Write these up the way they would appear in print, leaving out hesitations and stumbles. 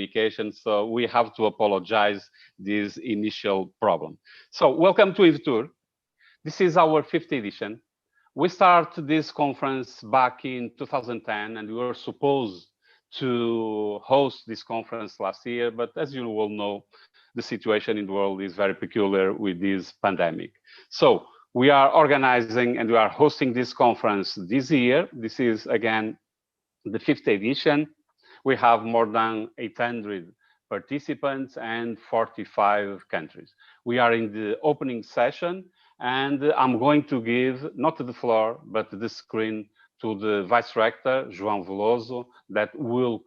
communication, so we have to apologize this initial problem. So welcome to Invtur. This is our 5th edition. We started this conference back in 2010, and we were supposed to host this conference last year, but as you all know, the situation in the world is very peculiar with this pandemic. So we are organizing and we are hosting this conference this year. This is, again, the 5th edition. We have more than 800 participants and 45 countries. We are in the opening session, and I'm going to give, not the floor, but the screen to the Vice Rector, João Veloso, that will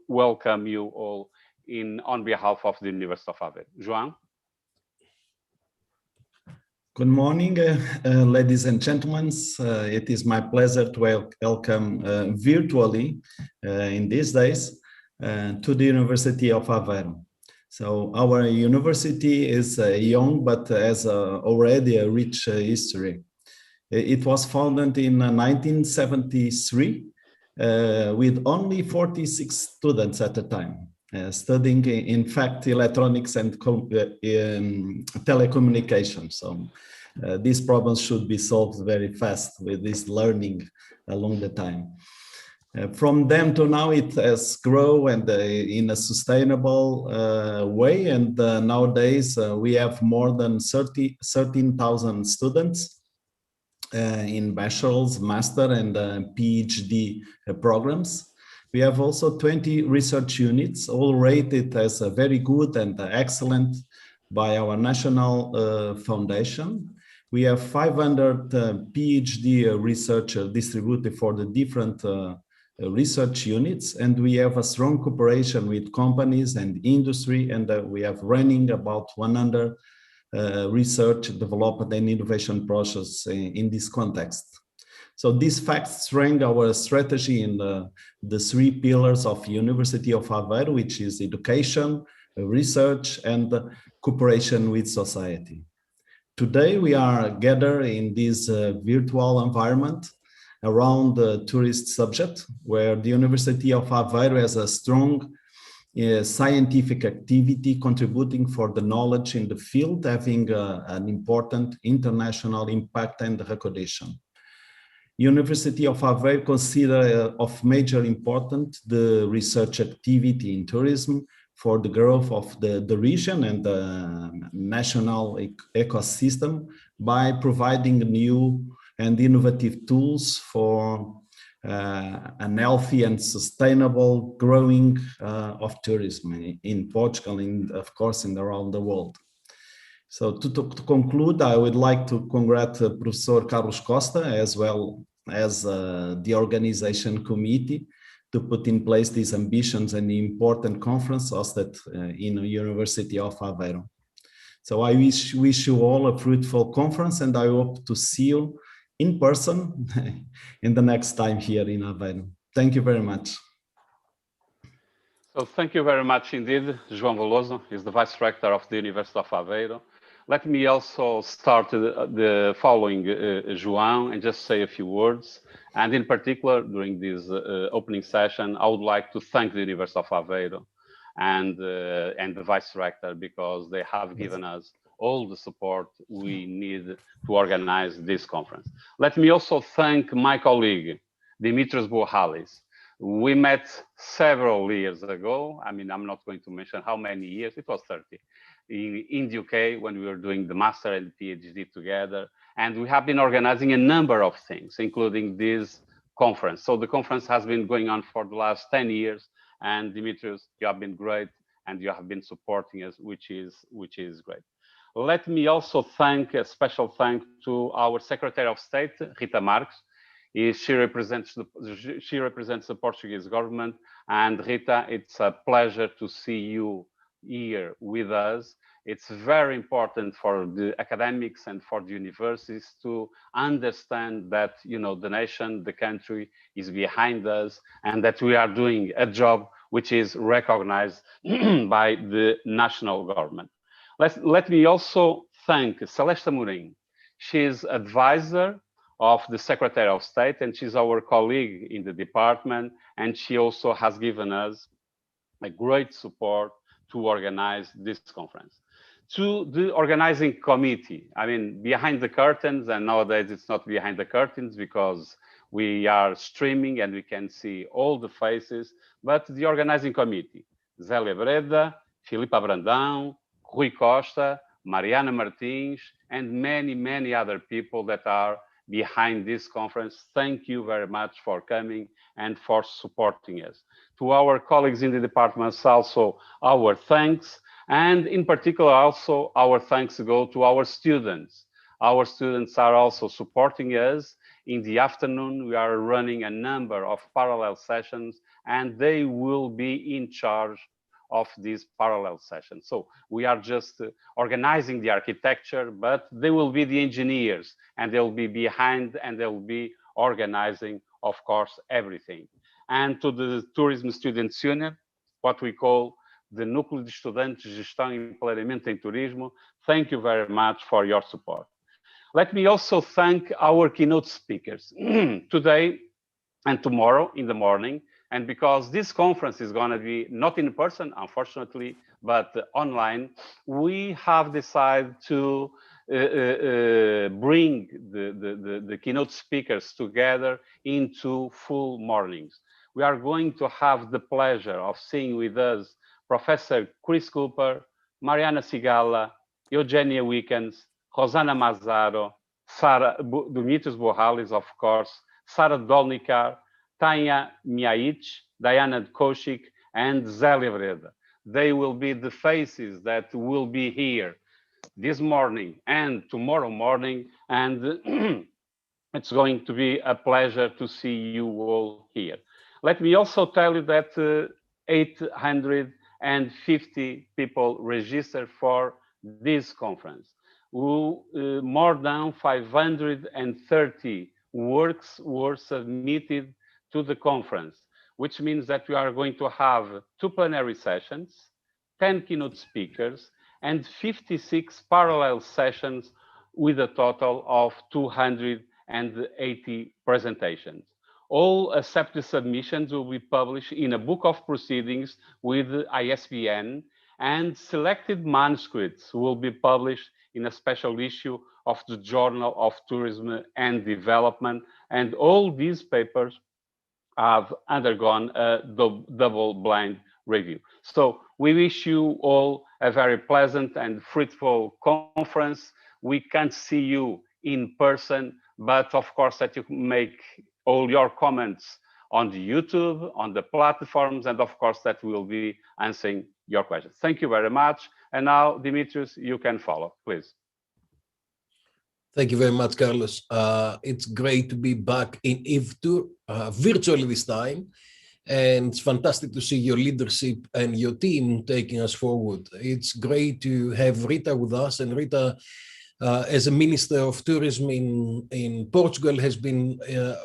welcome you all on behalf of the University of Aveiro. João? Good morning, ladies and gentlemen. It is my pleasure to welcome virtually in these days to the University of Aveiro. So our university is young, but has already a rich history. It was founded in 1973 with only 46 students at the time, studying, in fact, electronics and telecommunications. So these problems should be solved very fast with this learning along the time. From then to now, it has grown and in a sustainable way. And nowadays, we have more than 13,000 students in bachelor's, master, and PhD programs. We have also 20 research units, all rated as very good and excellent by our national foundation. We have 500 PhD researchers distributed for the different research units, and we have a strong cooperation with companies and industry, and we have running about 100 research, development, and innovation process in this context. So these facts strengthen our strategy in the 3 pillars of University of Aveiro, which is education, research, and cooperation with society. Today, we are gathered in this virtual environment around the tourist subject, where the University of Aveiro has a strong scientific activity contributing for the knowledge in the field, having an important international impact and recognition. University of Aveiro consider of major importance the research activity in tourism for the growth of the region and the national ecosystem by providing new and innovative tools for an healthy and sustainable growing of tourism in Portugal and, of course, around the world. So to conclude, I would like to congratulate Professor Carlos Costa as well as the organization committee to put in place these ambitions and the important conference hosted in the University of Aveiro. So I wish you all a fruitful conference, and I hope to see you in person in the next time here in Aveiro. Thank you very much. So thank you very much indeed. João Veloso is the Vice Rector of the University of Aveiro. Let me also start the following João and just say a few words. And in particular, during this opening session, I would like to thank the University of Aveiro and the Vice Rector, because they have given us all the support we need to organize this conference. Let me also thank my colleague, Dimitris Bouhalis. We met several years ago. I mean, I'm not going to mention how many years, it was 30, in the UK when we were doing the master and PhD together. And we have been organizing a number of things, including this conference. So the conference has been going on for the last 10 years. And Dimitris, you have been great, and you have been supporting us, which is great. Let me also thank a special thank to our Secretary of State, Rita Marques. She represents the Portuguese government. And Rita, it's a pleasure to see you here with us. It's very important for the academics and for the universities to understand that, you know, the nation, the country is behind us, and that we are doing a job which is recognized by the national government. Let me also thank Celeste Amorim. She's advisor of the Secretary of State, and she's our colleague in the department, and she also has given us a great support to organize this conference. To the organizing committee, I mean, behind the curtains, and nowadays it's not behind the curtains because we are streaming and we can see all the faces, but the organizing committee, Zélia Breda, Filipa Brandão, Rui Costa, Mariana Martins, and many, many other people that are behind this conference. Thank you very much for coming and for supporting us. To our colleagues in the departments, also our thanks. And in particular, also our thanks go to our students. Our students are also supporting us. In the afternoon, we are running a number of parallel sessions, and they will be in charge of these parallel sessions. So we are just organizing the architecture, but they will be the engineers, and they'll be behind, and they'll be organizing, of course, everything. And to the Tourism Students Union, what we call the Núcleo de Estudantes de Gestão e Planeamento em Turismo, thank you very much for your support. Let me also thank our keynote speakers today and tomorrow in the morning. And because this conference is going to be not in person, unfortunately, but online, we have decided to bring the keynote speakers together into full mornings. We are going to have the pleasure of seeing with us Professor Chris Cooper, Mariana Sigala, Eugenia Wickens, Rosana Mazzaro, Dimitris Borrales, of course, Sara Dolnikar, Tanya Miaic, Diana Koshik, and Zélia Breda. They will be the faces that will be here this morning and tomorrow morning, and it's going to be a pleasure to see you all here. Let me also tell you that 850 people registered for this conference. More than 530 works were submitted to the conference, which means that we are going to have 2 plenary sessions, 10 keynote speakers, and 56 parallel sessions with a total of 280 presentations. All accepted submissions will be published in a book of proceedings with ISBN, and selected manuscripts will be published in a special issue of the Journal of Tourism and Development, and all these papers have undergone a double-blind review. So we wish you all a very pleasant and fruitful conference. We can't see you in person, but of course that you make all your comments on the YouTube, on the platforms, and of course that we will be answering your questions. Thank you very much. And now, Dimitris, you can follow, please. Thank you very much, Carlos. It's great to be back in Invtur, virtually this time. And it's fantastic to see your leadership and your team taking us forward. It's great to have Rita with us. And Rita, as a Minister of Tourism in Portugal, has been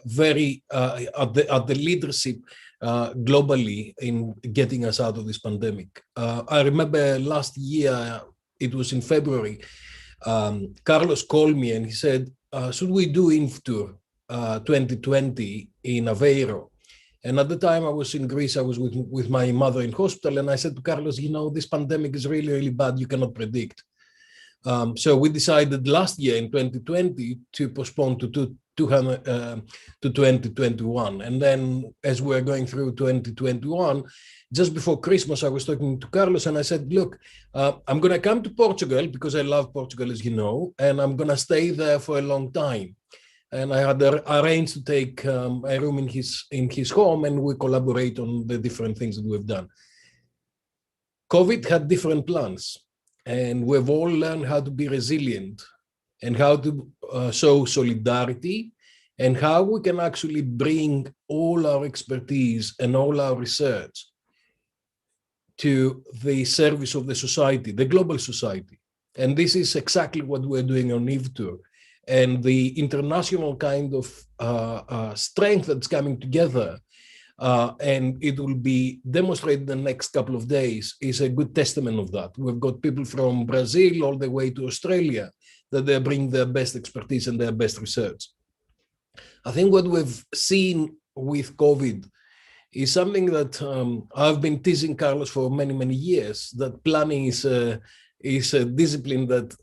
very at the leadership globally in getting us out of this pandemic. I remember last year, it was in February, Carlos called me and he said, should we do Invtur 2020 in Aveiro? And at the time I was in Greece, I was with my mother in hospital, and I said to Carlos, you know, this pandemic is really, really bad, you cannot predict. So we decided last year in 2020 to postpone to 2021. And then as we're going through 2021, just before Christmas, I was talking to Carlos and I said, look, I'm going to come to Portugal because I love Portugal, as you know, and I'm going to stay there for a long time. And I had arranged to take a room in his home, and we collaborate on the different things that we've done. COVID had different plans, and we've all learned how to be resilient and how to show solidarity and how we can actually bring all our expertise and all our research to the service of the society, the global society. And this is exactly what we're doing on Invtur. And the international kind of strength that's coming together, and it will be demonstrated in the next couple of days, is a good testament of that. We've got people from Brazil all the way to Australia that they bring their best expertise and their best research. I think what we've seen with COVID is something that I've been teasing Carlos for many, many years, that planning is a discipline that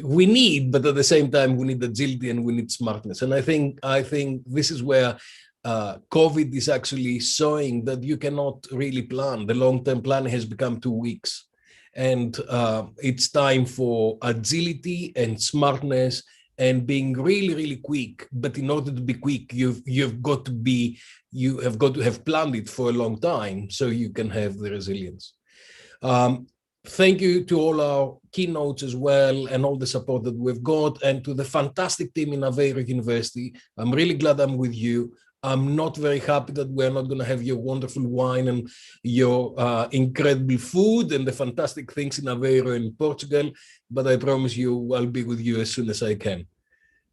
we need, but at the same time, we need agility and we need smartness. And I think this is where COVID is actually showing that you cannot really plan. The long-term plan has become 2 weeks. And it's time for agility and smartness and being really, really quick. But in order to be quick, you have got to have planned it for a long time so you can have the resilience. Thank you to all our keynotes as well and all the support that we've got, and to the fantastic team in Aveiro University. I'm really glad I'm with you. I'm not very happy that we're not going to have your wonderful wine and your incredible food and the fantastic things in Aveiro in Portugal, but I promise you I'll be with you as soon as I can.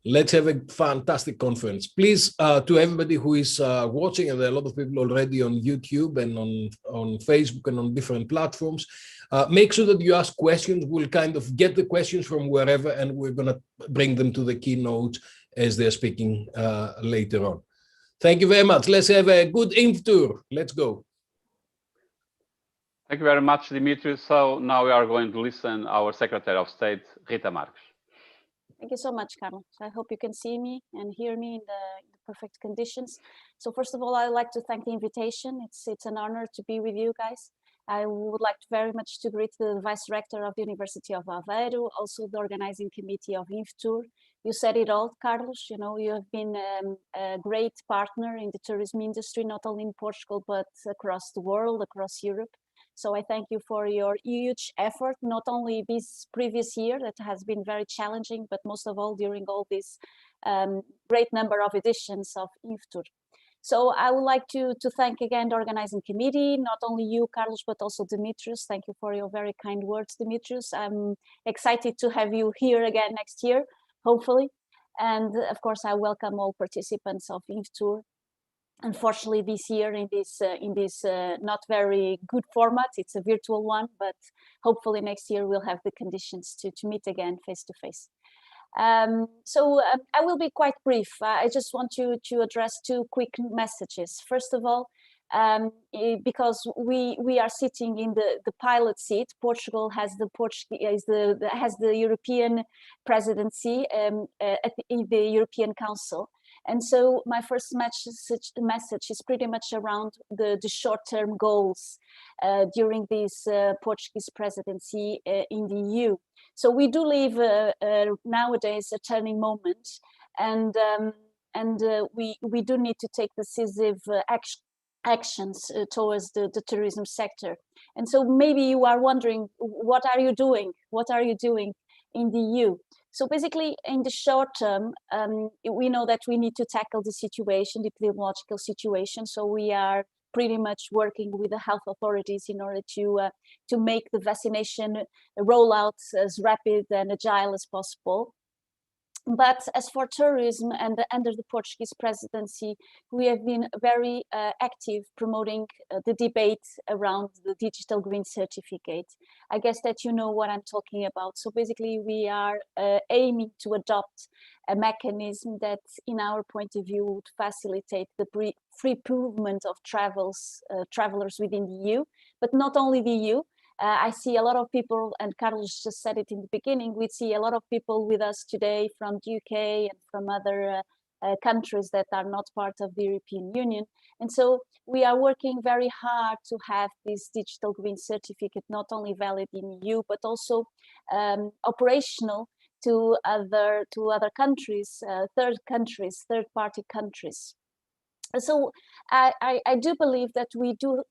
Let's have a fantastic conference. Please, to everybody who is watching, and there are a lot of people already on YouTube and on Facebook and on different platforms, make sure that you ask questions. We'll kind of get the questions from wherever, and we're going to bring them to the keynote as they're speaking later on. Thank you very much. Let's have a good Invtur. Let's go. Thank you very much, Dimitri. So now we are going to listen our Secretary of State, Rita Marques. Thank you so much, Carlos. I hope you can see me and hear me in the perfect conditions. So first of all, I'd like to thank the invitation. It's an honor to be with you guys. I would like very much to greet the Vice Rector of the University of Aveiro, also the organizing committee of Invtur. You said it all, Carlos. You know, you have been a great partner in the tourism industry, not only in Portugal, but across the world, across Europe. So I thank you for your huge effort, not only this previous year that has been very challenging, but most of all during all this great number of editions of Invtur. So I would like to thank again the organizing committee, not only you, Carlos, but also Demetrius. Thank you for your very kind words, Demetrius. I'm excited to have you here again next year, hopefully. And of course, I welcome all participants of Invtur. Unfortunately, this year in this not very good format, it's a virtual one, but hopefully next year we'll have the conditions to meet again face to face. So I will be quite brief. I just want to address two quick messages. First of all, because we are sitting in the pilot seat, Portugal has the European presidency in the European Council. And so my first message is pretty much around the short-term goals during this Portuguese presidency in the EU. So we do live nowadays a turning moment, and we do need to take decisive actions towards the tourism sector. And so maybe you are wondering, what are you doing? What are you doing in the EU? So basically, in the short term, we know that we need to tackle the situation, the epidemiological situation. So we are pretty much working with the health authorities in order to make the vaccination rollout as rapid and agile as possible. But as for tourism, and under the Portuguese presidency, we have been very active promoting the debate around the digital green certificate. I guess that you know what I'm talking about. So basically, we are aiming to adopt a mechanism that, in our point of view, would facilitate the free movement of travelers within the EU, but not only the EU. I see a lot of people, and Carlos just said it in the beginning, we see a lot of people with us today from the UK and from other countries that are not part of the European Union. And so we are working very hard to have this digital green certificate not only valid in the EU, but also operational to other countries, third-party countries. So I do believe that we do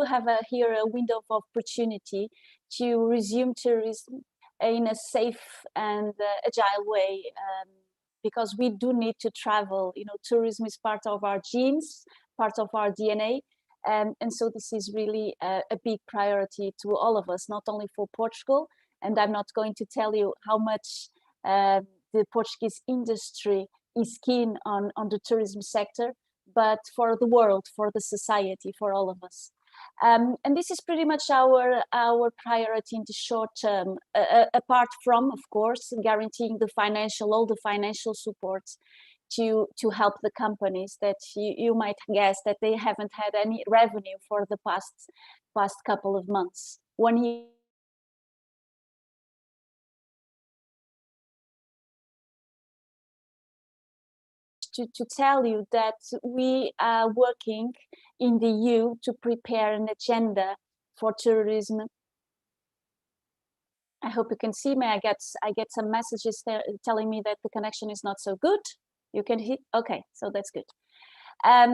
have here a window of opportunity to resume tourism in a safe and agile way, because we do need to travel. You know, tourism is part of our genes, part of our DNA, and so this is really a big priority to all of us, not only for Portugal. And I'm not going to tell you how much the Portuguese industry is keen on the tourism sector, but for the world, for the society, for all of us. And this is pretty much our priority in the short term, apart from, of course, guaranteeing all the financial support to help the companies that you might guess that they haven't had any revenue for the past couple of months. 1 year. To tell you that we are working in the EU to prepare an agenda for tourism. I hope you can see me. I get some messages there telling me that the connection is not so good. You can hear, okay, so that's good.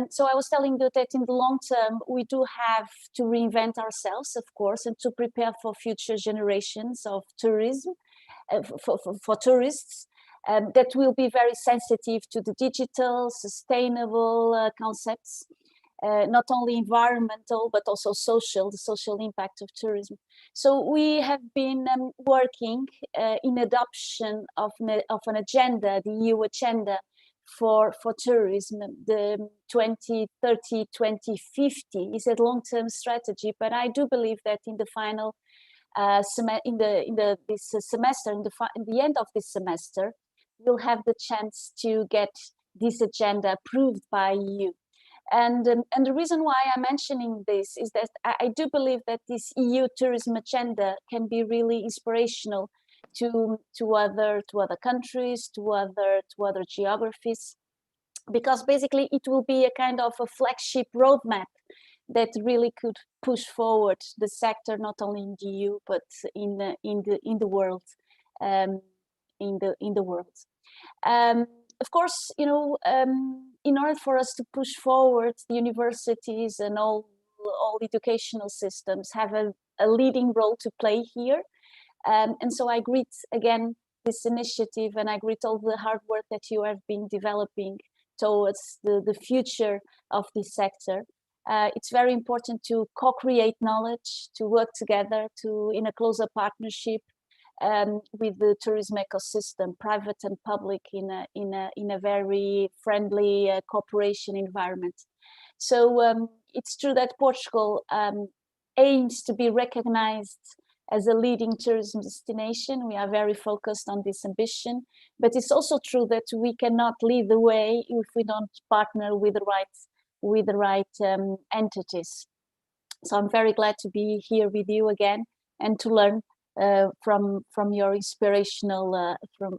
So I was telling you that in the long term, we do have to reinvent ourselves, of course, and to prepare for future generations of tourism, for tourists. That will be very sensitive to the digital, sustainable concepts, not only environmental, but also social, the social impact of tourism. So we have been working in adoption of an agenda, the EU agenda for tourism. The 2030, 2050 is a long-term strategy, but I do believe that in the final in the end of this semester, we'll have the chance to get this agenda approved by EU. And the reason why I'm mentioning this is that I do believe that this EU tourism agenda can be really inspirational to other countries, to other geographies, because basically it will be a kind of a flagship roadmap that really could push forward the sector not only in the EU but in the world. In the world. Of course, you know, in order for us to push forward, the universities and all educational systems have a leading role to play here. And so I greet again this initiative, and I greet all the hard work that you have been developing towards the future of this sector. It's very important to co-create knowledge, to work together, in a closer partnership with the tourism ecosystem, private and public, in a very friendly cooperation environment. So it's true that Portugal aims to be recognized as a leading tourism destination. We are very focused on this ambition, but it's also true that we cannot lead the way if we don't partner with the right entities. So I'm very glad to be here with you again and to learn from your inspirational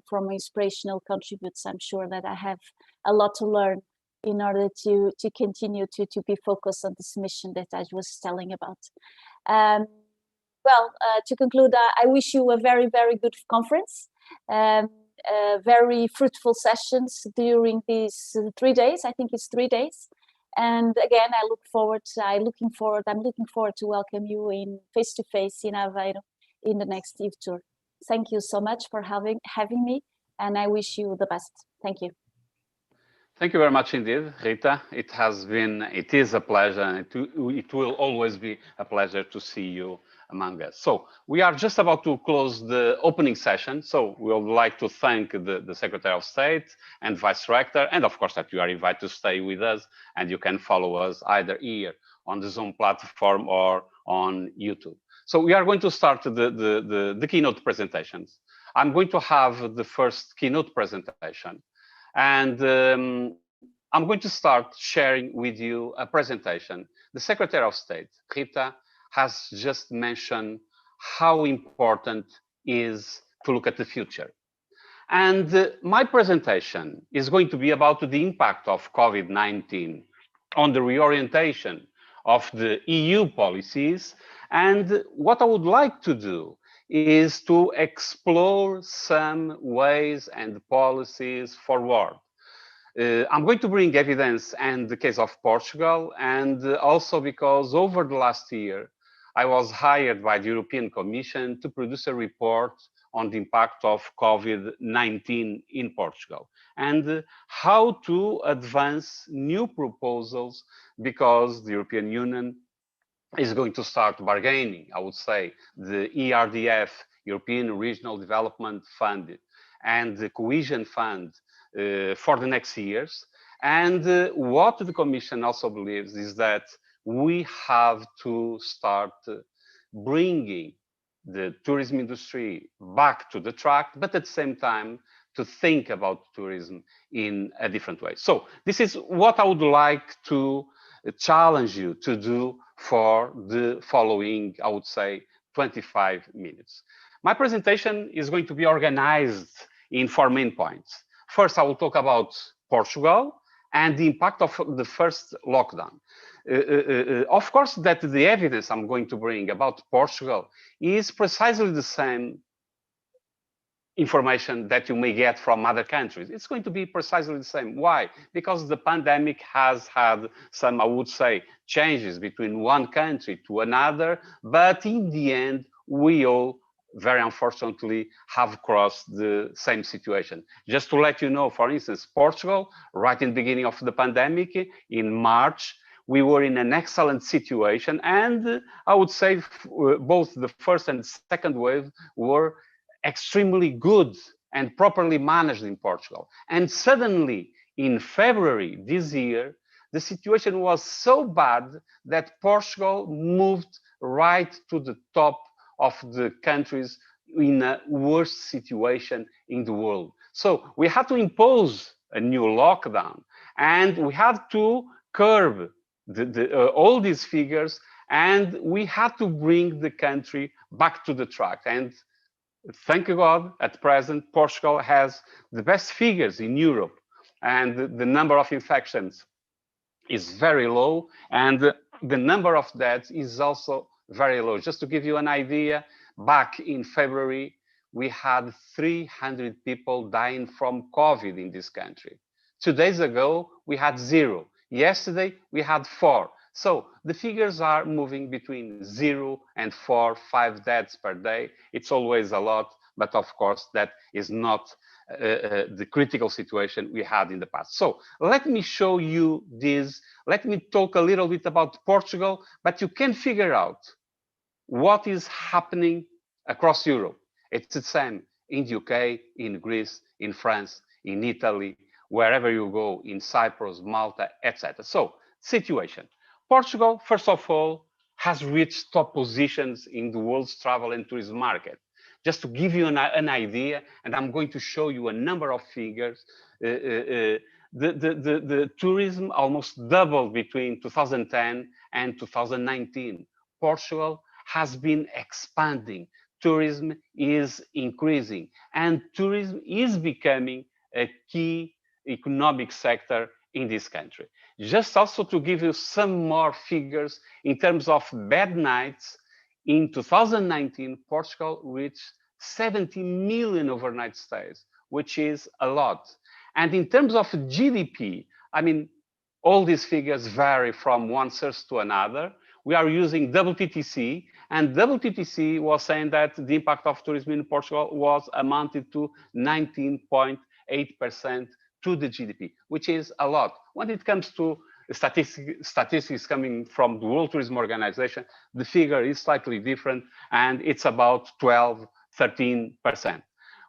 from inspirational contributes. I'm sure that I have a lot to learn in order to continue to be focused on this mission that I was telling about. Well, to conclude, I wish you a very, very good conference, very fruitful sessions during these 3 days. I think it's 3 days. And again, I'm looking forward to welcome you in face-to-face in Aveiro in the next Invtur. Thank you so much for having me, and I wish you the best. Thank you. Thank you very much indeed, Rita. It is a pleasure, and it will always be a pleasure to see you among us. So we are just about to close the opening session. So we would like to thank the Secretary of State and Vice Rector, and of course that you are invited to stay with us, and you can follow us either here on the Zoom platform or on YouTube. So we are going to start the keynote presentations. I'm going to have the first keynote presentation. And I'm going to start sharing with you a presentation. The Secretary of State, Rita, has just mentioned how important is to look at the future. And my presentation is going to be about the impact of COVID-19 on the reorientation of the EU policies. And what I would like to do is to explore some ways and policies forward. I'm going to bring evidence and the case of Portugal, and also because over the last year, I was hired by the European Commission to produce a report on the impact of COVID-19 in Portugal and how to advance new proposals, because the European Union is going to start bargaining, I would say, the ERDF, European Regional Development Fund, and the Cohesion Fund for the next years. And what the Commission also believes is that we have to start bringing the tourism industry back to the track, but at the same time to think about tourism in a different way. So this is what I would like to challenge you to do for the following, I would say, 25 minutes. My presentation is going to be organized in 4 main points. First, I will talk about Portugal and the impact of the first lockdown. Of course, that the evidence I'm going to bring about Portugal is precisely the same information that you may get from other countries. It's going to be precisely the same. Why? Because the pandemic has had some, I would say, changes between one country to another, but in the end, we all, very unfortunately, have crossed the same situation. Just to let you know, for instance, Portugal, right in the beginning of the pandemic, in March, we were in an excellent situation, and I would say both the first and second wave were extremely good and properly managed in Portugal. And suddenly, in February this year, the situation was so bad that Portugal moved right to the top of the countries in a worst situation in the world. So we had to impose a new lockdown, and we had to curb all these figures, and we had to bring the country back to the track. And thank God, at present, Portugal has the best figures in Europe, and the number of infections is very low, and the number of deaths is also very low. Just to give you an idea, back in February, we had 300 people dying from COVID in this country. 2 days ago, we had 0. Yesterday, we had 4. So the figures are moving between 0 and 4, 5 deaths per day. It's always a lot, but of course, that is not the critical situation we had in the past. So let me show you this. Let me talk a little bit about Portugal, but you can figure out what is happening across Europe. It's the same in the UK, in Greece, in France, in Italy, wherever you go, in Cyprus, Malta, etc. So, situation. Portugal, first of all, has reached top positions in the world's travel and tourism market. Just to give you an idea, and I'm going to show you a number of figures, the tourism almost doubled between 2010 and 2019. Portugal has been expanding. Tourism is increasing, and tourism is becoming a key economic sector in this country. Just also to give you some more figures in terms of bed nights, in 2019, Portugal reached 70 million overnight stays, which is a lot. And in terms of GDP, I mean, all these figures vary from one source to another. We are using WTTC, and WTTC was saying that the impact of tourism in Portugal was amounted to 19.8% to the GDP, which is a lot. When it comes to statistics coming from the World Tourism Organization, the figure is slightly different, and it's about 12, 13%.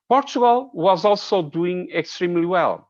Portugal was also doing extremely well.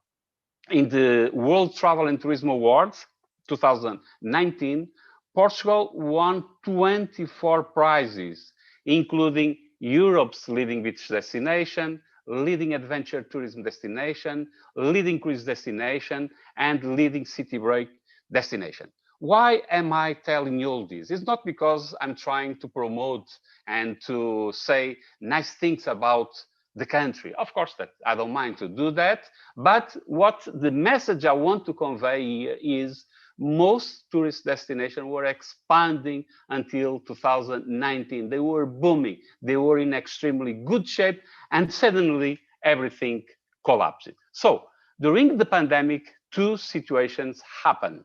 In the World Travel and Tourism Awards 2019, Portugal won 24 prizes, including Europe's leading beach destination, leading adventure tourism destination, leading cruise destination, and leading city break destination. Why am I telling you all this? It's not because I'm trying to promote and to say nice things about the country. Of course, that I don't mind to do that. But what the message I want to convey here is most tourist destinations were expanding until 2019. They were booming. They were in extremely good shape, and suddenly everything collapsed. So during the pandemic, two situations happened.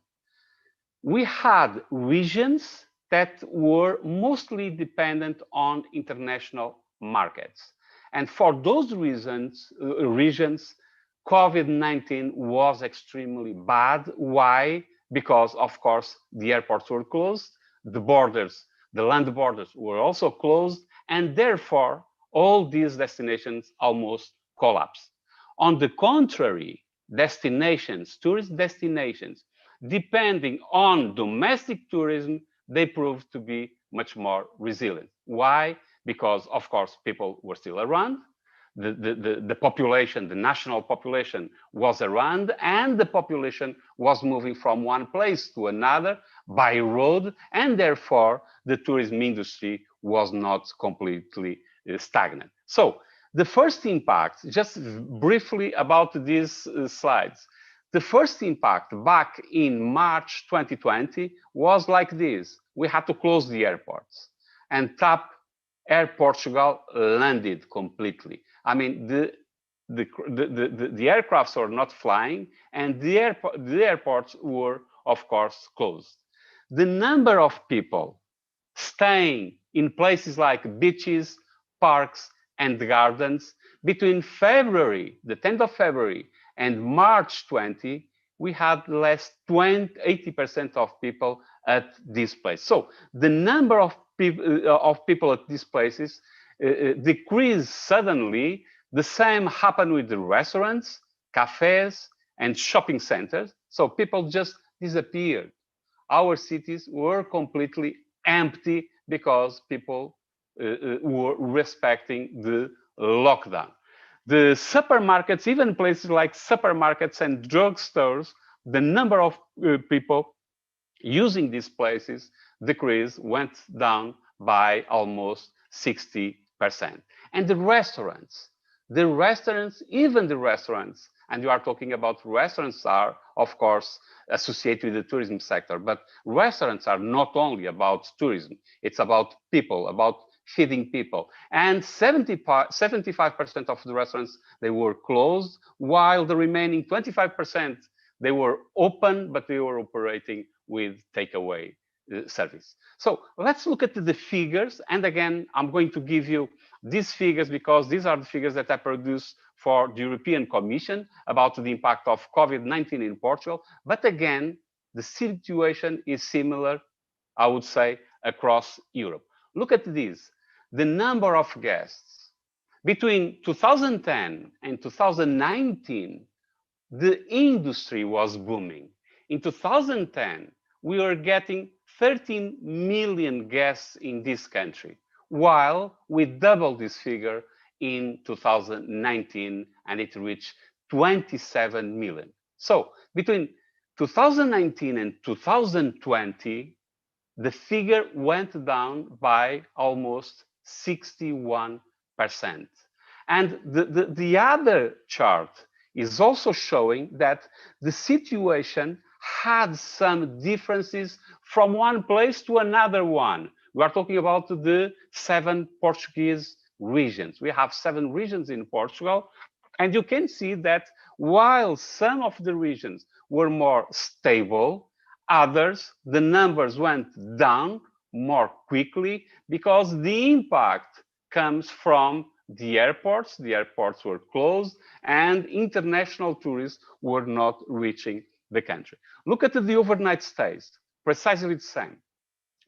We had regions that were mostly dependent on international markets. And for those reasons, regions, COVID-19 was extremely bad. Why? Because, of course, the airports were closed, the borders, the land borders were also closed, and therefore, all these destinations almost collapsed. On the contrary, destinations, tourist destinations, depending on domestic tourism, they proved to be much more resilient. Why? Because, of course, people were still around. the population, the national population was around, and the population was moving from one place to another by road, and therefore the tourism industry was not completely stagnant. So the first impact, just briefly about these slides, the first impact back in March 2020 was like this. We had to close the airports, and TAP Air Portugal landed completely. I mean, the aircrafts were not flying, and the airports were, of course, closed. The number of people staying in places like beaches, parks, and gardens between February, the 10th of February, and March 20, we had less 80% of people at this place. So the number of people at these places decreased suddenly. The same happened with the restaurants, cafes, and shopping centers. So people just disappeared. Our cities were completely empty because people were respecting the lockdown. The supermarkets, even places like supermarkets and drugstores, the number of people using these places went down by almost 60%. And the restaurants, even the restaurants, and you are talking about restaurants are, of course, associated with the tourism sector, but restaurants are not only about tourism, it's about people, about feeding people. And 75% of the restaurants, they were closed, while the remaining 25%, they were open, but they were operating with takeaway service. So let's look at the figures. And again, I'm going to give you these figures because these are the figures that I produced for the European Commission about the impact of COVID-19 in Portugal. But again, the situation is similar, I would say, across Europe. Look at this. The number of guests between 2010 and 2019, the industry was booming. In 2010, we were getting 13 million guests in this country, while we doubled this figure in 2019, and it reached 27 million. So between 2019 and 2020, the figure went down by almost 61%. And the other chart is also showing that the situation had some differences from one place to another one. We are talking about the 7 Portuguese regions. We have 7 regions in Portugal, and you can see that while some of the regions were more stable, others, the numbers went down more quickly because the impact comes from the airports. The airports were closed and international tourists were not reaching the country. Look at the overnight stays, precisely the same.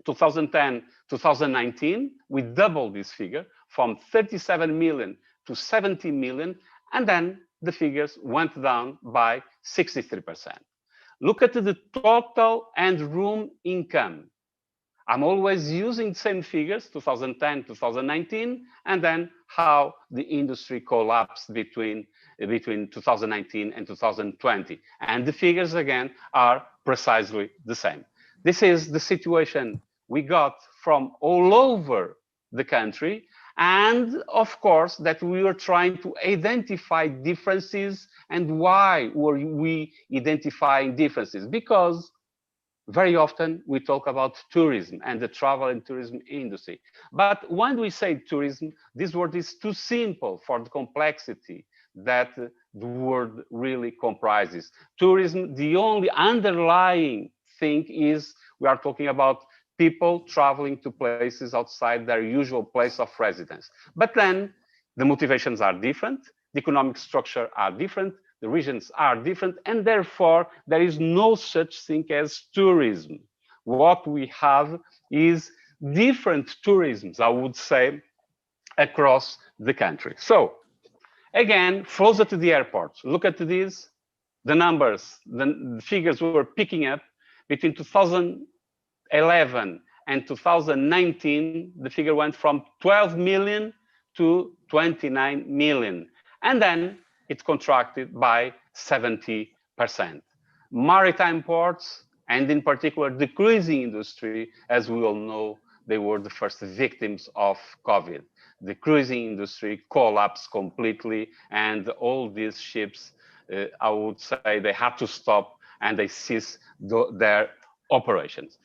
2010, 2019, we doubled this figure from 37 million to 70 million, and then the figures went down by 63%. Look at the total and room income. I'm always using the same figures, 2010, 2019, and then how the industry collapsed between 2019 and 2020. And the figures, again, are precisely the same. This is the situation we got from all over the country. And of course, that we were trying to identify differences. And why were we identifying differences? Because very often we talk about tourism and the travel and tourism industry. But when we say tourism, this word is too simple for the complexity that the word really comprises. Tourism, the only underlying thing is we are talking about people traveling to places outside their usual place of residence. But then the motivations are different, the economic structure are different, the regions are different, and therefore there is no such thing as tourism. What we have is different tourisms, I would say, across the country. So again, closer to the airports, look at these, the numbers, the figures were picking up between 2011 and 2019, the figure went from 12 million to 29 million. And then it contracted by 70%. Maritime ports, and in particular the cruising industry, as we all know, they were the first victims of COVID. The cruising industry collapsed completely, and all these ships, I would say, they had to stop and they ceased their operations.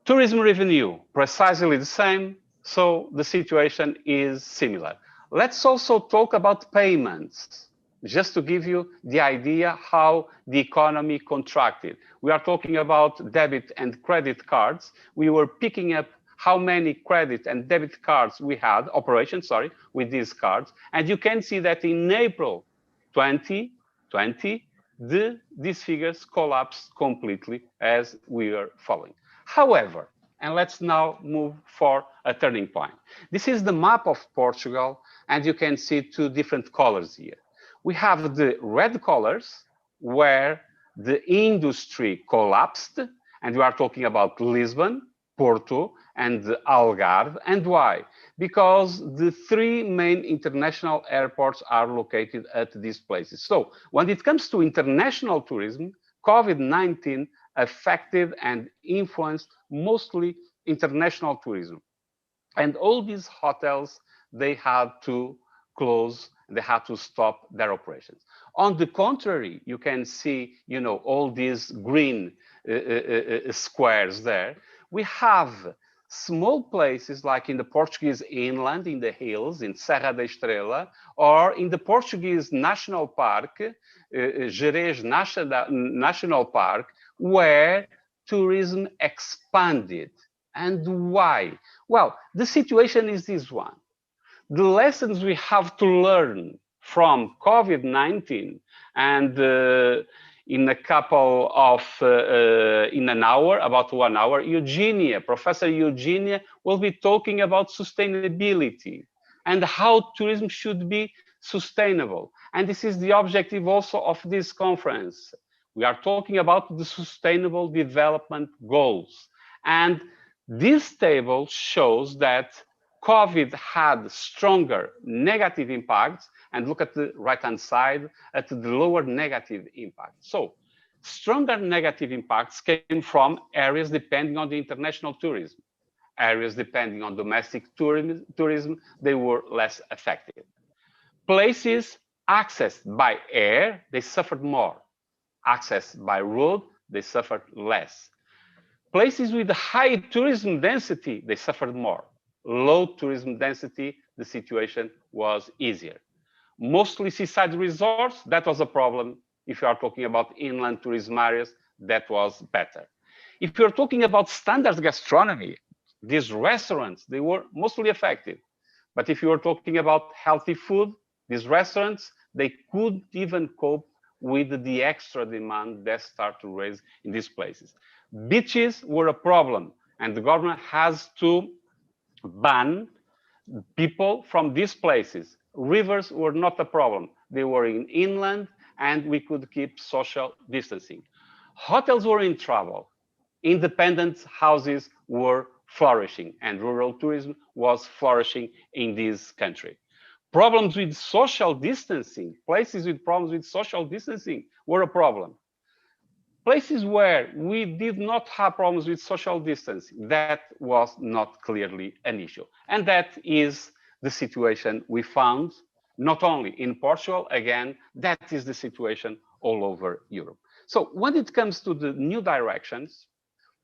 Tourism revenue, precisely the same, so the situation is similar. Let's also talk about payments, just to give you the idea how the economy contracted. We are talking about debit and credit cards. We were picking up how many credit and debit cards we had, operations, sorry, with these cards. And you can see that in April 2020, these figures collapsed completely as we are following. However, and let's now move for a turning point. This is the map of Portugal, and you can see two different colors here. We have the red colors where the industry collapsed, and we are talking about Lisbon, Porto, and Algarve. And why? Because the three main international airports are located at these places. So when it comes to international tourism, COVID-19 affected and influenced mostly international tourism. And all these hotels, they had to close, they had to stop their operations. On the contrary, you can see, you know, all these green squares there. We have small places like in the Portuguese inland, in the hills, in Serra da Estrela, or in the Portuguese National Park, Jerez National Park, where tourism expanded. And why? Well, the situation is this one. The lessons we have to learn from COVID-19, and in a couple of, in an hour, about 1 hour, Professor Eugenia will be talking about sustainability and how tourism should be sustainable. And this is the objective also of this conference. We are talking about the Sustainable Development Goals. And this table shows that COVID had stronger negative impacts, and look at the right-hand side at the lower negative impact. So stronger negative impacts came from areas depending on the international tourism. Areas depending on domestic tourism, they were less affected. Places accessed by air, they suffered more. Accessed by road, they suffered less. Places with high tourism density, they suffered more. Low tourism density, the situation was easier. Mostly seaside resorts, that was a problem. If you are talking about inland tourism areas, that was better. If you're talking about standard gastronomy, these restaurants, they were mostly affected. But if you are talking about healthy food, these restaurants, they could even cope with the extra demand that start to raise in these places. Beaches were a problem, and the government has to ban people from these places. Rivers were not a problem. They were in inland, and we could keep social distancing. Hotels were in trouble. Independent houses were flourishing, and rural tourism was flourishing in this country. Problems with social distancing, places with problems with social distancing were a problem. Places where we did not have problems with social distancing, that was not clearly an issue. And that is the situation we found, not only in Portugal, again, that is the situation all over Europe. So when it comes to the new directions,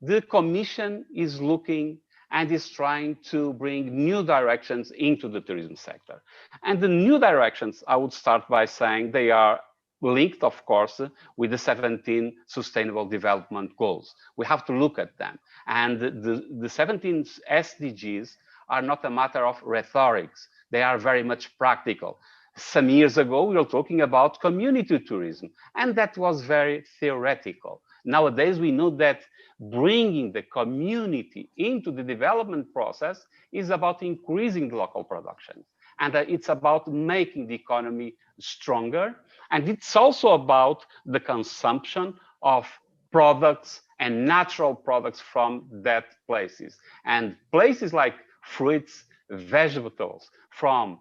the Commission is looking and is trying to bring new directions into the tourism sector. And the new directions, I would start by saying they are linked, of course, with the 17 Sustainable Development Goals. We have to look at them. And the 17 SDGs are not a matter of rhetorics. They are very much practical. Some years ago, we were talking about community tourism, and that was very theoretical. Nowadays, we know that bringing the community into the development process is about increasing the local production. And it's about making the economy stronger. And it's also about the consumption of products and natural products from that places. And places like fruits, vegetables from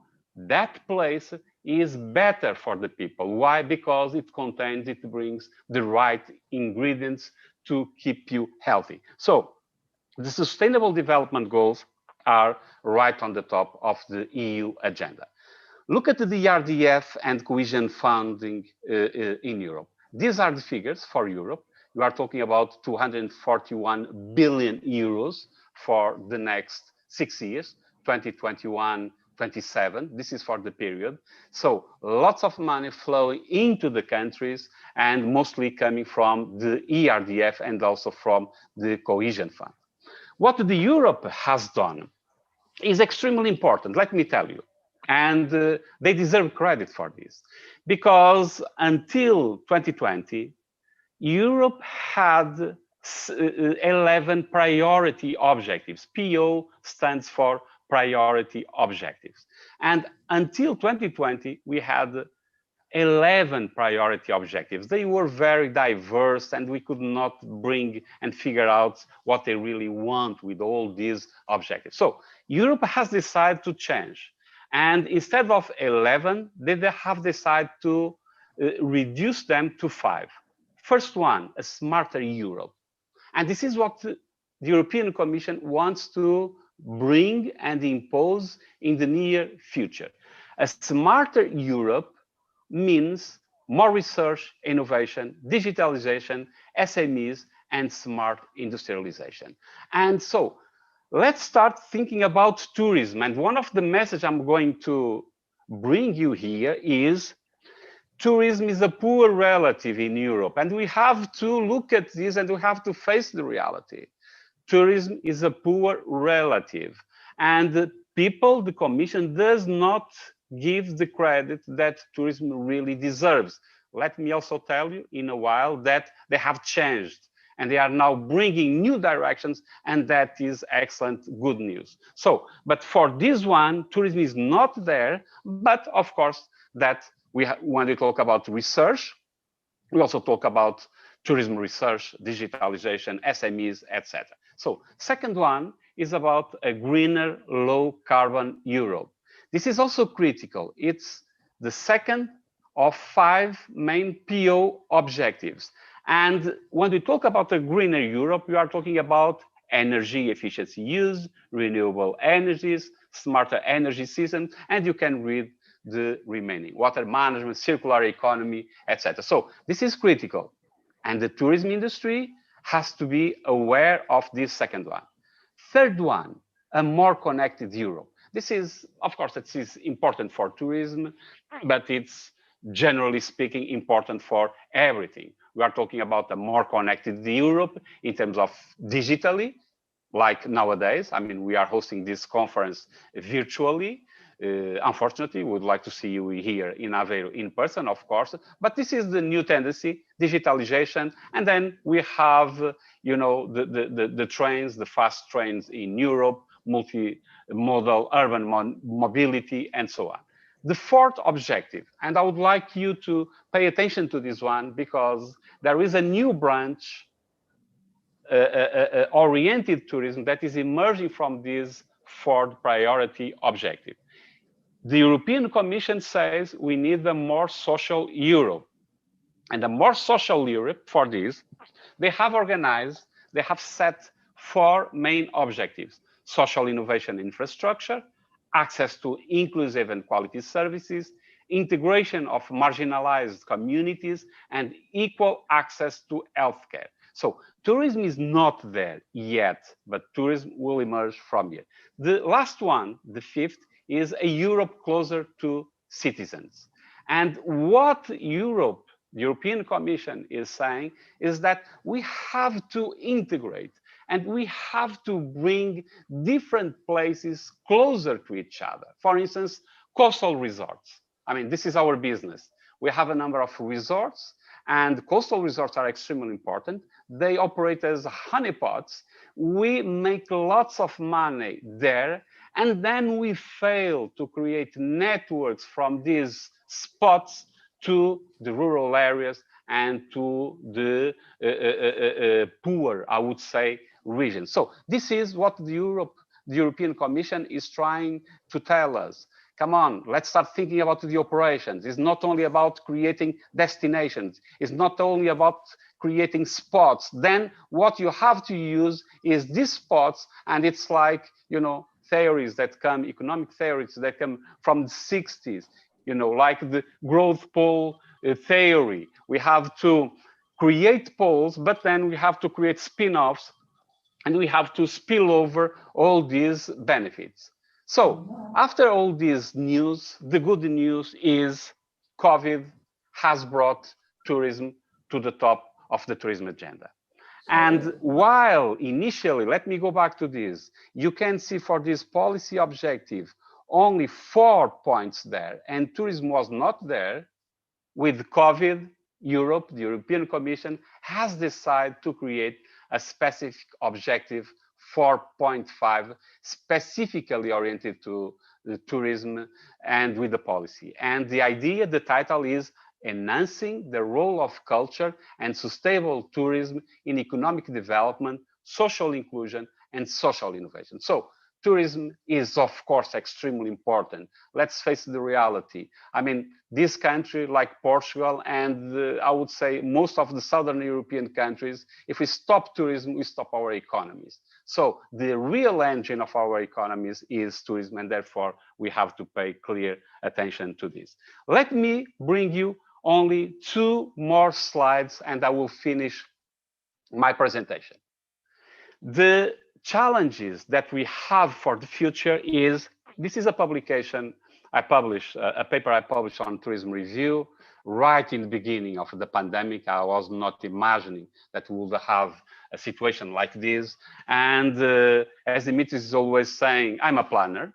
that place is better for the people. Why? Because it brings the right ingredients to keep you healthy. So the Sustainable Development Goals are right on the top of the EU agenda. Look at the RDF and cohesion funding in Europe. These are the figures for Europe. You are talking about 241 billion euros for the next 6 years, 2021, 27. This is for the period. So lots of money flowing into the countries and mostly coming from the ERDF and also from the cohesion fund. What the Europe has done is extremely important, let me tell you. And they deserve credit for this. Because until 2020, Europe had 11 priority objectives. PO stands for priority objectives. And until 2020, we had 11 priority objectives. They were very diverse and we could not bring and figure out what they really want with all these objectives. So Europe has decided to change. And instead of 11, they have decided to reduce them to 5. First one, a smarter Europe. And this is what the European Commission wants to bring and impose in the near future. A smarter Europe means more research, innovation, digitalization, SMEs, and smart industrialization. And so let's start thinking about tourism. And one of the messages I'm going to bring you here is tourism is a poor relative in Europe. And we have to look at this and we have to face the reality. Tourism is a poor relative. And the people, the Commission does not give the credit that tourism really deserves. Let me also tell you in a while that they have changed and they are now bringing new directions, and that is excellent, good news. So, but for this one, tourism is not there, but of course that when we talk about research, we also talk about tourism research, digitalization, SMEs, etc. So second one is about a greener, low carbon Europe. This is also critical. It's the second of 5 main PO objectives. And when we talk about a greener Europe, we are talking about energy efficiency use, renewable energies, smarter energy systems, and you can read the remaining: water management, circular economy, etc. So this is critical. And the tourism industry has to be aware of this second one. Third one, a more connected Europe. This is, of course, it is important for tourism, but it's generally speaking important for everything. We are talking about a more connected Europe in terms of digitally, like nowadays. I mean, we are hosting this conference virtually. Unfortunately, we would like to see you here in Aveiro in person, of course, but this is the new tendency, digitalization. And then we have, you know, the trains, the fast trains in Europe, multimodal urban mobility, and so on. The fourth objective, and I would like you to pay attention to this one because there is a new branch, oriented tourism, that is emerging from this fourth priority objective. The European Commission says we need a more social Europe. And a more social Europe, for this, they have organized, they have set 4 main objectives: social innovation infrastructure, access to inclusive and quality services, integration of marginalized communities, and equal access to healthcare. So tourism is not there yet, but tourism will emerge from here. The last one, the fifth, is a Europe closer to citizens. And what Europe, the European Commission, is saying is that we have to integrate and we have to bring different places closer to each other. For instance, coastal resorts. I mean, this is our business. We have a number of resorts, and coastal resorts are extremely important. They operate as honeypots. We make lots of money there, and then we fail to create networks from these spots to the rural areas and to the poor, I would say, regions. So this is what the Europe the European Commission is trying to tell us, come on, let's start thinking about the operations. It's not only about creating destinations. It's not only about creating spots. Then what you have to use is these spots, and it's like, you know, theories that come, economic theories that come from the 60s, you know, like the growth pole theory. We have to create poles, but then we have to create spin-offs, and we have to spill over all these benefits. So after all this news, the good news is COVID has brought tourism to the top of the tourism agenda. And while initially, let me go back to this, you can see for this policy objective, only 4 points there, and tourism was not there. With COVID, Europe, the European Commission has decided to create a specific objective 4.5, specifically oriented to the tourism and with the policy. And the idea, the title is Enhancing the Role of Culture and Sustainable Tourism in Economic Development, Social Inclusion, and Social Innovation. So tourism is, of course, extremely important. Let's face the reality. I mean, this country, like Portugal, and I would say most of the Southern European countries, if we stop tourism, we stop our economies. So the real engine of our economies is tourism, and therefore we have to pay clear attention to this. Let me bring you only 2 more slides, and I will finish my presentation. The challenges that we have for the future is, this is a publication I published, a paper I published on Tourism Review right in the beginning of the pandemic. I was not imagining that we would have a situation like this. And as Dimitris is always saying, I'm a planner.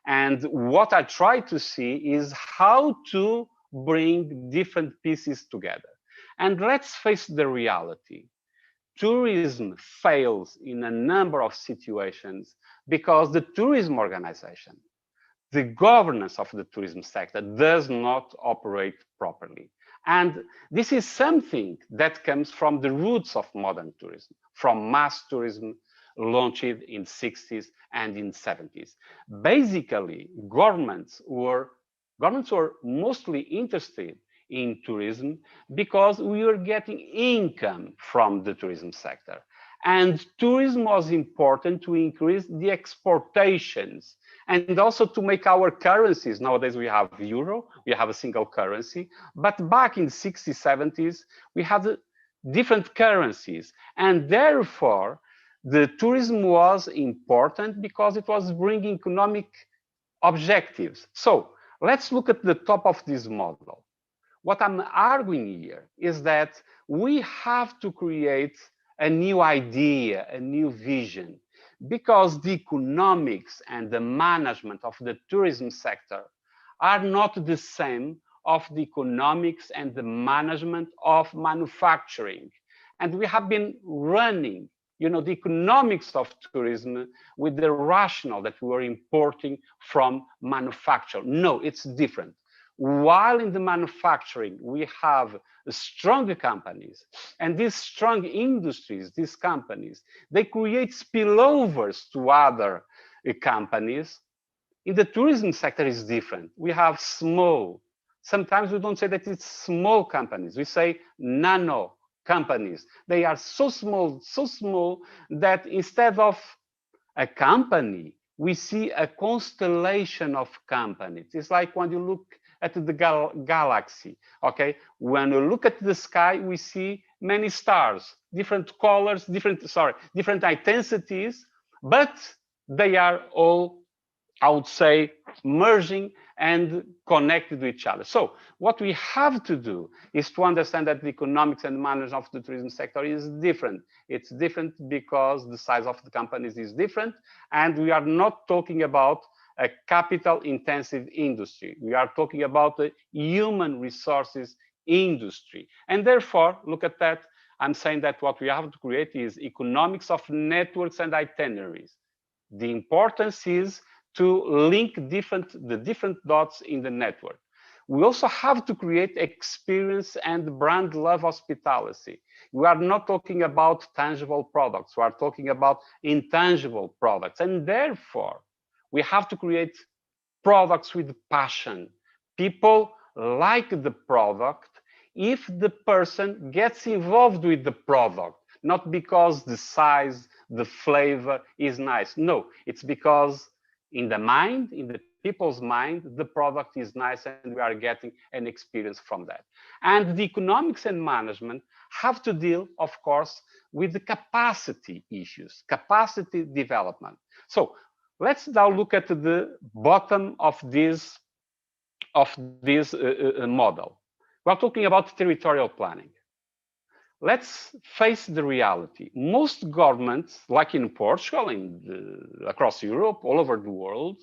And what I try to see is how to bring different pieces together. And let's face the reality. Tourism fails in a number of situations because the tourism organization, the governance of the tourism sector does not operate properly. And this is something that comes from the roots of modern tourism, from mass tourism launched in the 60s and in the 70s. Basically, governments were mostly interested in tourism because we were getting income from the tourism sector. And tourism was important to increase the exportations and also to make our currencies. Nowadays we have euro, we have a single currency, but back in the 60s, 70s, we had different currencies. And therefore, the tourism was important because it was bringing economic objectives. So let's look at the top of this model. What I'm arguing here is that we have to create a new idea, a new vision, because the economics and the management of the tourism sector are not the same of the economics and the management of manufacturing. And we have been running, you know, the economics of tourism with the rationale that we were importing from manufacture. No, it's different. While in the manufacturing, we have strong companies, and these strong industries, these companies, they create spillovers to other companies. In the tourism sector, is different. We have small, sometimes we don't say that it's small companies, we say nano companies. They are so small that instead of a company, we see a constellation of companies. It's like when you look at the galaxy, okay? When you look at the sky, we see many stars, different colors, different intensities, but they are all, I would say, merging and connected to each other. So what we have to do is to understand that the economics and management of the tourism sector is different. It's different because the size of the companies is different, and we are not talking about a capital-intensive industry. We are talking about the human resources industry. And therefore, look at that, I'm saying that what we have to create is economics of networks and itineraries. The importance is to link the different dots in the network. We also have to create experience and brand love hospitality. We are not talking about tangible products. We are talking about intangible products. And therefore, we have to create products with passion. People like the product if the person gets involved with the product, not because the size, the flavor is nice. No, it's because in the mind, in the people's mind, the product is nice and we are getting an experience from that. And the economics and management have to deal, of course, with the capacity issues, capacity development. So let's now look at the bottom of this model. We're talking about territorial planning. Let's face the reality. Most governments, like in Portugal, across Europe, all over the world,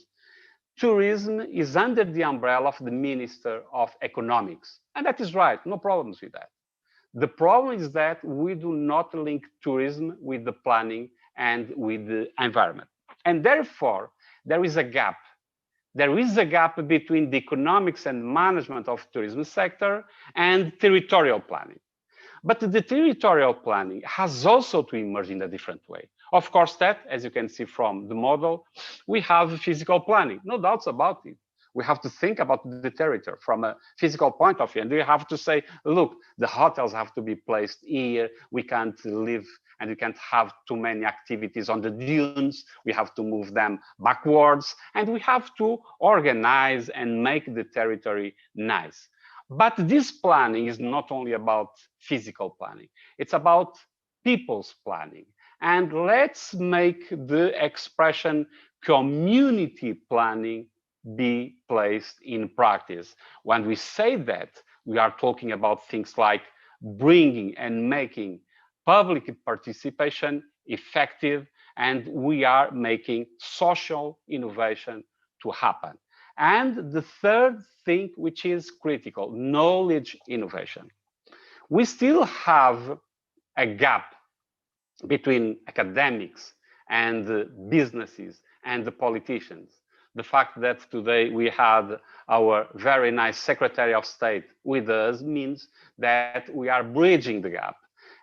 tourism is under the umbrella of the Minister of Economics. And that is right, no problems with that. The problem is that we do not link tourism with the planning and with the environment. And therefore, there is a gap. There is a gap between the economics and management of tourism sector and territorial planning. But the territorial planning has also to emerge in a different way. Of course, that, as you can see from the model, we have physical planning, no doubts about it. We have to think about the territory from a physical point of view. And we have to say, look, the hotels have to be placed here. We can't live and we can't have too many activities on the dunes. We have to move them backwards. And we have to organize and make the territory nice. But this planning is not only about physical planning. It's about people's planning. And let's make the expression community planning be placed in practice. When we say that, we are talking about things like bringing and making public participation effective, and we are making social innovation to happen. And the third thing, which is critical, knowledge innovation. We still have a gap between academics and the businesses and the politicians. The fact that today we had our very nice Secretary of State with us means that we are bridging the gap.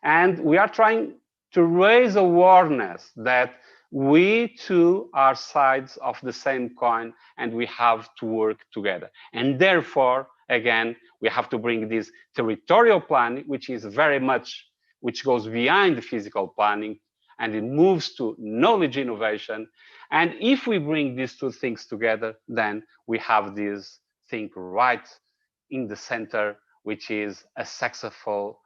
And we are trying to raise awareness that we too are sides of the same coin and we have to work together. And therefore, again, we have to bring this territorial planning, which is very much, which goes behind the physical planning, and it moves to knowledge innovation. And if we bring these two things together, then we have this thing right in the center, which is a successful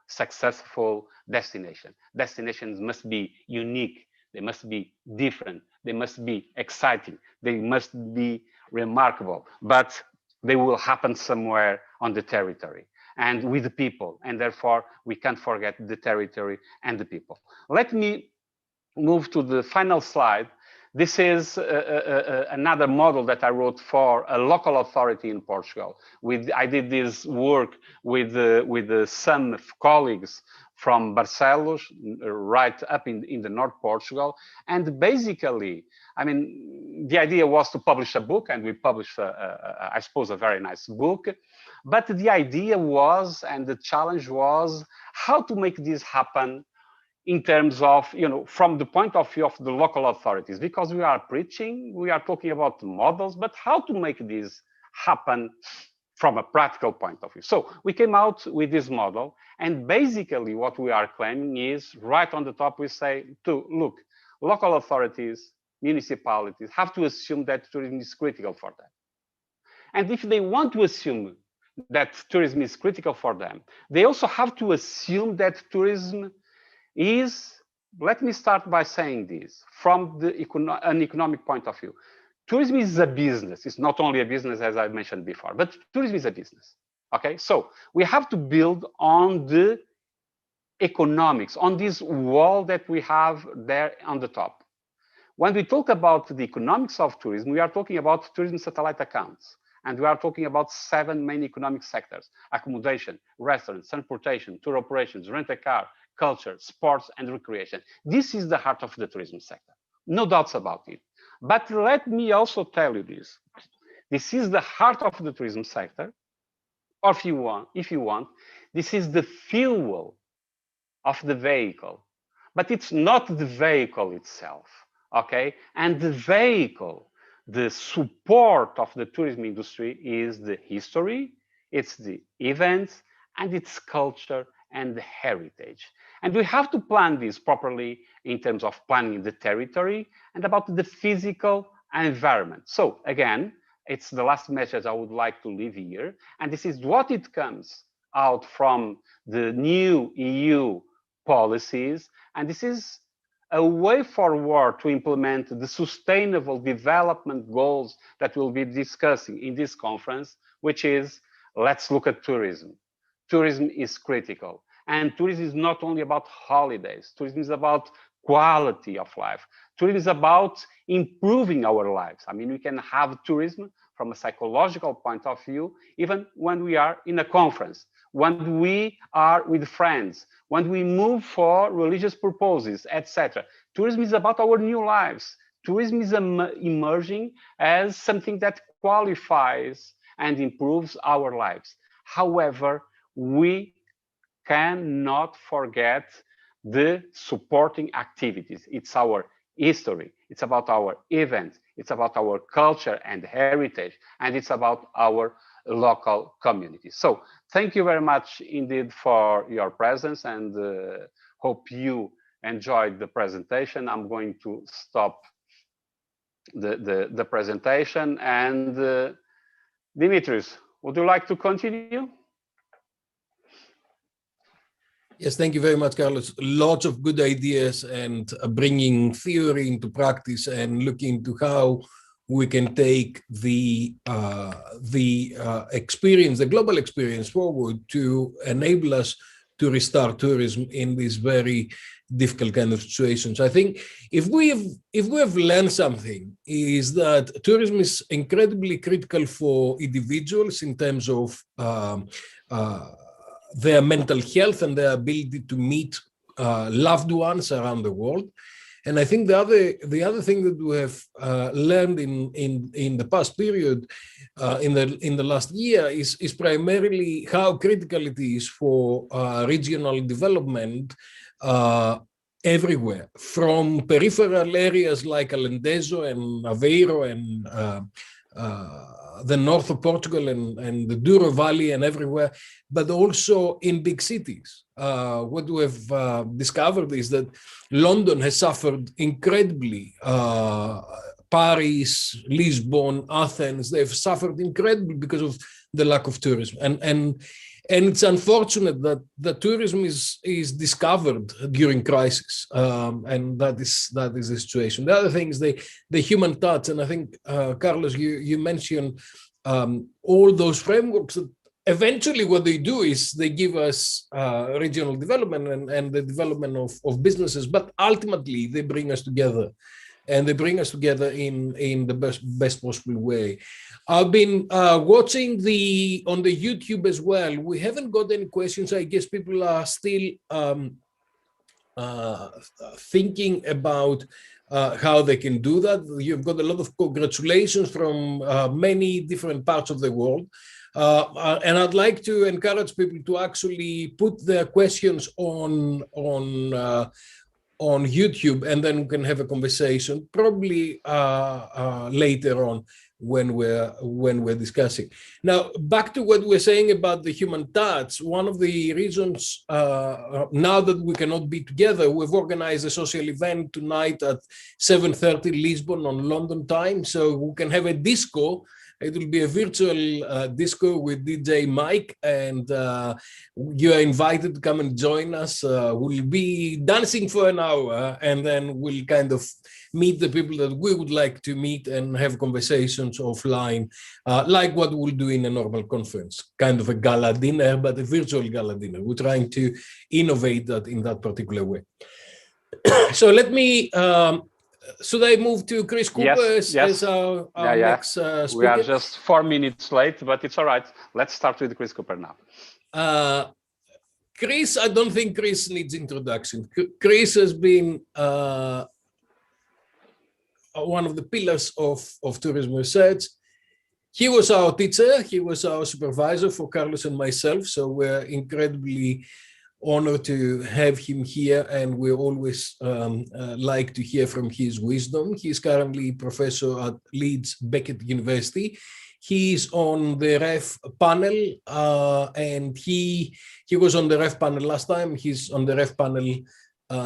destination. Destinations must be unique. They must be different. They must be exciting. They must be remarkable. But they will happen somewhere on the territory and with the people. And therefore, we can't forget the territory and the people. Let me move to the final slide. This is another model that I wrote for a local authority in Portugal. I did this work with some colleagues from Barcelos, right up in the North Portugal. And basically, I mean, the idea was to publish a book, and we published, I suppose, a very nice book. But the idea was, and the challenge was, how to make this happen in terms of, from the point of view of the local authorities, because we are preaching, we are talking about models, but how to make this happen from a practical point of view. So we came out with this model, and basically what we are claiming is, right on the top, we say, look, local authorities, municipalities have to assume that tourism is critical for them. And if they want to assume that tourism is critical for them, they also have to assume that tourism is, let me start by saying this, from an economic point of view. Tourism is a business. It's not only a business, as I mentioned before, but tourism is a business. Okay, so we have to build on the economics, on this wall that we have there on the top. When we talk about the economics of tourism, we are talking about tourism satellite accounts. And we are talking about 7 main economic sectors: accommodation, restaurants, transportation, tour operations, rent-a-car, culture, sports, and recreation. This is the heart of the tourism sector. No doubts about it. But let me also tell you this. This is the heart of the tourism sector, or if you want, this is the fuel of the vehicle, but it's not the vehicle itself, okay? And the vehicle, the support of the tourism industry is the history, it's the events, and its culture and the heritage. And we have to plan this properly in terms of planning the territory and about the physical environment. So again, it's the last message I would like to leave here. And this is what it comes out from the new EU policies. And this is a way forward to implement the sustainable development goals that we'll be discussing in this conference, which is, let's look at tourism. Tourism is critical. And tourism is not only about holidays. Tourism is about quality of life. Tourism is about improving our lives. I mean, we can have tourism from a psychological point of view, even when we are in a conference, when we are with friends, when we move for religious purposes, etc. Tourism is about our new lives. Tourism is emerging as something that qualifies and improves our lives. However, we cannot forget the supporting activities. It's our history, it's about our events, it's about our culture and heritage, and it's about our local communities. So thank you very much indeed for your presence, and hope you enjoyed the presentation. I'm going to stop the presentation, and Dimitris, would you like to continue? Yes, thank you very much, Carlos. Lots of good ideas, and bringing theory into practice and looking into how we can take the experience, the global experience forward to enable us to restart tourism in these very difficult kind of situations. I think if we have learned something, is that tourism is incredibly critical for individuals in terms of their mental health and their ability to meet loved ones around the world. And I think the other thing that we have learned in the past period, in the last year, is primarily how critical it is for regional development everywhere, from peripheral areas like Alentejo and Aveiro and the north of Portugal and the Douro Valley and everywhere, but also in big cities. What we have discovered is that London has suffered incredibly. Paris, Lisbon, Athens, they've suffered incredibly because of the lack of tourism. And it's unfortunate that the tourism is discovered during crisis, and that is the situation. The other thing is the human touch, and I think Carlos, you mentioned all those frameworks. That eventually, what they do is they give us regional development and the development of businesses, but ultimately they bring us together. And they bring us together in the best possible way. I've been watching on the YouTube as well. We haven't got any questions. I guess people are still thinking about how they can do that. You've got a lot of congratulations from many different parts of the world. And I'd like to encourage people to actually put their questions on YouTube, and then we can have a conversation probably later on when we're discussing. Now, back to what we're saying about the human touch. One of the reasons now that we cannot be together, we've organized a social event tonight at 7:30 Lisbon on London time, so we can have a disco. It will be a virtual disco with DJ Mike, and you are invited to come and join us. We'll be dancing for an hour, and then we'll kind of meet the people that we would like to meet and have conversations offline, like what we'll do in a normal conference, kind of a gala dinner, but a virtual gala dinner. We're trying to innovate that in that particular way. So let me... should I move to Chris Cooper as our next speaker? We are just 4 minutes late, but it's all right. Let's start with Chris Cooper now. Chris, I don't think Chris needs introduction. Chris has been one of the pillars of tourism research. He was our teacher. He was our supervisor for Carlos and myself. So we're incredibly honor to have him here, and we always like to hear from his wisdom. He's currently professor at Leeds Beckett University. He's on the REF panel, and he was on the REF panel last time. He's on the REF panel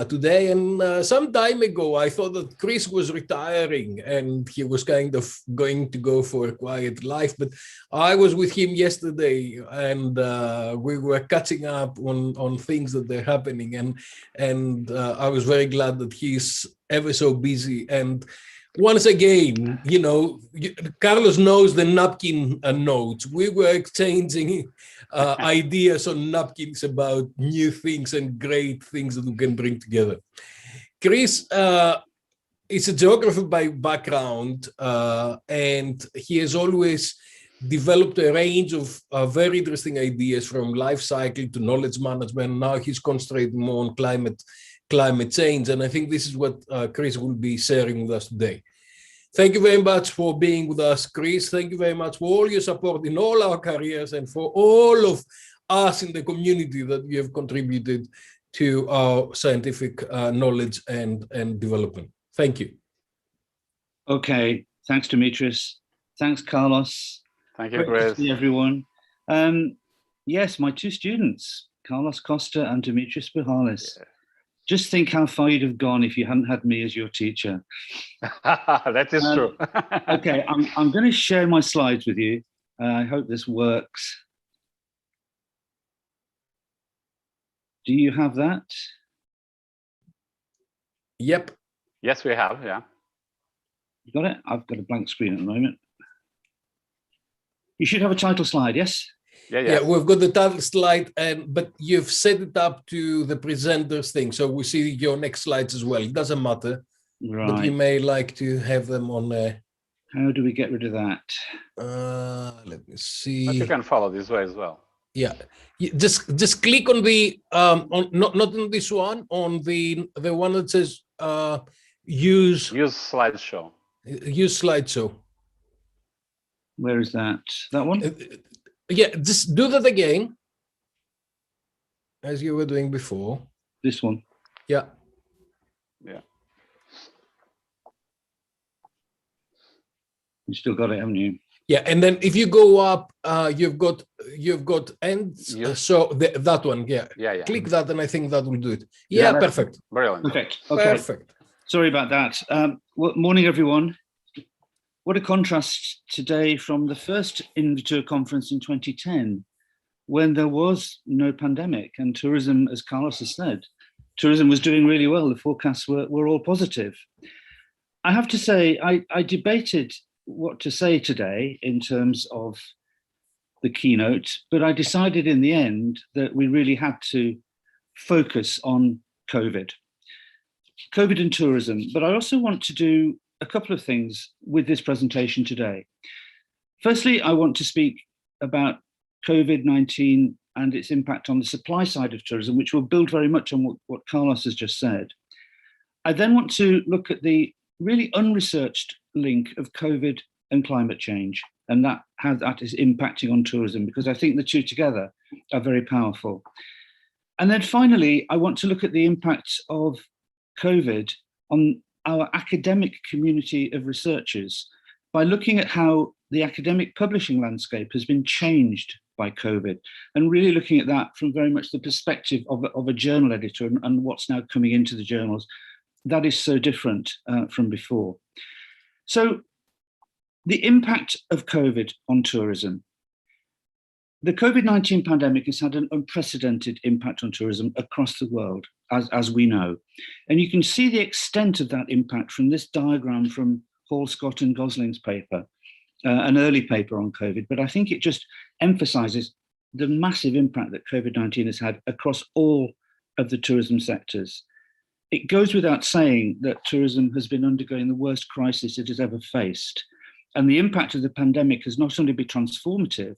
today. And some time ago, I thought that Chris was retiring and he was kind of going to go for a quiet life. But I was with him yesterday, and we were catching up on things that are happening. And I was very glad that he's ever so busy. And once again, you know, Carlos knows the napkin notes. We were exchanging ideas on napkins about new things and great things that we can bring together. Chris is a geographer by background, and he has always developed a range of very interesting ideas, from life cycle to knowledge management. Now he's concentrating more on climate change, and I think this is what Chris will be sharing with us today. Thank you very much for being with us, Chris. Thank you very much for all your support in all our careers and for all of us in the community that you have contributed to our scientific knowledge and development. Thank you. Okay, thanks, Dimitris. Thanks, Carlos. Thank you, Chris. Great to see everyone. Yes, my two students, Carlos Costa and Dimitris Buhalis. Yeah. Just think how far you'd have gone if you hadn't had me as your teacher. That is true. Okay, I'm going to share my slides with you. I hope this works. Do you have that? Yep. Yes, we have, yeah. You got it? I've got a blank screen at the moment. You should have a title slide, yes? Yeah, we've got the title slide, but you've set it up to the presenter's thing, so we see your next slides as well. It doesn't matter, right, but you may like to have them on there. How do we get rid of that? Let me see. But you can follow this way as well. Yeah, just click on the not on this one, on the one that says use slideshow. Use slideshow. Where is that? That one? Yeah, just do that again, as you were doing before. This one? Yeah. Yeah. You still got it, haven't you? Yeah, and then if you go up, you've got ends. So that one, yeah. Yeah. Click that, and I think that will do it. Yeah, perfect. Brilliant. Perfect. Okay. Perfect. Sorry about that. Well, morning, everyone. What a contrast today from the first Invtur conference in 2010, when there was no pandemic and tourism, as Carlos has said, tourism was doing really well. The forecasts were all positive. I have to say, I debated what to say today in terms of the keynote, but I decided in the end that we really had to focus on COVID and tourism. But I also want to do a couple of things with this presentation today. Firstly, I want to speak about COVID-19 and its impact on the supply side of tourism, which will build very much on what Carlos has just said. I then want to look at the really unresearched link of COVID and climate change, and how that is impacting on tourism, because I think the two together are very powerful. And then finally, I want to look at the impact of COVID on our academic community of researchers by looking at how the academic publishing landscape has been changed by COVID, and really looking at that from very much the perspective of a journal editor and what's now coming into the journals. That is so different from before. So the impact of COVID on tourism. The COVID-19 pandemic has had an unprecedented impact on tourism across the world, as we know. And you can see the extent of that impact from this diagram from Hall, Scott and Gosling's paper, an early paper on COVID. But I think it just emphasizes the massive impact that COVID-19 has had across all of the tourism sectors. It goes without saying that tourism has been undergoing the worst crisis it has ever faced. And the impact of the pandemic has not only been transformative,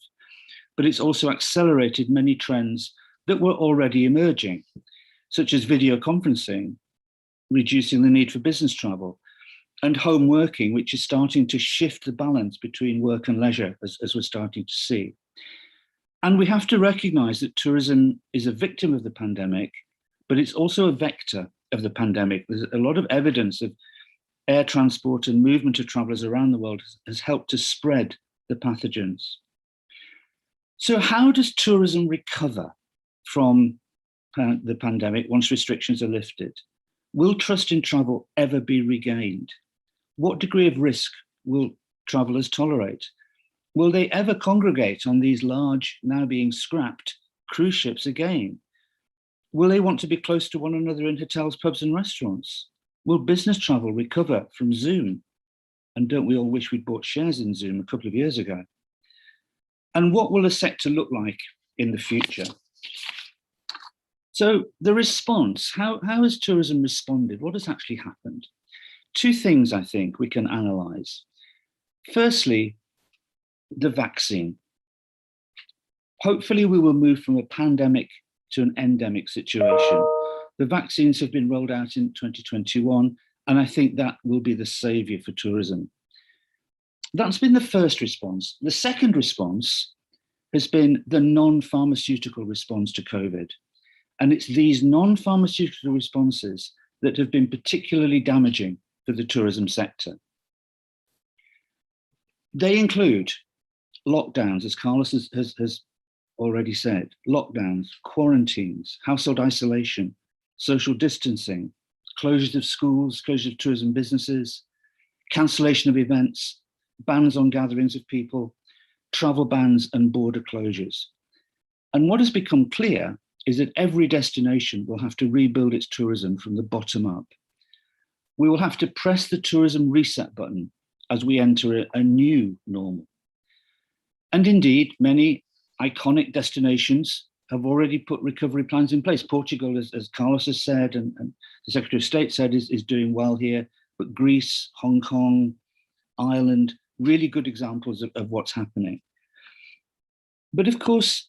but it's also accelerated many trends that were already emerging, such as video conferencing, reducing the need for business travel, and home working, which is starting to shift the balance between work and leisure, as we're starting to see. And we have to recognize that tourism is a victim of the pandemic, but it's also a vector of the pandemic. There's a lot of evidence of air transport and movement of travelers around the world has helped to spread the pathogens. So how does tourism recover from the pandemic once restrictions are lifted? Will trust in travel ever be regained? What degree of risk will travelers tolerate? Will they ever congregate on these large, now being scrapped, cruise ships again? Will they want to be close to one another in hotels, pubs and restaurants? Will business travel recover from Zoom? And don't we all wish we'd bought shares in Zoom a couple of years ago? And what will the sector look like in the future? So the response, how has tourism responded? What has actually happened? Two things I think we can analyse. Firstly, the vaccine. Hopefully we will move from a pandemic to an endemic situation. The vaccines have been rolled out in 2021, and I think that will be the saviour for tourism. That's been the first response. The second response has been the non-pharmaceutical response to COVID. And it's these non-pharmaceutical responses that have been particularly damaging for the tourism sector. They include lockdowns, as Carlos has already said, lockdowns, quarantines, household isolation, social distancing, closures of schools, closures of tourism businesses, cancellation of events, bans on gatherings of people, travel bans and border closures. And what has become clear is that every destination will have to rebuild its tourism from the bottom up. We will have to press the tourism reset button as we enter a new normal. And indeed, many iconic destinations have already put recovery plans in place. Portugal, as Carlos has said, and the Secretary of State said, is doing well here, but Greece, Hong Kong, Ireland, really good examples of what's happening. But of course,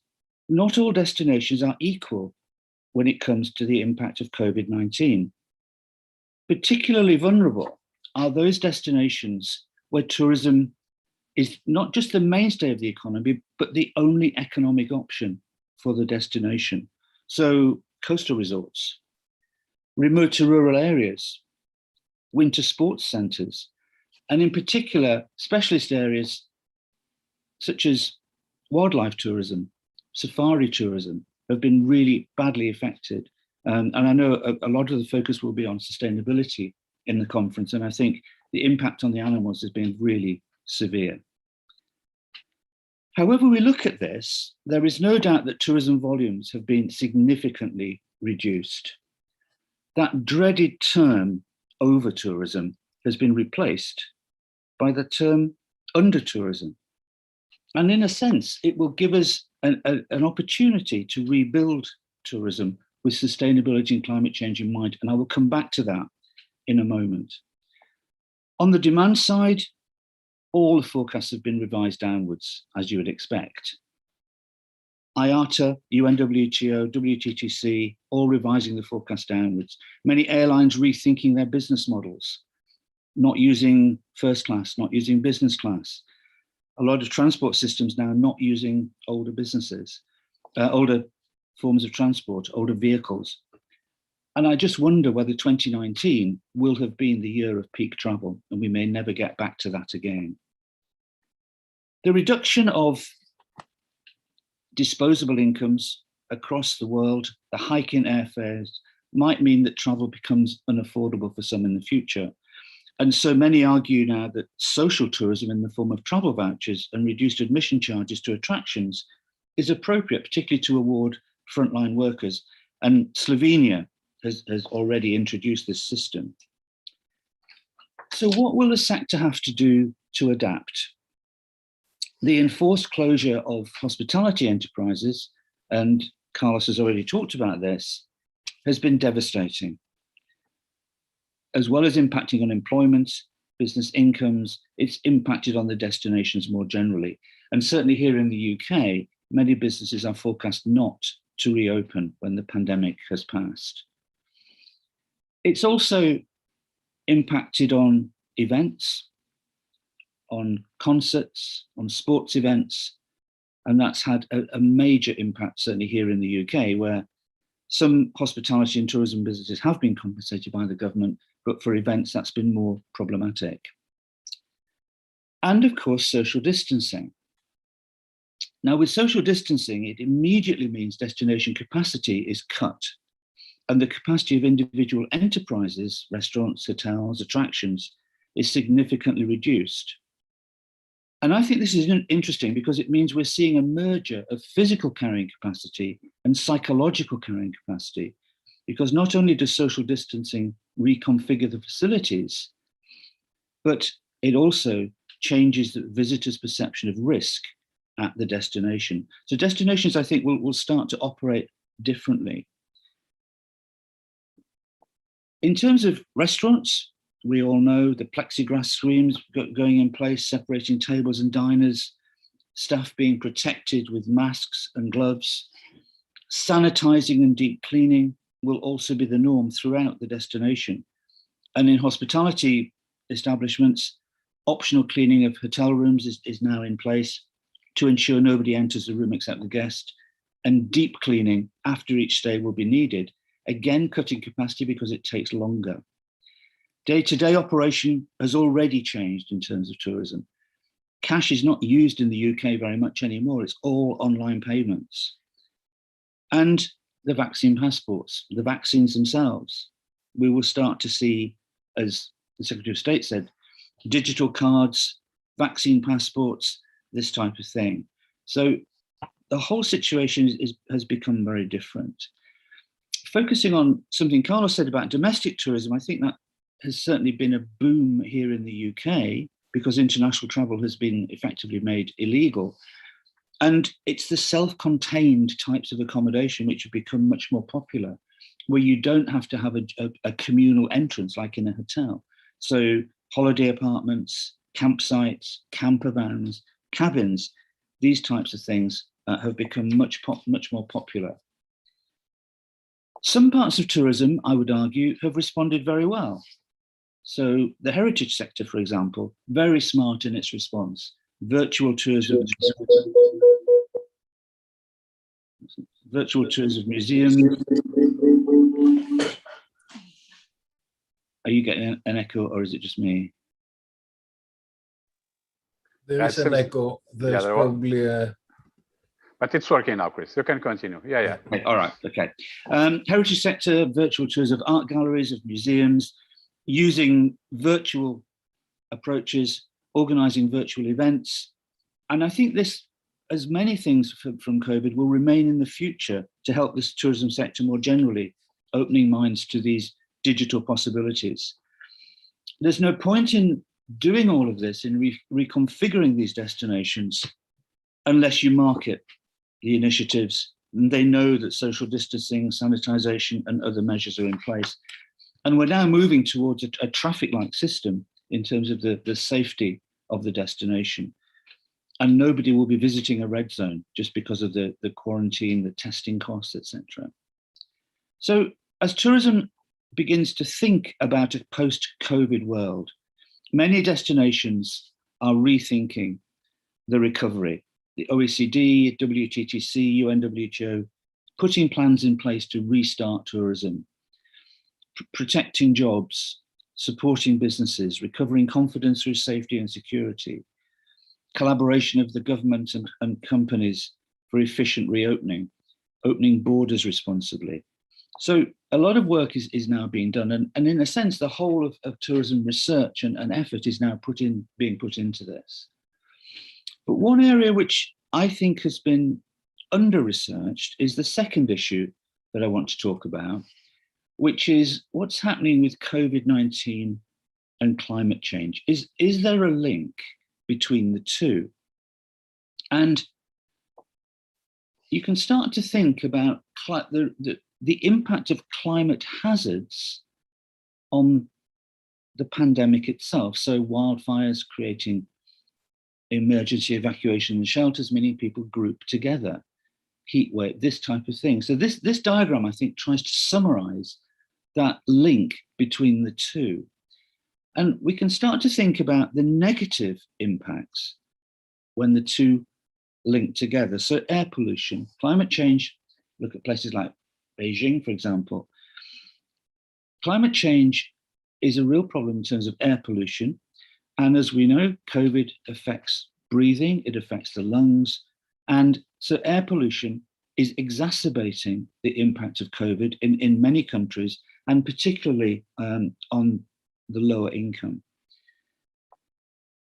not all destinations are equal when it comes to the impact of COVID-19. Particularly vulnerable are those destinations where tourism is not just the mainstay of the economy, but the only economic option for the destination. So coastal resorts, remote to rural areas, winter sports centres, and in particular, specialist areas such as wildlife tourism, safari tourism have been really badly affected. And I know a lot of the focus will be on sustainability in the conference, and I think the impact on the animals has been really severe. However we look at this, there is no doubt that tourism volumes have been significantly reduced. That dreaded term over-tourism has been replaced by the term under-tourism. And in a sense, it will give us an opportunity to rebuild tourism with sustainability and climate change in mind. And I will come back to that in a moment. On the demand side, all the forecasts have been revised downwards, as you would expect. IATA, UNWTO, WTTC, all revising the forecast downwards. Many airlines rethinking their business models, not using first class, not using business class. A lot of transport systems now not using older businesses, older forms of transport, older vehicles. And I just wonder whether 2019 will have been the year of peak travel, and we may never get back to that again. The reduction of disposable incomes across the world, the hike in airfares, might mean that travel becomes unaffordable for some in the future. And so many argue now that social tourism in the form of travel vouchers and reduced admission charges to attractions is appropriate, particularly to award frontline workers. And Slovenia has already introduced this system. So what will the sector have to do to adapt? The enforced closure of hospitality enterprises, and Carlos has already talked about this, has been devastating. As well as impacting on employment, business incomes, it's impacted on the destinations more generally. And certainly here in the UK, many businesses are forecast not to reopen when the pandemic has passed. It's also impacted on events, on concerts, on sports events, And that's had a major impact, certainly here in the UK, where some hospitality and tourism businesses have been compensated by the government, but for events that's been more problematic. And of course, social distancing. Now, with social distancing, it immediately means destination capacity is cut, and the capacity of individual enterprises, restaurants, hotels, attractions, is significantly reduced. And I think this is interesting because it means we're seeing a merger of physical carrying capacity and psychological carrying capacity, because not only does social distancing reconfigure the facilities, but it also changes the visitor's perception of risk at the destination. So destinations, I think, will start to operate differently. In terms of restaurants, we all know the plexiglass screens going in place, separating tables and diners, staff being protected with masks and gloves. Sanitizing and deep cleaning will also be the norm throughout the destination. And in hospitality establishments, optional cleaning of hotel rooms is now in place to ensure nobody enters the room except the guest. And deep cleaning after each stay will be needed, again cutting capacity because it takes longer. Day-to-day operation has already changed in terms of tourism. Cash is not used in the UK very much anymore. It's all online payments. And the vaccine passports, the vaccines themselves. We will start to see, as the Secretary of State said, digital cards, vaccine passports, this type of thing. So the whole situation has become very different. Focusing on something Carlos said about domestic tourism, I think that has certainly been a boom here in the UK because international travel has been effectively made illegal. And it's the self-contained types of accommodation which have become much more popular, where you don't have to have a communal entrance like in a hotel. So holiday apartments, campsites, camper vans, cabins, these types of things have become much more popular. Some parts of tourism, I would argue, have responded very well. So the heritage sector, for example, very smart in its response. Virtual tours of museums. Are you getting an echo, or is it just me? There is an echo. There's probably a... But it's working now, Chris. You can continue. Yeah. Okay, all right, okay. Heritage sector, virtual tours of art galleries, of museums, using virtual approaches, organizing virtual events. And I think this, as many things from COVID, will remain in the future to help this tourism sector more generally, opening minds to these digital possibilities. There's no point in doing all of this, in reconfiguring these destinations, unless you market the initiatives and they know that social distancing, sanitization and other measures are in place. And we're now moving towards a traffic-like system in terms of the safety of the destination. And nobody will be visiting a red zone just because of the quarantine, the testing costs, etc. So as tourism begins to think about a post-COVID world, many destinations are rethinking the recovery. The OECD, WTTC, UNWTO, putting plans in place to restart tourism, protecting jobs, supporting businesses, recovering confidence through safety and security, collaboration of the government and companies for efficient reopening, opening borders responsibly. So a lot of work is now being done. And in a sense, the whole of tourism research and effort is now being put into this. But one area which I think has been under-researched is the second issue that I want to talk about, which is what's happening with COVID-19 and climate change. Is there a link between the two? And you can start to think about the impact of climate hazards on the pandemic itself. So wildfires creating emergency evacuation and shelters, meaning people group together, heat wave, this type of thing. So this diagram, I think, tries to summarize that link between the two. And we can start to think about the negative impacts when the two linked together. So air pollution, climate change, look at places like Beijing, for example. Climate change is a real problem in terms of air pollution. And as we know, COVID affects breathing, it affects the lungs. And so air pollution is exacerbating the impact of COVID in many countries, and particularly on the lower income.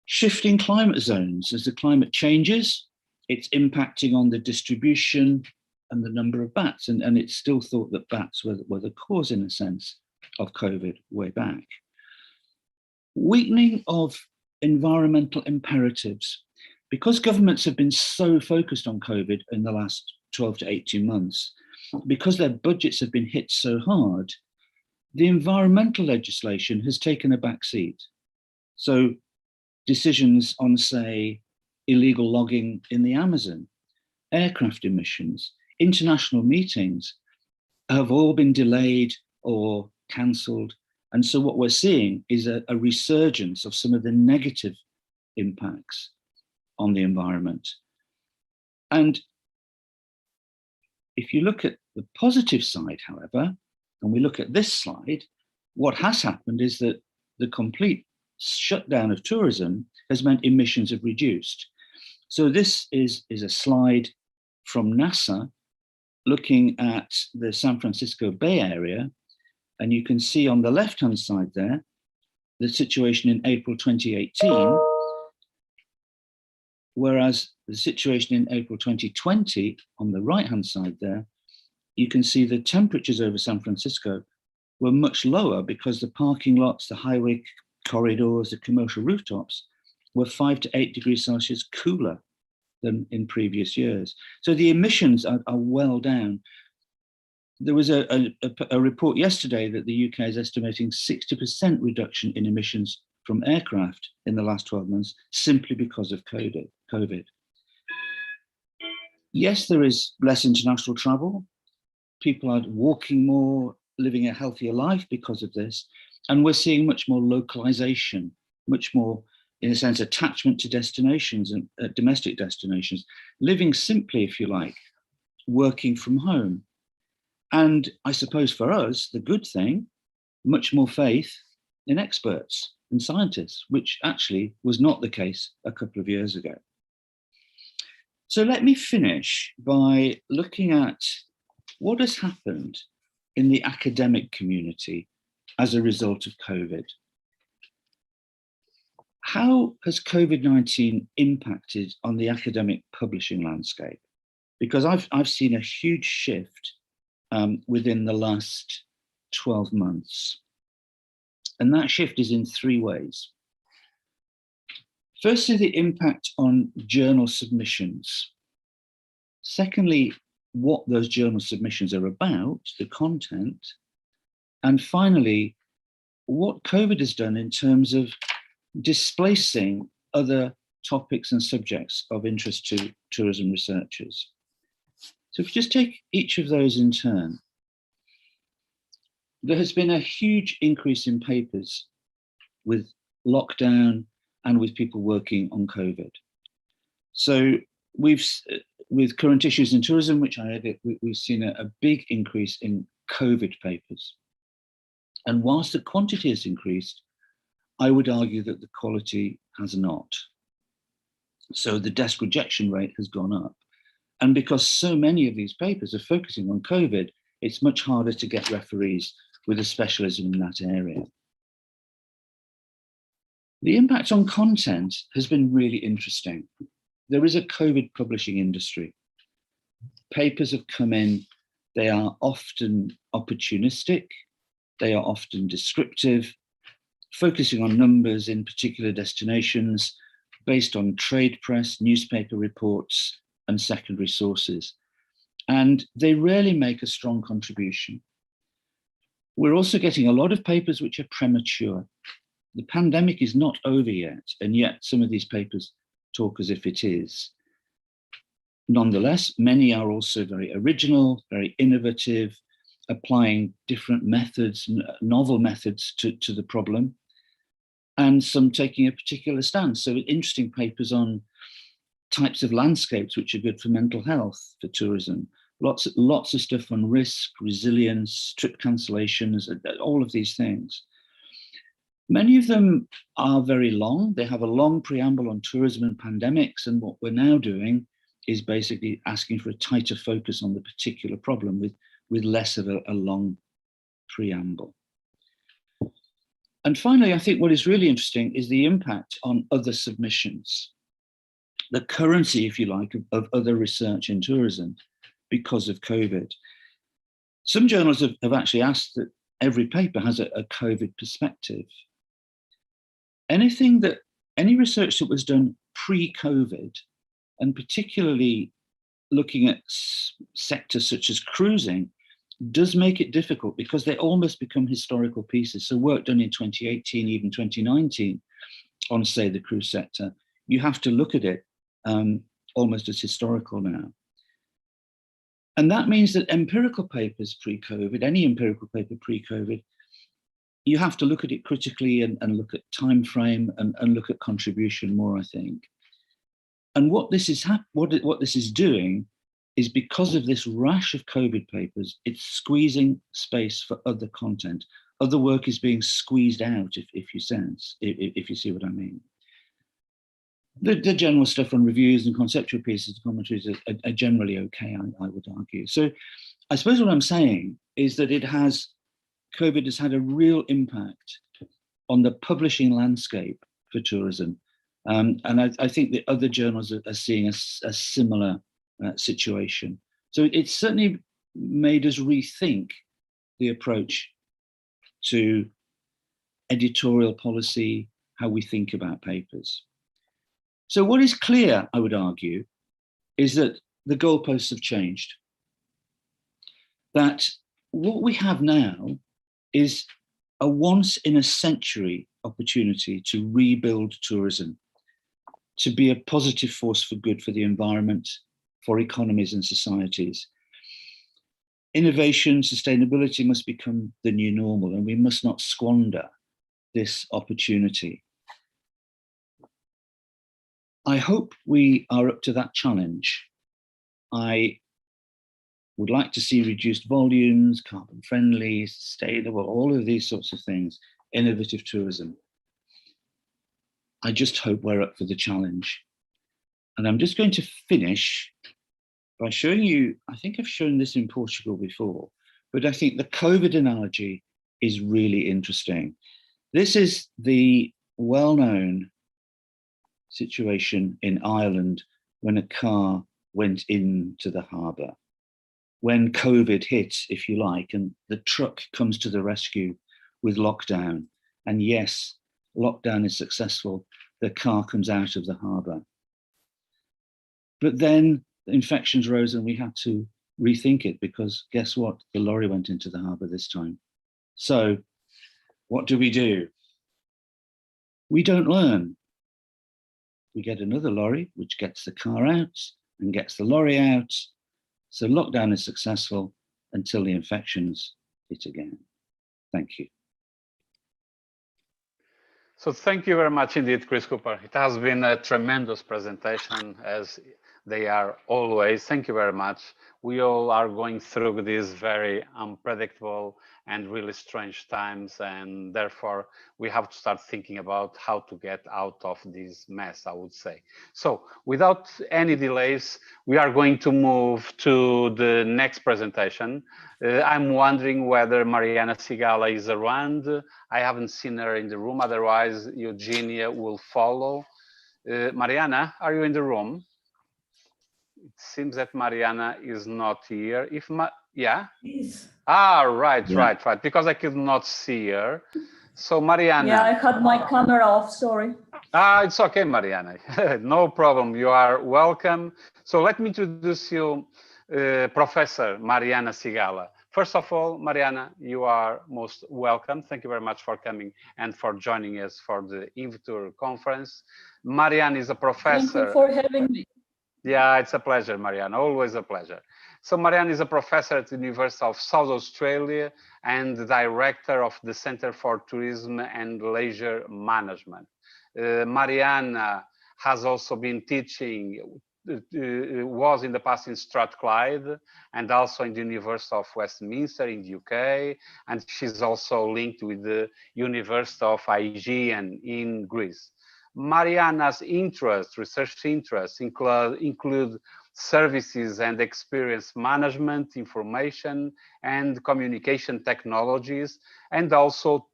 Shifting climate zones. As the climate changes, it's impacting on the distribution and the number of bats. And it's still thought that bats were the cause, in a sense, of COVID way back. Weakening of environmental imperatives. Because governments have been so focused on COVID in the last 12 to 18 months, because their budgets have been hit so hard, the environmental legislation has taken a back seat. So decisions on, say, illegal logging in the Amazon, aircraft emissions, international meetings have all been delayed or cancelled. And so what we're seeing is a resurgence of some of the negative impacts on the environment. And if you look at the positive side, however, and we look at this slide, what has happened is that the complete shutdown of tourism has meant emissions have reduced. So this is a slide from NASA looking at the San Francisco Bay Area. And you can see on the left-hand side there, the situation in April 2018, whereas the situation in April 2020, on the right-hand side there, you can see the temperatures over San Francisco were much lower because the parking lots, the highway corridors, the commercial rooftops were 5 to 8 degrees Celsius cooler than in previous years. So the emissions are well down. There was a report yesterday that the UK is estimating 60% reduction in emissions from aircraft in the last 12 months, simply because of COVID. Yes, there is less international travel. People are walking more, living a healthier life because of this. And we're seeing much more localization, much more, in a sense, attachment to destinations and domestic destinations, living simply, if you like, working from home. And I suppose for us, the good thing, much more faith in experts and scientists, which actually was not the case a couple of years ago. So let me finish by looking at what has happened in the academic community as a result of COVID. How has COVID-19 impacted on the academic publishing landscape? Because I've seen a huge shift within the last 12 months. And that shift is in 3 ways. Firstly, the impact on journal submissions. Secondly, what those journal submissions are about, the content. And finally, what COVID has done in terms of displacing other topics and subjects of interest to tourism researchers. So if you just take each of those in turn, there has been a huge increase in papers with lockdown and with people working on COVID. So with current issues in tourism, which I edit, we've seen a big increase in COVID papers. And whilst the quantity has increased, I would argue that the quality has not. So the desk rejection rate has gone up. And because so many of these papers are focusing on COVID, it's much harder to get referees with a specialism in that area. The impact on content has been really interesting. There is a COVID publishing industry. Papers have come in, they are often opportunistic, they are often descriptive, focusing on numbers in particular destinations, based on trade press, newspaper reports, and secondary sources. And they rarely make a strong contribution. We're also getting a lot of papers which are premature. The pandemic is not over yet, and yet some of these papers talk as if it is. Nonetheless, many are also very original, very innovative, applying different methods, novel methods to the problem, and some taking a particular stance. So interesting papers on types of landscapes which are good for mental health, for tourism. Lots of stuff on risk, resilience, trip cancellations, all of these things. Many of them are very long. They have a long preamble on tourism and pandemics. And what we're now doing is basically asking for a tighter focus on the particular problem with less of a long preamble. And finally, I think what is really interesting is the impact on other submissions, the currency, if you like, of other research in tourism because of COVID. Some journals have actually asked that every paper has a COVID perspective. Any research that was done pre-COVID, and particularly looking at sectors such as cruising, does make it difficult because they almost become historical pieces. So work done in 2018, even 2019, on, say, the cruise sector, you have to look at it almost as historical now. And that means that empirical papers pre-COVID, any empirical paper pre-COVID, you have to look at it critically and look at time frame and look at contribution more, I think. And what this is doing is, because of this rash of COVID papers, it's squeezing space for other content. Other work is being squeezed out, if you see what I mean. The general stuff on reviews and conceptual pieces and commentaries are generally okay, I would argue. So I suppose what I'm saying is that COVID has had a real impact on the publishing landscape for tourism. And I think the other journals are seeing a similar situation. So it's certainly made us rethink the approach to editorial policy, how we think about papers. So what is clear, I would argue, is that the goalposts have changed. That what we have now is a once-in-a-century opportunity to rebuild tourism, to be a positive force for good for the environment, for economies and societies. Innovation, sustainability must become the new normal, and we must not squander this opportunity. I hope we are up to that challenge. I would like to see reduced volumes, carbon friendly, sustainable, all of these sorts of things, innovative tourism. I just hope we're up for the challenge. And I'm just going to finish by showing you, I think I've shown this in Portugal before, but I think the COVID analogy is really interesting. This is the well-known situation in Ireland when a car went into the harbour. When COVID hit, if you like, and the truck comes to the rescue with lockdown. And yes, lockdown is successful. The car comes out of the harbour. But then the infections rose and we had to rethink it, because guess what? The lorry went into the harbour this time. So what do? We don't learn. We get another lorry, which gets the car out and gets the lorry out. So lockdown is successful until the infections hit again. Thank you. So thank you very much indeed, Chris Cooper. It has been a tremendous presentation, as they are always. Thank you very much. We all are going through these very unpredictable and really strange times, and therefore we have to start thinking about how to get out of this mess, I would say. So without any delays, we are going to move to the next presentation. I'm wondering whether Mariana Sigala is around. I haven't seen her in the room, otherwise Eugenia will follow. Mariana, are you in the room? It seems that Mariana is not here. Yeah? Yes. Ah, right, because I could not see her. So Mariana. Yeah, I had my camera off, sorry. Ah, it's okay, Mariana. No problem, you are welcome. So let me introduce you, Professor Mariana Sigala. First of all, Mariana, you are most welcome. Thank you very much for coming and for joining us for the Invtur conference. Mariana is a professor. Thank you for having me. Yeah, it's a pleasure, Mariana, always a pleasure. So Mariana is a professor at the University of South Australia and the director of the Centre for Tourism and Leisure Management. Mariana has also been teaching, was in the past in Strathclyde and also in the University of Westminster in the UK. And she's also linked with the University of Aegean in Greece. Mariana's interests, research interests, include services and experience management, information and communication technologies, and also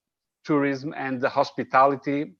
tourism and hospitality,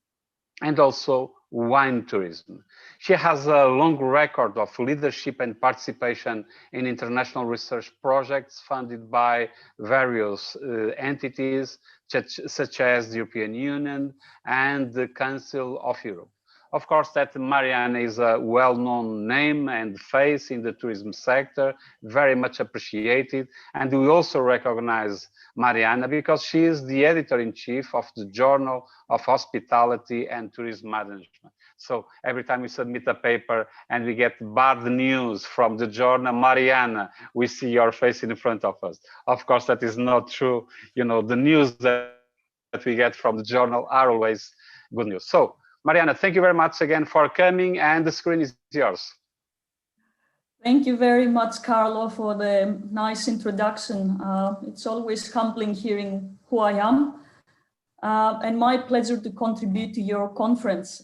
and also wine tourism. She has a long record of leadership and participation in international research projects funded by various entities, such as the European Union and the Council of Europe. Of course, that Mariana is a well-known name and face in the tourism sector, very much appreciated. And we also recognize Mariana because she is the editor-in-chief of the Journal of Hospitality and Tourism Management. So every time we submit a paper and we get bad news from the journal, Mariana, we see your face in front of us. Of course, that is not true. You know, the news that we get from the journal are always good news. So, Mariana, thank you very much again for coming, and the screen is yours. Thank you very much, Carlo, for the nice introduction. It's always humbling hearing who I am, and my pleasure to contribute to your conference,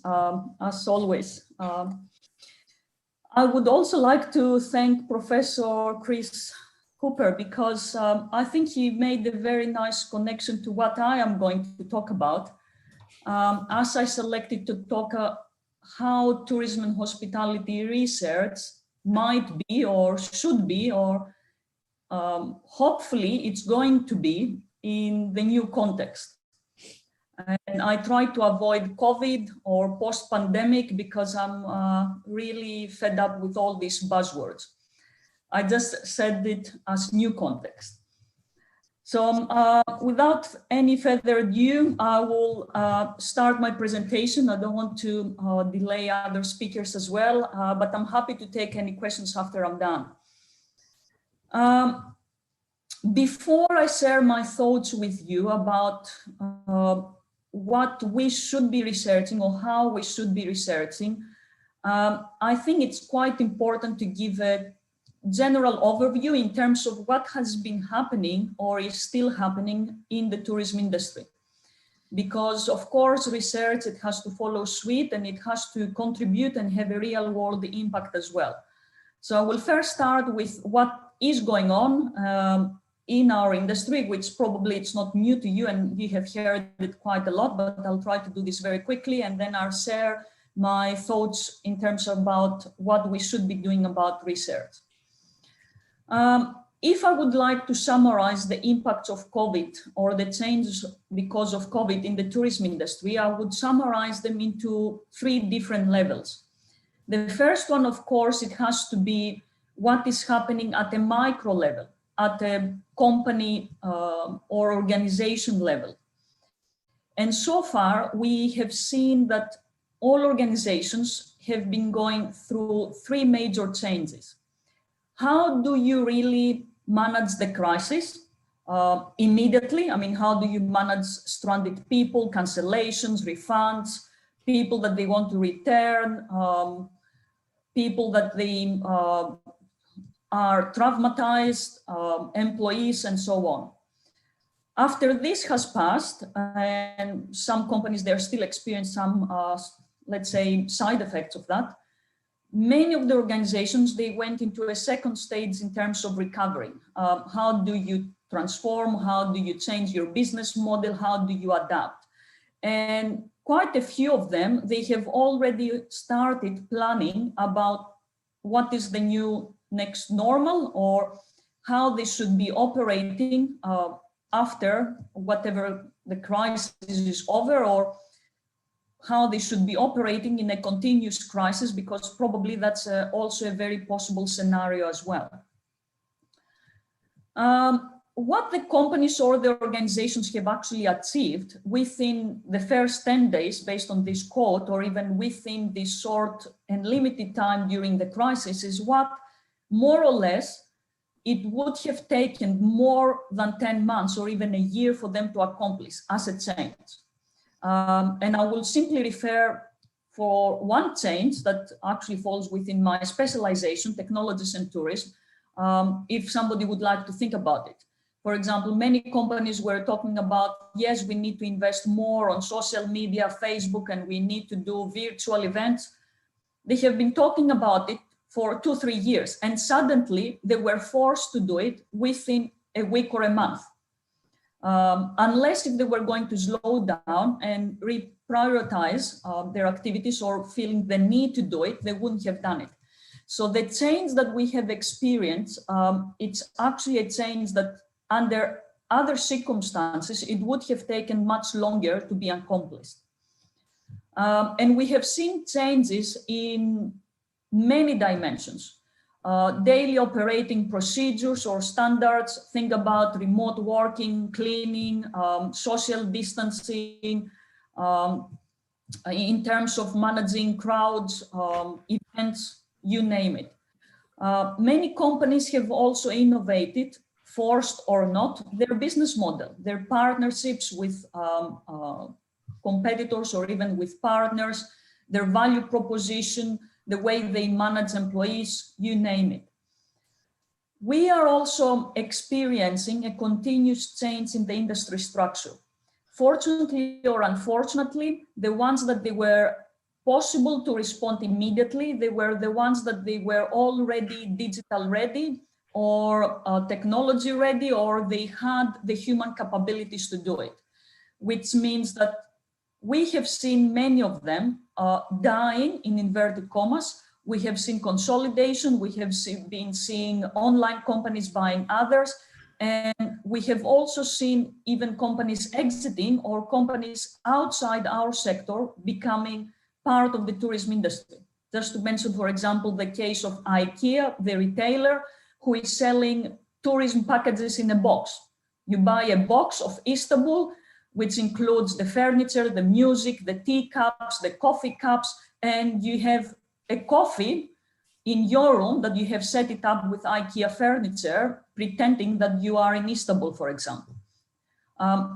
as always. I would also like to thank Professor Chris Cooper, because I think he made a very nice connection to what I am going to talk about. As I selected to talk how tourism and hospitality research might be or should be, or hopefully it's going to be in the new context. And I try to avoid COVID or post-pandemic because I'm really fed up with all these buzzwords. I just said it as new context. So without any further ado, I will start my presentation. I don't want to delay other speakers as well, but I'm happy to take any questions after I'm done. Before I share my thoughts with you about what we should be researching or how we should be researching, I think it's quite important to give a general overview in terms of what has been happening or is still happening in the tourism industry. Because of course, research, it has to follow suit and it has to contribute and have a real world impact as well. So I will first start with what is going on in our industry, which probably it's not new to you and you have heard it quite a lot, but I'll try to do this very quickly, and then I'll share my thoughts in terms about what we should be doing about research. If I would like to summarize the impacts of COVID or the changes because of COVID in the tourism industry, I would summarize them into 3 different levels. The first one, of course, it has to be what is happening at a micro level, at a company or organization level. And so far, we have seen that all organizations have been going through 3 major changes. How do you really manage the crisis immediately? I mean, how do you manage stranded people, cancellations, refunds, people that they want to return, people that they are traumatized, employees, and so on. After this has passed, and some companies, they're still experiencing some, let's say, side effects of that, many of the organizations, they went into a second stage in terms of recovering. How do you transform? How do you change your business model? How do you adapt? And quite a few of them, they have already started planning about what is the new next normal or how they should be operating after whatever the crisis is over, or how they should be operating in a continuous crisis, because probably that's also a very possible scenario as well. What the companies or the organizations have actually achieved within the first 10 days, based on this quote, or even within this short and limited time during the crisis, is what more or less it would have taken more than 10 months or even a year for them to accomplish as a change. And I will simply refer for one change that actually falls within my specialization, technologies and tourism, if somebody would like to think about it. For example, many companies were talking about, yes, we need to invest more on social media, Facebook, and we need to do virtual events. They have been talking about it for 2-3 years, and suddenly they were forced to do it within a week or a month. Unless if they were going to slow down and reprioritize their activities or feeling the need to do it, they wouldn't have done it. So the change that we have experienced, it's actually a change that under other circumstances, it would have taken much longer to be accomplished. And we have seen changes in many dimensions. Daily operating procedures or standards, think about remote working, cleaning, social distancing, in terms of managing crowds, events, you name it. Many companies have also innovated, forced or not, their business model, their partnerships with competitors or even with partners, their value proposition, the way they manage employees, you name it. We are also experiencing a continuous change in the industry structure. Fortunately or unfortunately, the ones that they were possible to respond immediately, they were the ones that they were already digital ready or technology ready, or they had the human capabilities to do it, which means that we have seen many of them dying in inverted commas. We have seen consolidation. We have been seeing online companies buying others. And we have also seen even companies exiting or companies outside our sector becoming part of the tourism industry. Just to mention, for example, the case of IKEA, the retailer, who is selling tourism packages in a box. You buy a box of Istanbul, which includes the furniture, the music, the teacups, the coffee cups, and you have a coffee in your room that you have set it up with IKEA furniture, pretending that you are in Istanbul, for example.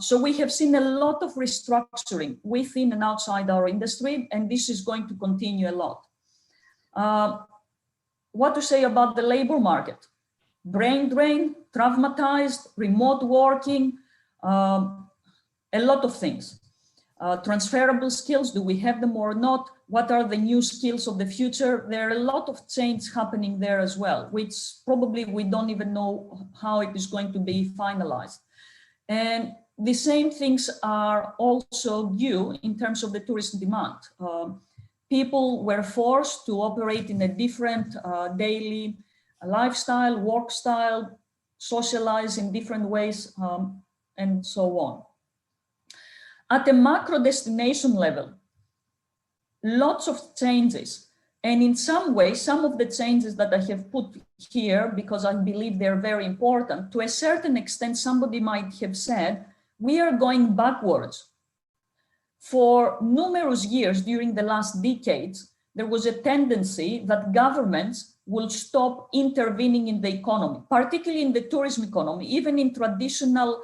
So we have seen a lot of restructuring within and outside our industry, and this is going to continue a lot. What to say about the labor market? Brain drain, traumatized, remote working, a lot of things. Transferable skills, do we have them or not? What are the new skills of the future? There are a lot of change happening there as well, which probably we don't even know how it is going to be finalized. And the same things are also due in terms of the tourism demand. People were forced to operate in a different daily lifestyle, work style, socialize in different ways, and so on. At a macro destination level, lots of changes. And in some ways, some of the changes that I have put here, because I believe they're very important, to a certain extent, somebody might have said, we are going backwards. For numerous years during the last decades, there was a tendency that governments will stop intervening in the economy, particularly in the tourism economy, even in traditional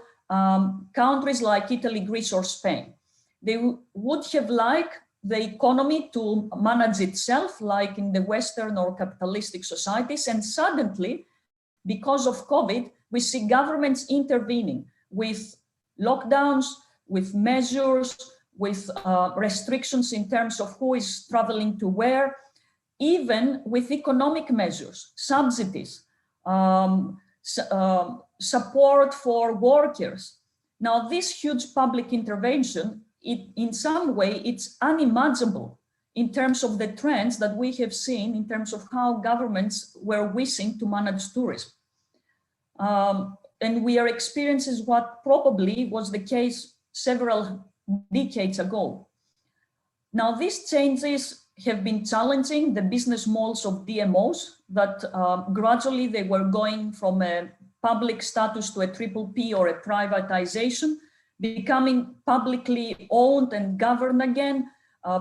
countries like Italy, Greece, or Spain. They would have liked the economy to manage itself, like in the Western or capitalistic societies. And suddenly, because of COVID, we see governments intervening with lockdowns, with measures, with restrictions in terms of who is traveling to where, even with economic measures, subsidies, support for workers. Now, this huge public intervention, in some way, it's unimaginable in terms of the trends that we have seen in terms of how governments were wishing to manage tourism. And we are experiencing what probably was the case several decades ago. Now, these changes have been challenging the business models of DMOs that gradually they were going from a public status to a PPP or a privatization, becoming publicly owned and governed again.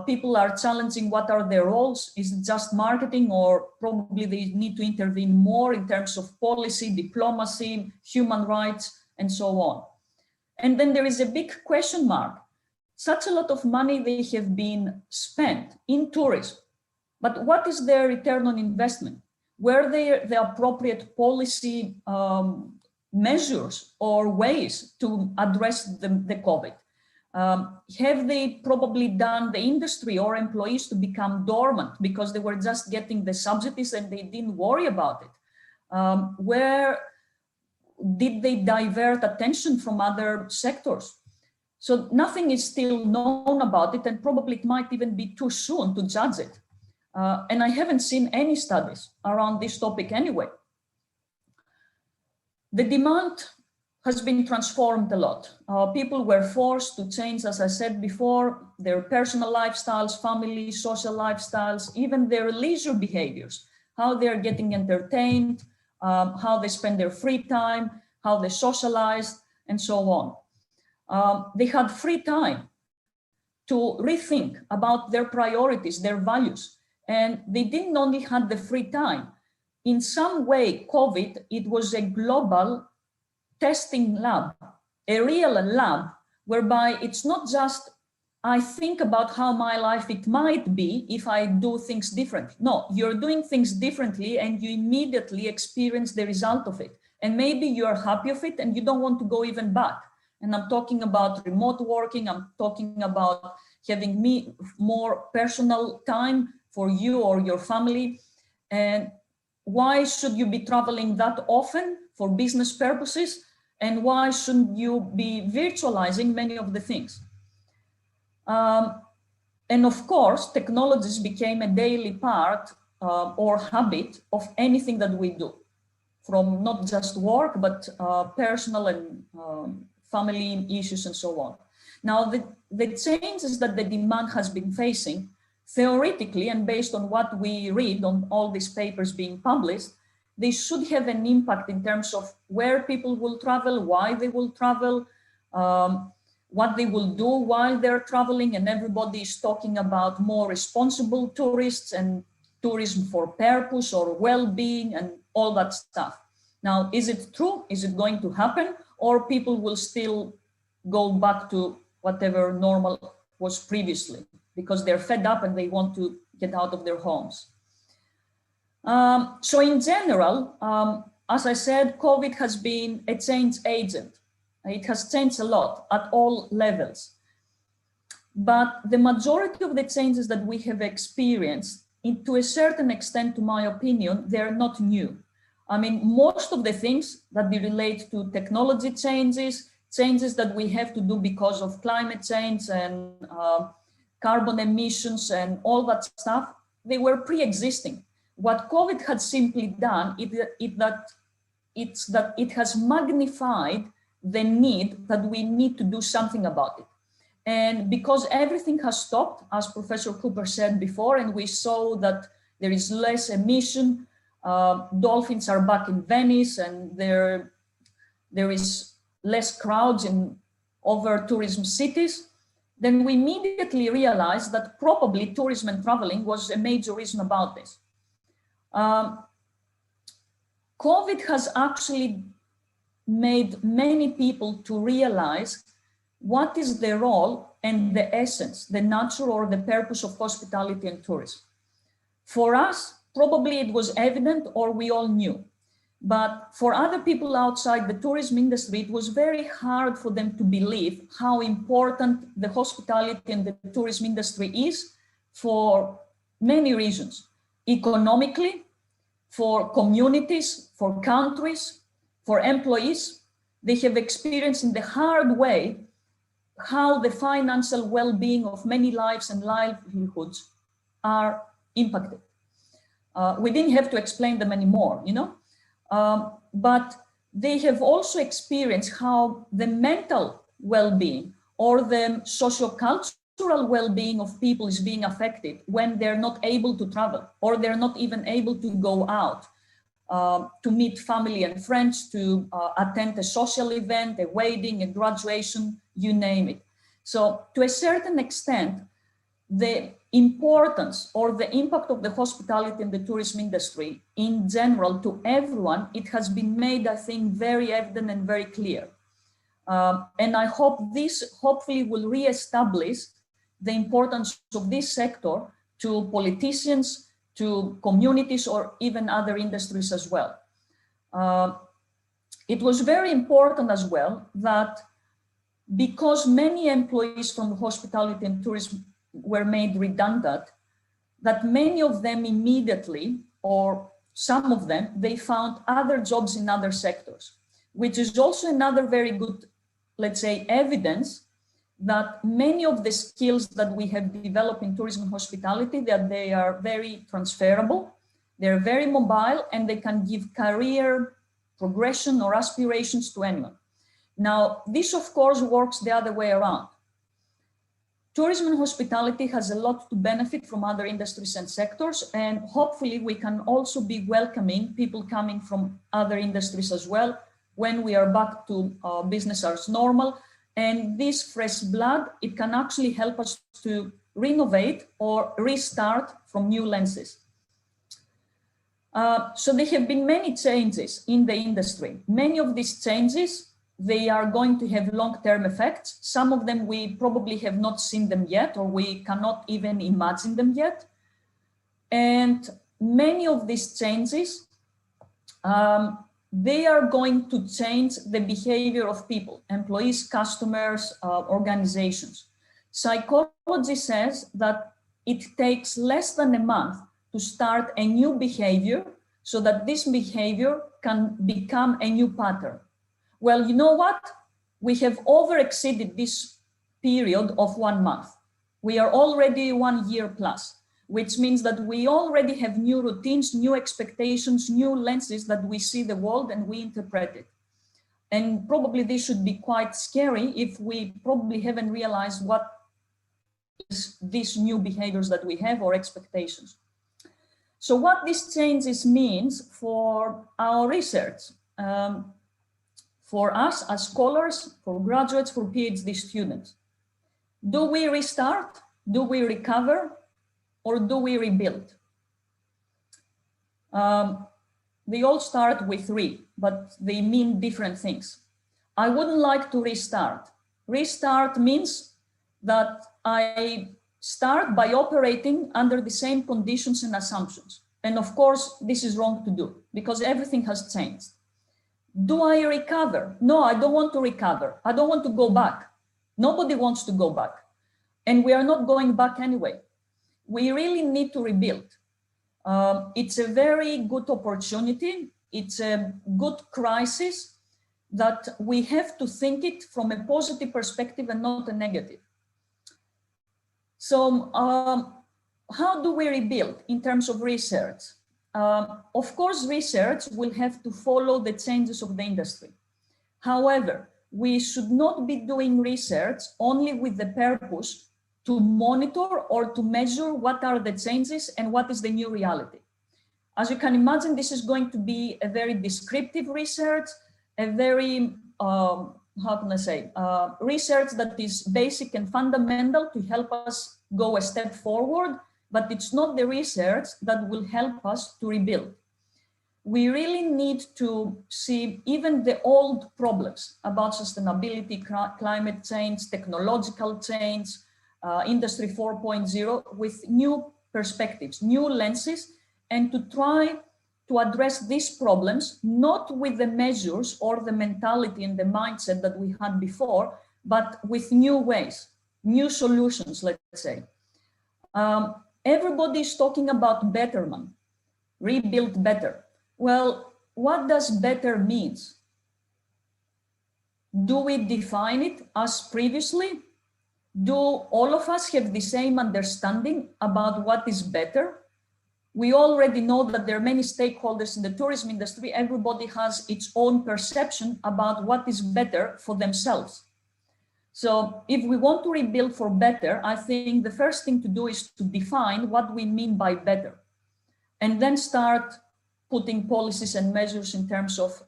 People are challenging what are their roles. Is it just marketing, or probably they need to intervene more in terms of policy, diplomacy, human rights, and so on. And then there is a big question mark. such a lot of money they have been spent in tourism, but what is their return on investment? Were there the appropriate policy measures or ways to address the COVID? Have they probably done the industry or employees to become dormant because they were just getting the subsidies and they didn't worry about it? Where did they divert attention from other sectors? So nothing is still known about it, and probably it might even be too soon to judge it. And I haven't seen any studies around this topic anyway. The demand has been transformed a lot. People were forced to change, as I said before, their personal lifestyles, family, social lifestyles, even their leisure behaviors, how they're getting entertained, how they spend their free time, how they socialize, and so on. They had free time to rethink about their priorities, their values, and they didn't only have the free time. In some way, COVID, it was a global testing lab, a real lab, whereby it's not just, I think about how my life it might be if I do things differently. No, you're doing things differently and you immediately experience the result of it. And maybe you're happy of it and you don't want to go even back. And I'm talking about remote working, I'm talking about having more personal time for you or your family. And why should you be traveling that often for business purposes? And why shouldn't you be virtualizing many of the things? And of course, technologies became a daily part or habit of anything that we do, from not just work, but personal and family issues and so on. Now, the changes that the demand has been facing, theoretically, and based on what we read on all these papers being published, they should have an impact in terms of where people will travel, why they will travel, what they will do while they're traveling, and everybody is talking about more responsible tourists and tourism for purpose or well-being and all that stuff. Now, is it true? Is it going to happen? Or people will still go back to whatever normal was previously because they're fed up and they want to get out of their homes. So in general, as I said, COVID has been a change agent. It has changed a lot at all levels. But the majority of the changes that we have experienced, to a certain extent, to my opinion, they're not new. I mean, most of the things that they relate to technology changes that we have to do because of climate change and carbon emissions and all that stuff, they were pre-existing. What COVID had simply done is that it has magnified the need that we need to do something about it. And because everything has stopped, as Professor Cooper said before, and we saw that there is less emission, dolphins are back in Venice, and there is less crowds in over tourism cities, then we immediately realized that probably tourism and traveling was a major reason about this. COVID has actually made many people to realize what is the role and the essence, the nature or the purpose of hospitality and tourism. For us, probably it was evident or we all knew. But for other people outside the tourism industry, it was very hard for them to believe how important the hospitality and the tourism industry is for many reasons. Economically, for communities, for countries, for employees. They have experienced in the hard way how the financial well-being of many lives and livelihoods are impacted. We didn't have to explain them anymore, you know, but they have also experienced how the mental well-being or the socio-cultural well-being of people is being affected when they're not able to travel or they're not even able to go out to meet family and friends, to attend a social event, a wedding, a graduation, you name it. So to a certain extent, the importance or the impact of the hospitality and the tourism industry in general to everyone, it has been made, I think, very evident and very clear. And I hope this hopefully will reestablish the importance of this sector to politicians, to communities, or even other industries as well. It was very important as well that because many employees from hospitality and tourism were made redundant, that many of them immediately, or some of them, they found other jobs in other sectors, which is also another very good, let's say, evidence that many of the skills that we have developed in tourism and hospitality, that they are very transferable, they're very mobile, and they can give career progression or aspirations to anyone. Now, this of course works the other way around. Tourism and hospitality has a lot to benefit from other industries and sectors, and hopefully we can also be welcoming people coming from other industries as well when we are back to business as normal. And this fresh blood, it can actually help us to renovate or restart from new lenses. So there have been many changes in the industry. Many of these changes, they are going to have long-term effects. Some of them we probably have not seen them yet, or we cannot even imagine them yet. And many of these changes, they are going to change the behavior of people, employees, customers, organizations. Psychology says that it takes less than a month to start a new behavior so that this behavior can become a new pattern. Well, you know what? We have over-exceeded this period of 1 month. We are already 1 year plus, which means that we already have new routines, new expectations, new lenses that we see the world and we interpret it. And probably this should be quite scary if we probably haven't realized what is these new behaviors that we have or expectations. So what this changes means for our research, for us as scholars, for graduates, for PhD students. Do we restart? Do we recover? Or do we rebuild? They all start with re, but they mean different things. I wouldn't like to restart. Restart means that I start by operating under the same conditions and assumptions. And of course, this is wrong to do because everything has changed. Do I recover? No, I don't want to recover. I don't want to go back. Nobody wants to go back. And we are not going back anyway. We really need to rebuild. It's a very good opportunity. It's a good crisis that we have to think it from a positive perspective and not a negative. So how do we rebuild in terms of research? Of course, research will have to follow the changes of the industry. However, we should not be doing research only with the purpose to monitor or to measure what are the changes and what is the new reality. As you can imagine, this is going to be a very descriptive research, a very, how can I say, research that is basic and fundamental to help us go a step forward, but it's not the research that will help us to rebuild. We really need to see even the old problems about sustainability, climate change, technological change, Industry 4.0 with new perspectives, new lenses, and to try to address these problems, not with the measures or the mentality and the mindset that we had before, but with new ways, new solutions, let's say. Everybody is talking about betterment, rebuild better. Well, what does better means? Do we define it as previously? Do all of us have the same understanding about what is better? We already know that there are many stakeholders in the tourism industry. Everybody has its own perception about what is better for themselves. So if we want to rebuild for better, I think the first thing to do is to define what we mean by better, and then start putting policies and measures in terms of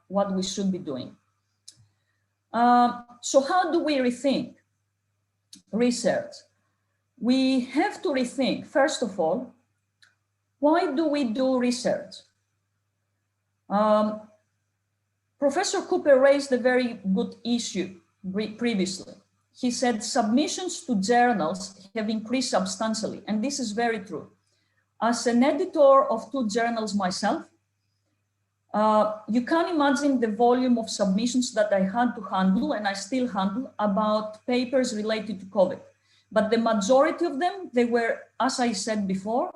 what we should be doing. So how do we rethink research? We have to rethink, first of all, why do we do research? Professor Cooper raised a very good issue previously. He said submissions to journals have increased substantially, and this is very true. As an editor of 2 journals myself, you can imagine the volume of submissions that I had to handle, and I still handle, about papers related to COVID. But the majority of them, they were, as I said before,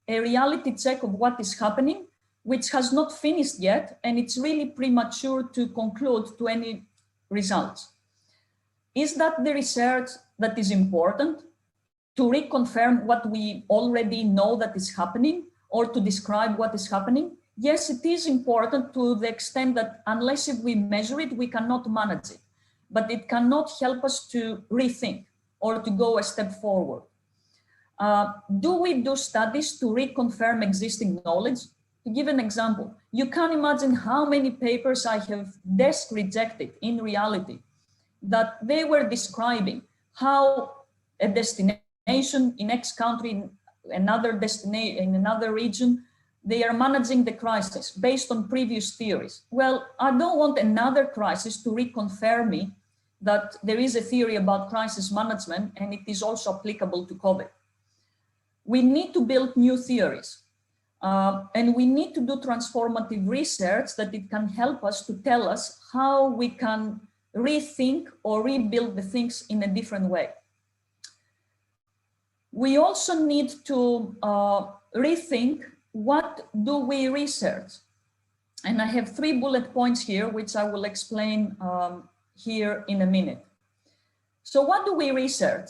a reality check of what is happening, which has not finished yet, and it's really premature to conclude to any results. Is that the research that is important to reconfirm what we already know that is happening, or to describe what is happening? Yes, it is important to the extent that unless if we measure it, we cannot manage it, but it cannot help us to rethink or to go a step forward. Do we do studies to reconfirm existing knowledge? To give an example, you can imagine how many papers I have desk rejected in reality, that they were describing how a destination in X country, in another destination, in another region, they are managing the crisis based on previous theories. Well, I don't want another crisis to reconfirm me that there is a theory about crisis management and it is also applicable to COVID. We need to build new theories and we need to do transformative research that it can help us to tell us how we can rethink or rebuild the things in a different way. We also need to rethink what do we research. And I have 3 bullet points here, which I will explain here in a minute. So what do we research?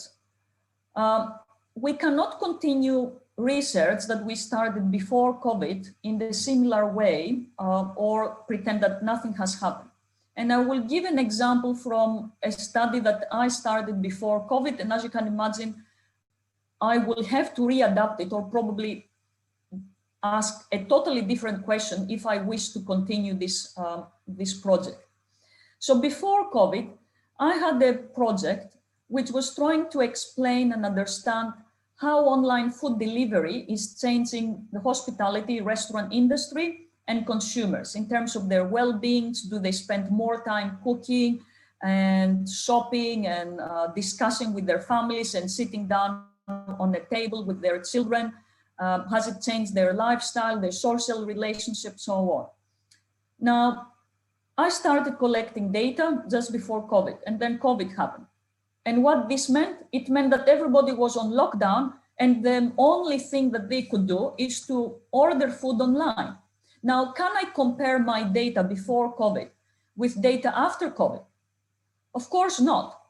We cannot continue research that we started before COVID in the similar way or pretend that nothing has happened. And I will give an example from a study that I started before COVID. And as you can imagine, I will have to readapt it or probably ask a totally different question if I wish to continue this, this project. So before COVID, I had a project which was trying to explain and understand how online food delivery is changing the hospitality restaurant industry and consumers in terms of their well-being. Do they spend more time cooking and shopping and discussing with their families and sitting down on a table with their children? Has it changed their lifestyle, their social relationships, so on? Now, I started collecting data just before COVID, and then COVID happened. And what this meant, it meant that everybody was on lockdown, and the only thing that they could do is to order food online. Now, can I compare my data before COVID with data after COVID? Of course not.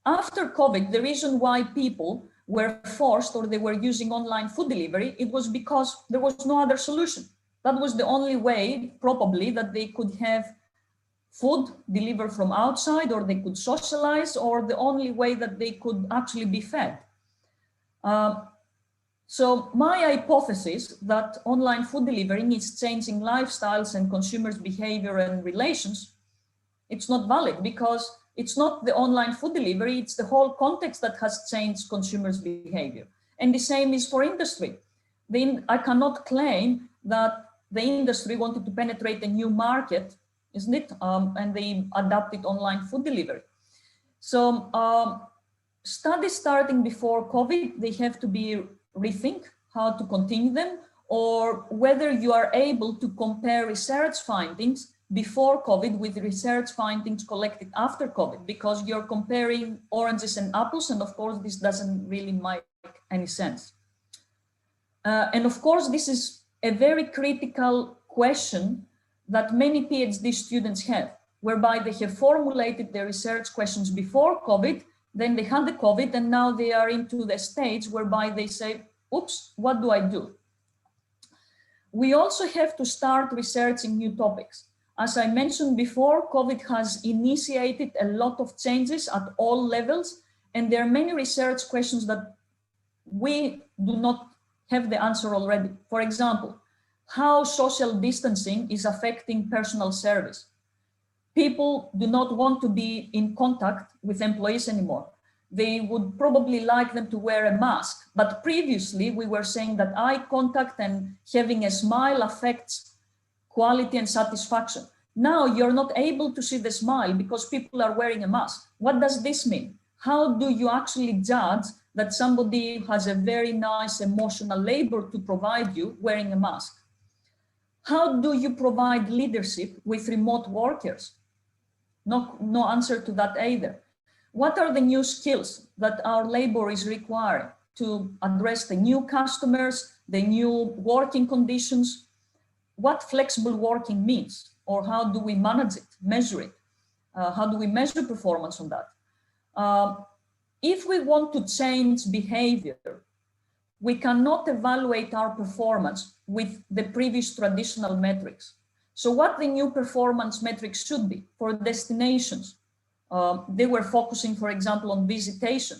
After COVID, the reason why people were forced or they were using online food delivery, it was because there was no other solution. That was the only way, probably, that they could have food delivered from outside, or they could socialize, or the only way that they could actually be fed. So my hypothesis that online food delivering is changing lifestyles and consumers' behavior and relations, it's not valid, because it's not the online food delivery, it's the whole context that has changed consumers' behavior. And the same is for industry. I cannot claim that the industry wanted to penetrate a new market, isn't it? And they adapted online food delivery. So studies starting before COVID, they have to be rethink how to continue them, or whether you are able to compare research findings before COVID with research findings collected after COVID, because you're comparing oranges and apples. And of course, this doesn't really make any sense. And of course, this is a very critical question that many PhD students have, whereby they have formulated their research questions before COVID, then they had the COVID, and now they are into the stage whereby they say, oops, what do I do? We also have to start researching new topics. As I mentioned before, COVID has initiated a lot of changes at all levels, and there are many research questions that we do not have the answer already. For example, how social distancing is affecting personal service. People do not want to be in contact with employees anymore. They would probably like them to wear a mask, but previously we were saying that eye contact and having a smile affects quality and satisfaction. Now you're not able to see the smile because people are wearing a mask. What does this mean? How do you actually judge that somebody has a very nice emotional labor to provide you wearing a mask? How do you provide leadership with remote workers? No answer to that either. What are the new skills that our labor is requiring to address the new customers, the new working conditions? What flexible working means, or how do we manage it, measure it? How do we measure performance on that? If we want to change behavior, we cannot evaluate our performance with the previous traditional metrics. So what the new performance metrics should be for destinations? They were focusing, for example, on visitation.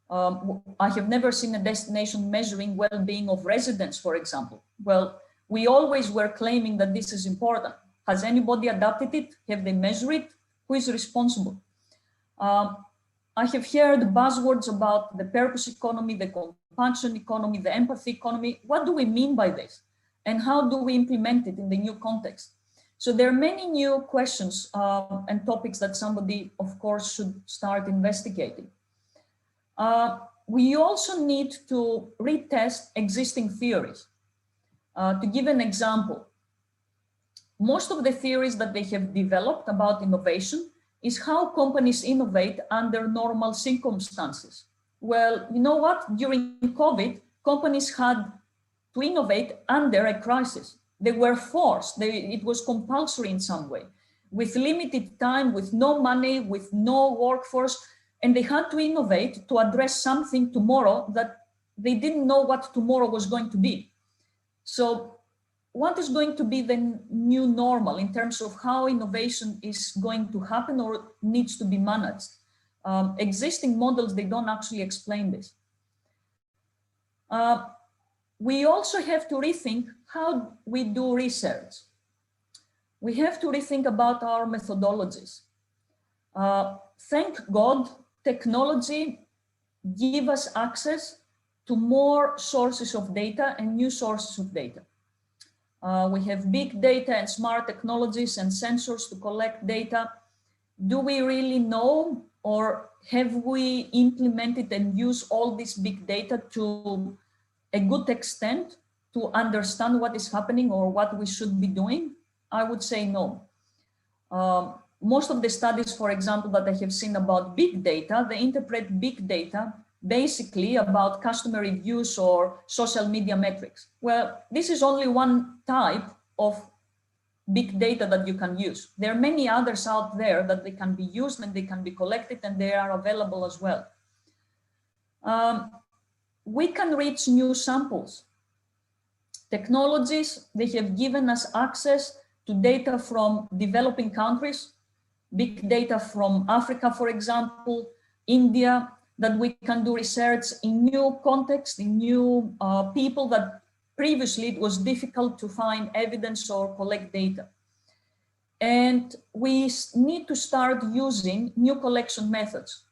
I have never seen a destination measuring well-being of residents, for example. Well, we always were claiming that this is important. Has anybody adapted it? Have they measured it? Who is responsible? I have heard buzzwords about the purpose economy, the compassion economy, the empathy economy. What do we mean by this? And how do we implement it in the new context? So there are many new questions and topics that somebody, of course, should start investigating. We also need to retest existing theories. To give an example, most of the theories that they have developed about innovation is how companies innovate under normal circumstances. Well, you know what? During COVID, companies had to innovate under a crisis. They were forced. It was compulsory in some way, with limited time, with no money, with no workforce, and they had to innovate to address something tomorrow that they didn't know what tomorrow was going to be. So what is going to be the new normal in terms of how innovation is going to happen or needs to be managed? Existing models, they don't actually explain this. We also have to rethink how we do research. We have to rethink about our methodologies. Thank God, technology gives us access to more sources of data and new sources of data. We have big data and smart technologies and sensors to collect data. Do we really know, or have we implemented and used all this big data to a good extent to understand what is happening or what we should be doing? I would say no. Most of the studies, for example, that I have seen about big data, they interpret big data basically about customer reviews or social media metrics. Well, this is only one type of big data that you can use. There are many others out there that they can be used and they can be collected and they are available as well. We can reach new samples. Technologies, they have given us access to data from developing countries, big data from Africa, for example, India, that we can do research in new contexts, in new people that previously it was difficult to find evidence or collect data. And we need to start using new collection methods.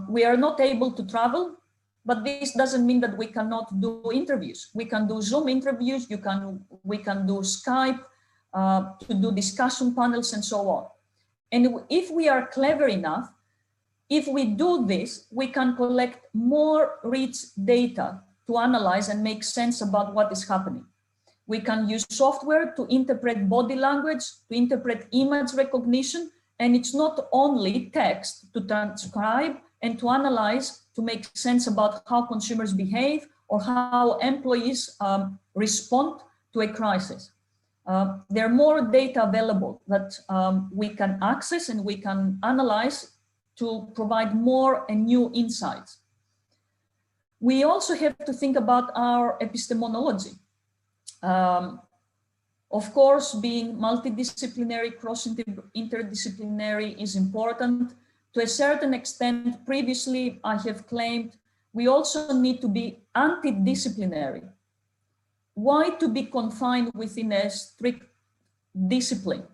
We are not able to travel, but this doesn't mean that we cannot do interviews. We can do Zoom interviews, we can do Skype to do discussion panels and so on. And if we are clever enough, if we do this, we can collect more rich data to analyze and make sense about what is happening. We can use software to interpret body language, to interpret image recognition, and it's not only text to transcribe and to analyze to make sense about how consumers behave or how employees respond to a crisis. There are more data available that we can access and we can analyze to provide more and new insights. We also have to think about our epistemology. Of course, being multidisciplinary, cross-interdisciplinary is important. To a certain extent, previously I have claimed we also need to be anti-disciplinary. Why to be confined within a strict discipline?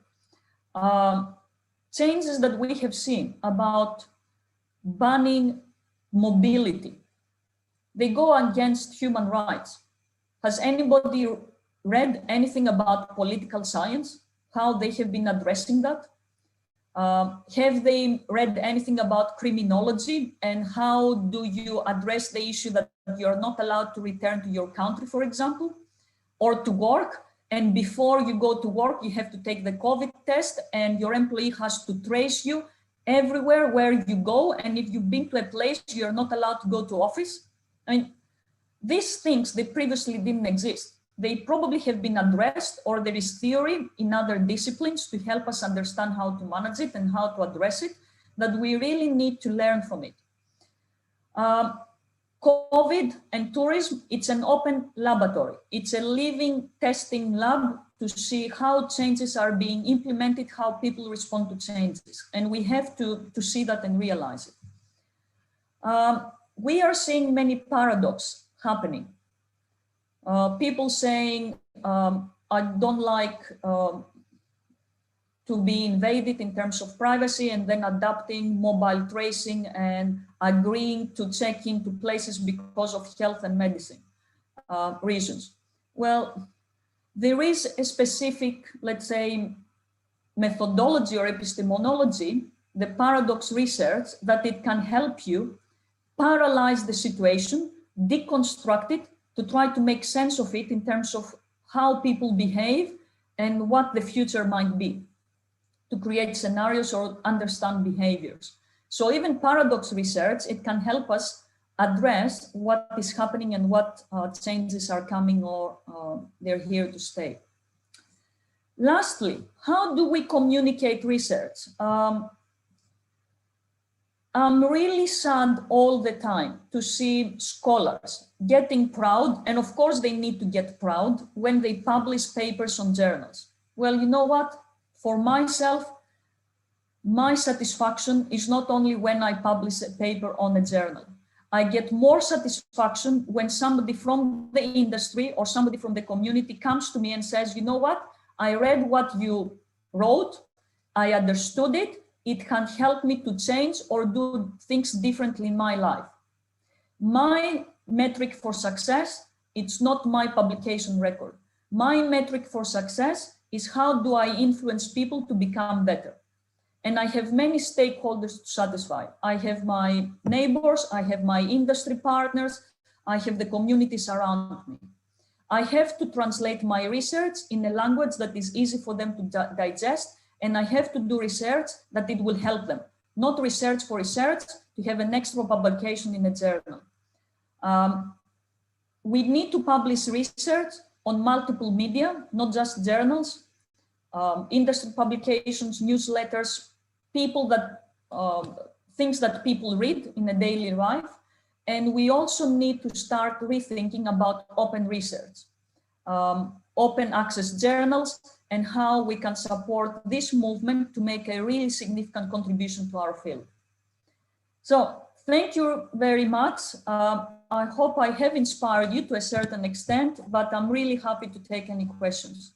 Changes that we have seen about banning mobility, they go against human rights. Has anybody read anything about political science? how they have been addressing that? Have they read anything about criminology, and how do you address the issue that you're not allowed to return to your country, for example, or to work? And before you go to work, you have to take the COVID test, and your employee has to trace you everywhere where you go. And if you've been to a place, you're not allowed to go to office. I mean, these things, they previously didn't exist. They probably have been addressed, or there is theory in other disciplines to help us understand how to manage it and how to address it, that we really need to learn from it. COVID and tourism, it's an open laboratory. It's a living testing lab to see how changes are being implemented, how people respond to changes. And we have to see that and realize it. We are seeing many paradoxes happening. People saying, I don't like to be invaded in terms of privacy, and then adapting mobile tracing and agreeing to check into places because of health and medicine reasons. Well, there is a specific, let's say, methodology or epistemology, the paradox research, that it can help you paralyze the situation, deconstruct it, to try to make sense of it in terms of how people behave and what the future might be, to create scenarios or understand behaviors. So even paradox research, it can help us address what is happening and what changes are coming, or they're here to stay. Lastly, how do we communicate research? I'm really sad all the time to see scholars getting proud, and of course they need to get proud when they publish papers on journals. Well, you know what? For myself, my satisfaction is not only when I publish a paper on a journal. I get more satisfaction when somebody from the industry or somebody from the community comes to me and says, you know what? I read what you wrote, I understood it, it can help me to change or do things differently in my life. My metric for success, it's not my publication record. My metric for success is how do I influence people to become better? And I have many stakeholders to satisfy. I have my neighbors, I have my industry partners, I have the communities around me. I have to translate my research in a language that is easy for them to digest, and I have to do research that it will help them, not research for research to have an extra publication in a journal. We need to publish research on multiple media, not just journals, industry publications, newsletters, things that people read in a daily life. And we also need to start rethinking about open research, open access journals, and how we can support this movement to make a really significant contribution to our field. So thank you very much. I hope I have inspired you to a certain extent, but I'm really happy to take any questions.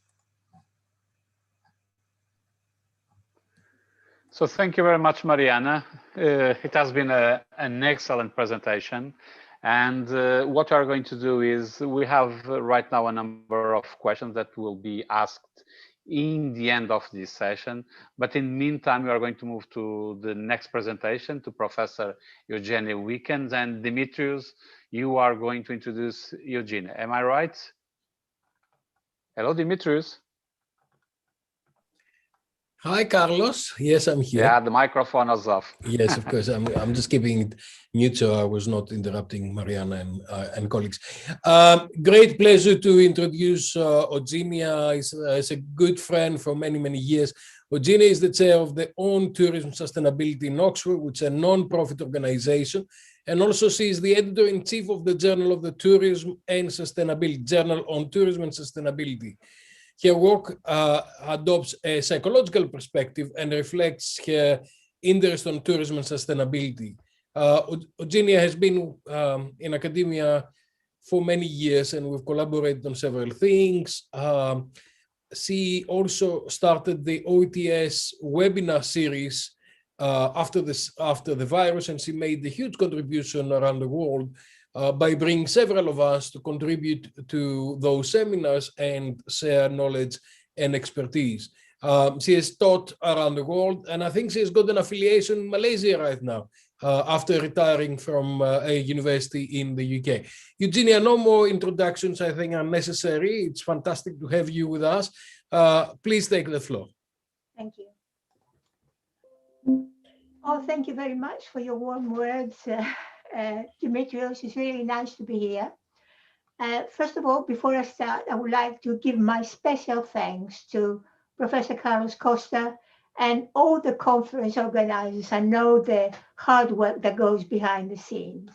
So thank you very much, Mariana. It has been an excellent presentation. And what we are going to do is we have right now a number of questions that will be asked in the end of this session. But in the meantime, we are going to move to the next presentation to Professor Eugenia Wickens. And Dimitrios, you are going to introduce Eugenia. Am I right? Hello, Dimitrios. Hi, Carlos. Yes, I'm here. Yeah, the microphone is off. Yes, of course. I'm just keeping it mute so I was not interrupting Mariana and colleagues. Great pleasure to introduce Eugenia. Is a good friend for many, many years. Eugenia is the chair of the Own Tourism Sustainability in Oxford, which is a non-profit organization. And also she is the editor-in-chief of the Journal of the Tourism and Sustainability, Journal on Tourism and Sustainability. Her work adopts a psychological perspective and reflects her interest on tourism and sustainability. Eugenia has been in academia for many years, and we've collaborated on several things. She also started the OETS webinar series after the virus, and she made a huge contribution around the world by bringing several of us to contribute to those seminars and share knowledge and expertise. She has taught around the world, and I think she's got an affiliation in Malaysia right now, after retiring from a university in the UK. Eugenia, no more introductions, I think, are necessary. It's fantastic to have you with us. Please take the floor. Thank you. Oh, thank you very much for your warm words, Dimitrios. It's really nice to be here. First of all, before I start, I would like to give my special thanks to Professor Carlos Costa and all the conference organizers. I know the hard work that goes behind the scenes.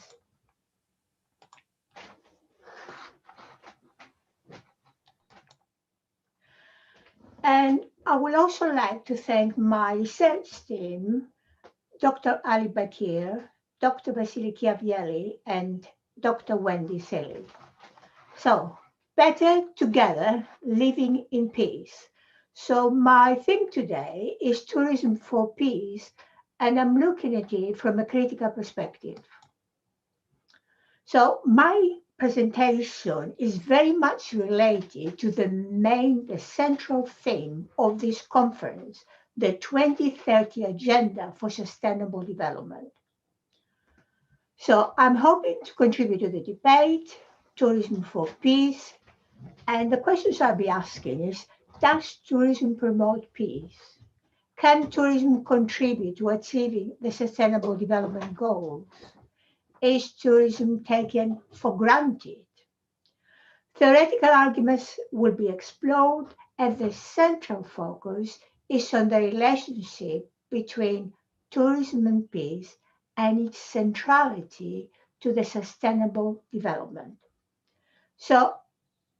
And I would also like to thank my research team, Dr. Ali Bakir, Dr. Vasily Chiavielli, and Dr. Wendy Selly. So, better together, living in peace. So my theme today is tourism for peace, and I'm looking at it from a critical perspective. So my presentation is very much related to the central theme of this conference, the 2030 Agenda for Sustainable Development. So I'm hoping to contribute to the debate, tourism for peace, and the questions I'll be asking is, does tourism promote peace? Can tourism contribute to achieving the Sustainable Development Goals? Is tourism taken for granted? Theoretical arguments will be explored, and the central focus is on the relationship between tourism and peace and its centrality to the sustainable development. So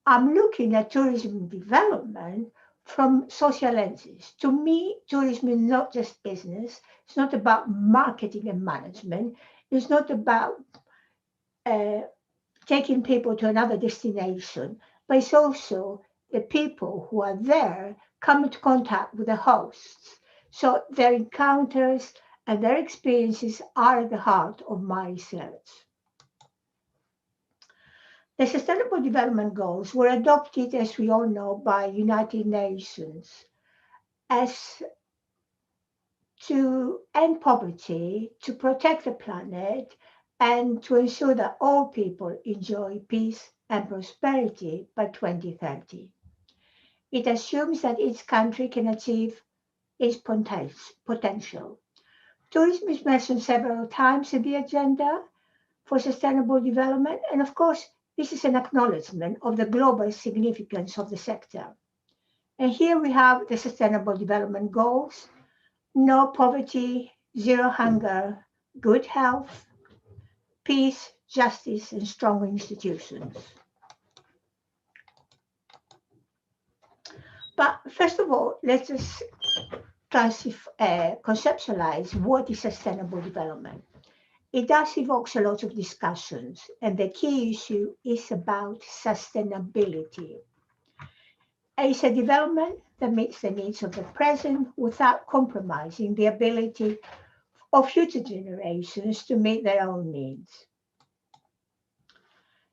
I'm looking at tourism development from social lenses. To me, tourism is not just business. It's not about marketing and management. It's not about taking people to another destination, but it's also the people who are there come into contact with the hosts. So their encounters and their experiences are at the heart of my research. The Sustainable Development Goals were adopted, as we all know, by United Nations as to end poverty, to protect the planet, and to ensure that all people enjoy peace and prosperity by 2030. It assumes that each country can achieve its potential. Tourism is mentioned several times in the agenda for sustainable development, and of course, this is an acknowledgement of the global significance of the sector. And here we have the Sustainable Development Goals: no poverty, zero hunger, good health, peace, justice, and strong institutions. But first of all, let's just conceptualize what is sustainable development. It does evoke a lot of discussions, and the key issue is about sustainability. It's a development that meets the needs of the present without compromising the ability of future generations to meet their own needs.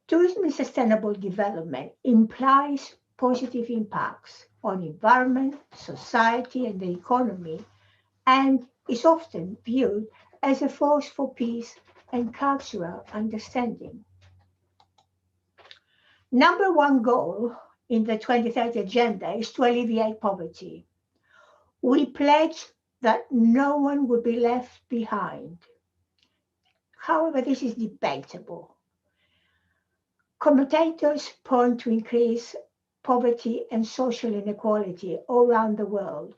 Tourism in sustainable development implies positive impacts on environment, society, and the economy, and is often viewed as a force for peace and cultural understanding. Number one goal in the 2030 Agenda is to alleviate poverty. We pledge that no one will be left behind. However, this is debatable. Commentators point to increased poverty and social inequality all around the world.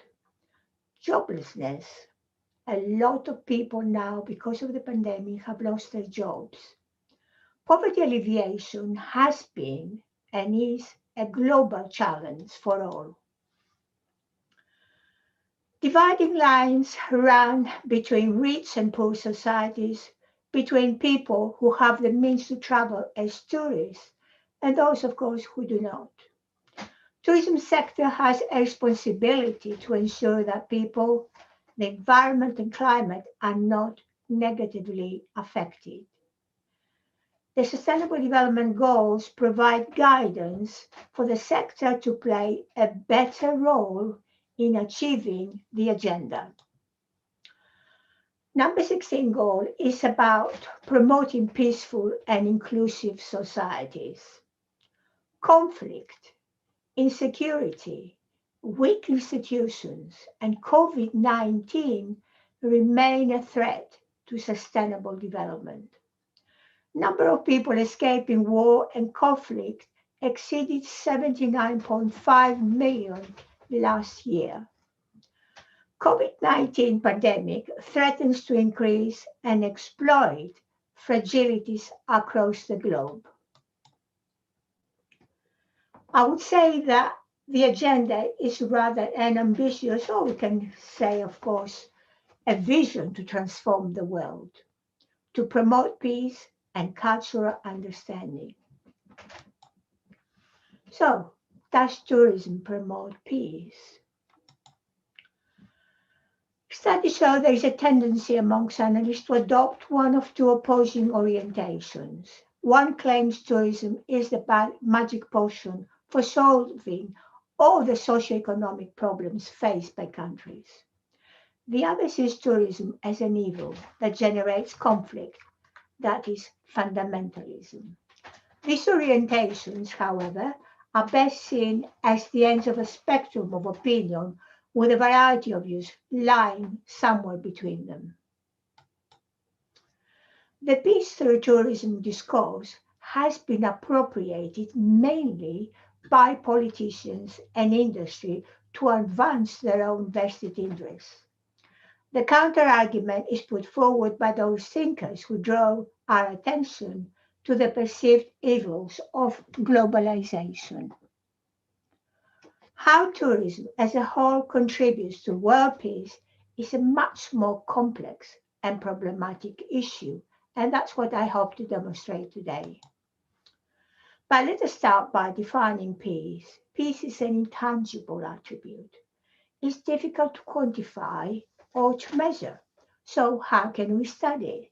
Joblessness. A lot of people now, because of the pandemic, have lost their jobs. Poverty alleviation has been and is a global challenge for all. Dividing lines run between rich and poor societies, between people who have the means to travel as tourists and those, of course, who do not. Tourism sector has a responsibility to ensure that people, the environment and climate are not negatively affected. The Sustainable Development Goals provide guidance for the sector to play a better role in achieving the agenda. Number 16 goal is about promoting peaceful and inclusive societies. Conflict, insecurity, weak institutions, and COVID-19 remain a threat to sustainable development. Number of people escaping war and conflict exceeded 79.5 million last year. COVID-19 pandemic threatens to increase and exploit fragilities across the globe. I would say that the agenda is rather an ambitious, or we can say, of course, a vision to transform the world, to promote peace and cultural understanding. So, does tourism promote peace? Studies show there is a tendency amongst analysts to adopt one of two opposing orientations. One claims tourism is the magic potion for solving all the socioeconomic problems faced by countries. The other sees tourism as an evil that generates conflict, that is fundamentalism. These orientations, however, are best seen as the ends of a spectrum of opinion with a variety of views lying somewhere between them. The peace through tourism discourse has been appropriated mainly by politicians and industry to advance their own vested interests. The counter-argument is put forward by those thinkers who draw our attention to the perceived evils of globalization. How tourism as a whole contributes to world peace is a much more complex and problematic issue, and that's what I hope to demonstrate today. But let us start by defining peace. Peace is an intangible attribute. It's difficult to quantify or to measure. So how can we study it?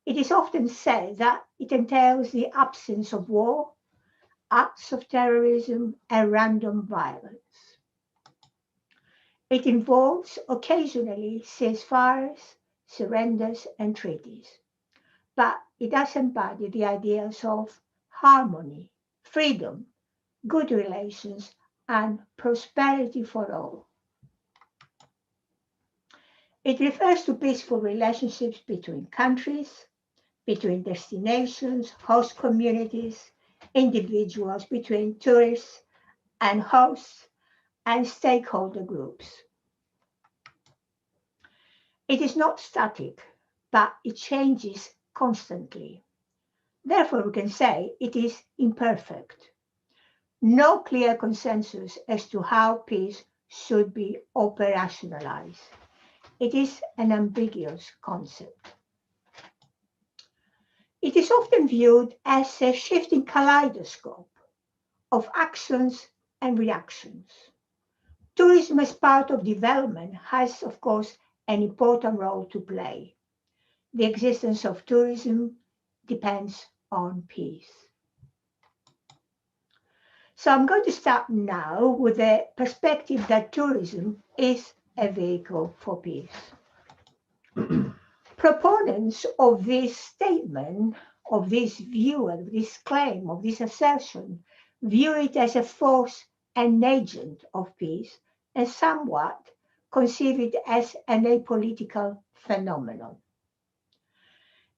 It is often said that it entails the absence of war, acts of terrorism, and random violence. It involves occasionally ceasefires, surrenders, and treaties. But it does embody the ideas of harmony, freedom, good relations, and prosperity for all. It refers to peaceful relationships between countries, between destinations, host communities, individuals, between tourists and hosts, and stakeholder groups. It is not static, but it changes constantly. Therefore, we can say it is imperfect. No clear consensus as to how peace should be operationalized. It is an ambiguous concept. It is often viewed as a shifting kaleidoscope of actions and reactions. Tourism as part of development has, of course, an important role to play. The existence of tourism depends on peace. So I'm going to start now with the perspective that tourism is a vehicle for peace. Proponents of this statement, of this view, of this claim, of this assertion, view it as a force and agent of peace, and somewhat conceive it as an apolitical phenomenon.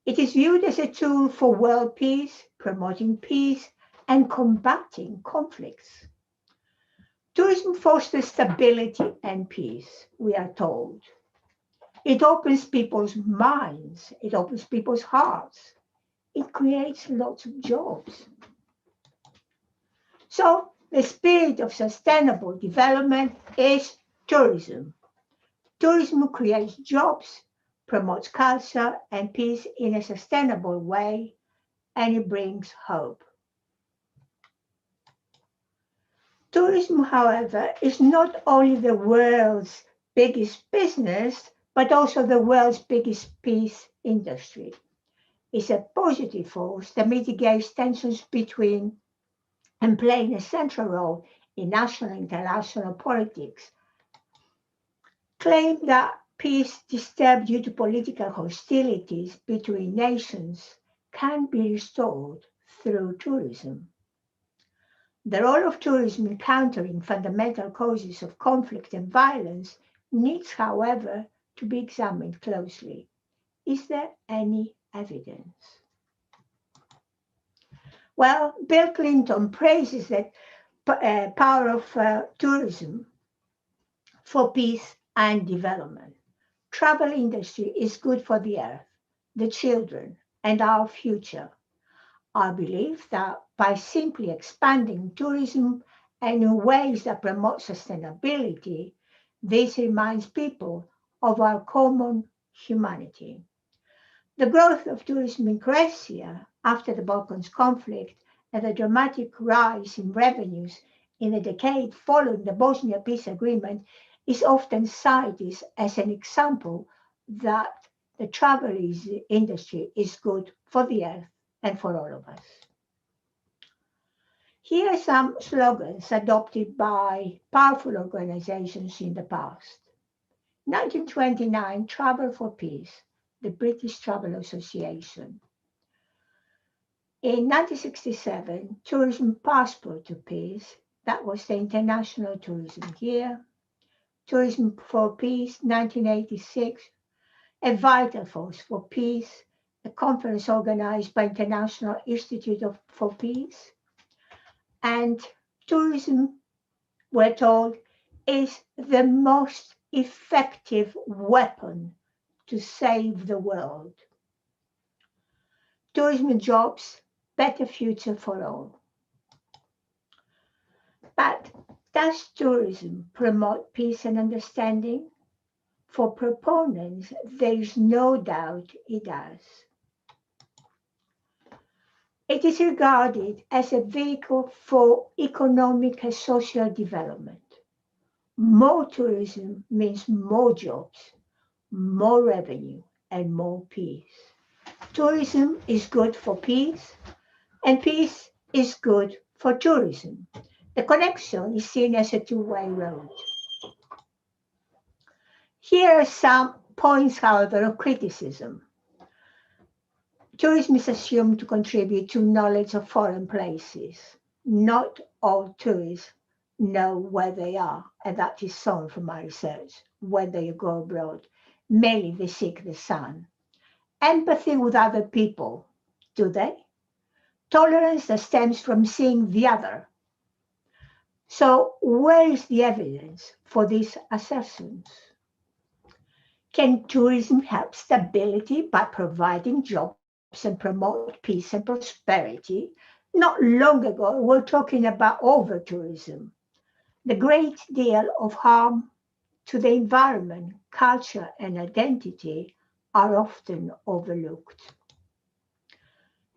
It is viewed as a tool for world peace, promoting peace, and combating conflicts. Tourism fosters stability and peace, we are told. It opens people's minds, it opens people's hearts. It creates lots of jobs. So the spirit of sustainable development is tourism. Tourism creates jobs, promotes culture and peace in a sustainable way, and it brings hope. Tourism, however, is not only the world's biggest business, but also the world's biggest peace industry. It's a positive force that mitigates tensions between and playing a central role in national and international politics claim that peace disturbed due to political hostilities between nations can be restored through tourism. The role of tourism in countering fundamental causes of conflict and violence needs, however, to be examined closely. Is there any evidence? Well, Bill Clinton praises the power of tourism for peace and development. Travel industry is good for the earth, the children, and our future. I believe that by simply expanding tourism and in ways that promote sustainability, this reminds people of our common humanity. The growth of tourism in Croatia after the Balkans conflict and the dramatic rise in revenues in the decade following the Bosnia peace agreement is often cited as an example that the travel industry is good for the earth and for all of us. Here are some slogans adopted by powerful organizations in the past. 1929, Travel for Peace, the British Travel Association. In 1967, Tourism Passport to Peace, that was the International Tourism Year. Tourism for Peace, 1986, a vital force for peace, a conference organized by International Institute for Peace. And tourism, we're told, is the most effective weapon to save the world. Tourism jobs, better future for all. But does tourism promote peace and understanding? For proponents, there is no doubt it does. It is regarded as a vehicle for economic and social development. More tourism means more jobs, more revenue, and more peace. Tourism is good for peace, and peace is good for tourism. The connection is seen as a two-way road. Here are some points, however, of criticism. Tourism is assumed to contribute to knowledge of foreign places. Not all tourists know where they are, and that is shown from my research, whether you go abroad. Mainly they seek the sun. Empathy with other people, do they? Tolerance that stems from seeing the other. So where is the evidence for these assertions? Can tourism help stability by providing jobs and promote peace and prosperity? Not long ago, we were talking about over-tourism. The great deal of harm to the environment, culture, and identity are often overlooked.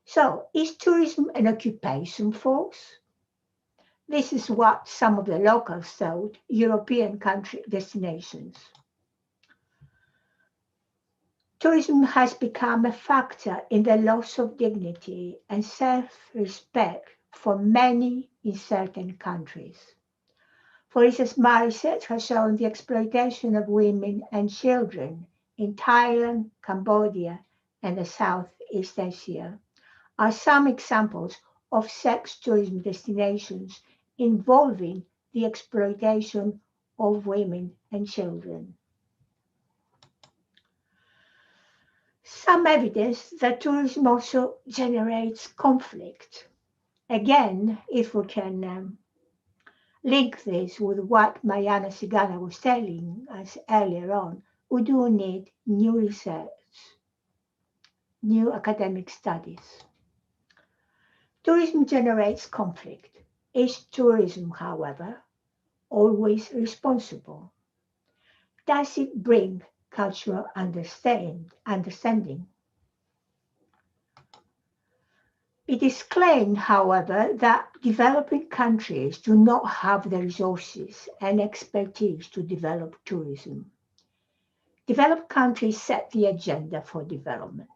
So, is tourism an occupation force? This is what some of the locals thought, European country destinations. Tourism has become a factor in the loss of dignity and self-respect for many in certain countries. For instance, my research has shown the exploitation of women and children in Thailand, Cambodia, and the Southeast Asia are some examples of sex tourism destinations involving the exploitation of women and children. Some evidence that tourism also generates conflict. Again, if we can link this with what Mariana Sigala was telling us earlier on, we do need new research, new academic studies. Tourism generates conflict. Is tourism, however, always responsible? Does it bring cultural understanding? It is claimed, however, that developing countries do not have the resources and expertise to develop tourism. Developed countries set the agenda for development.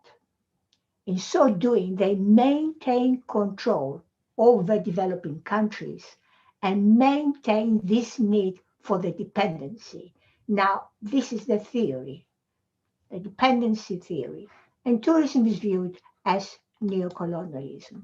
In so doing, they maintain control over developing countries and maintain this need for the dependency. Now, this is the theory, the dependency theory, and tourism is viewed as neocolonialism.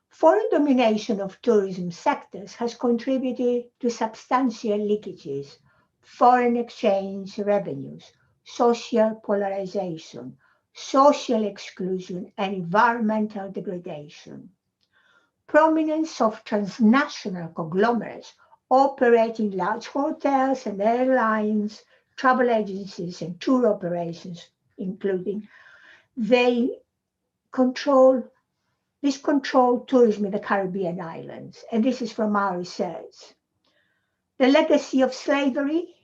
Foreign domination of tourism sectors has contributed to substantial leakages, foreign exchange revenues, social polarization, social exclusion, and environmental degradation. Prominence of transnational conglomerates operating large hotels and airlines, travel agencies, and tour operations, including, they control tourism in the Caribbean islands, and this is from our research. The legacy of slavery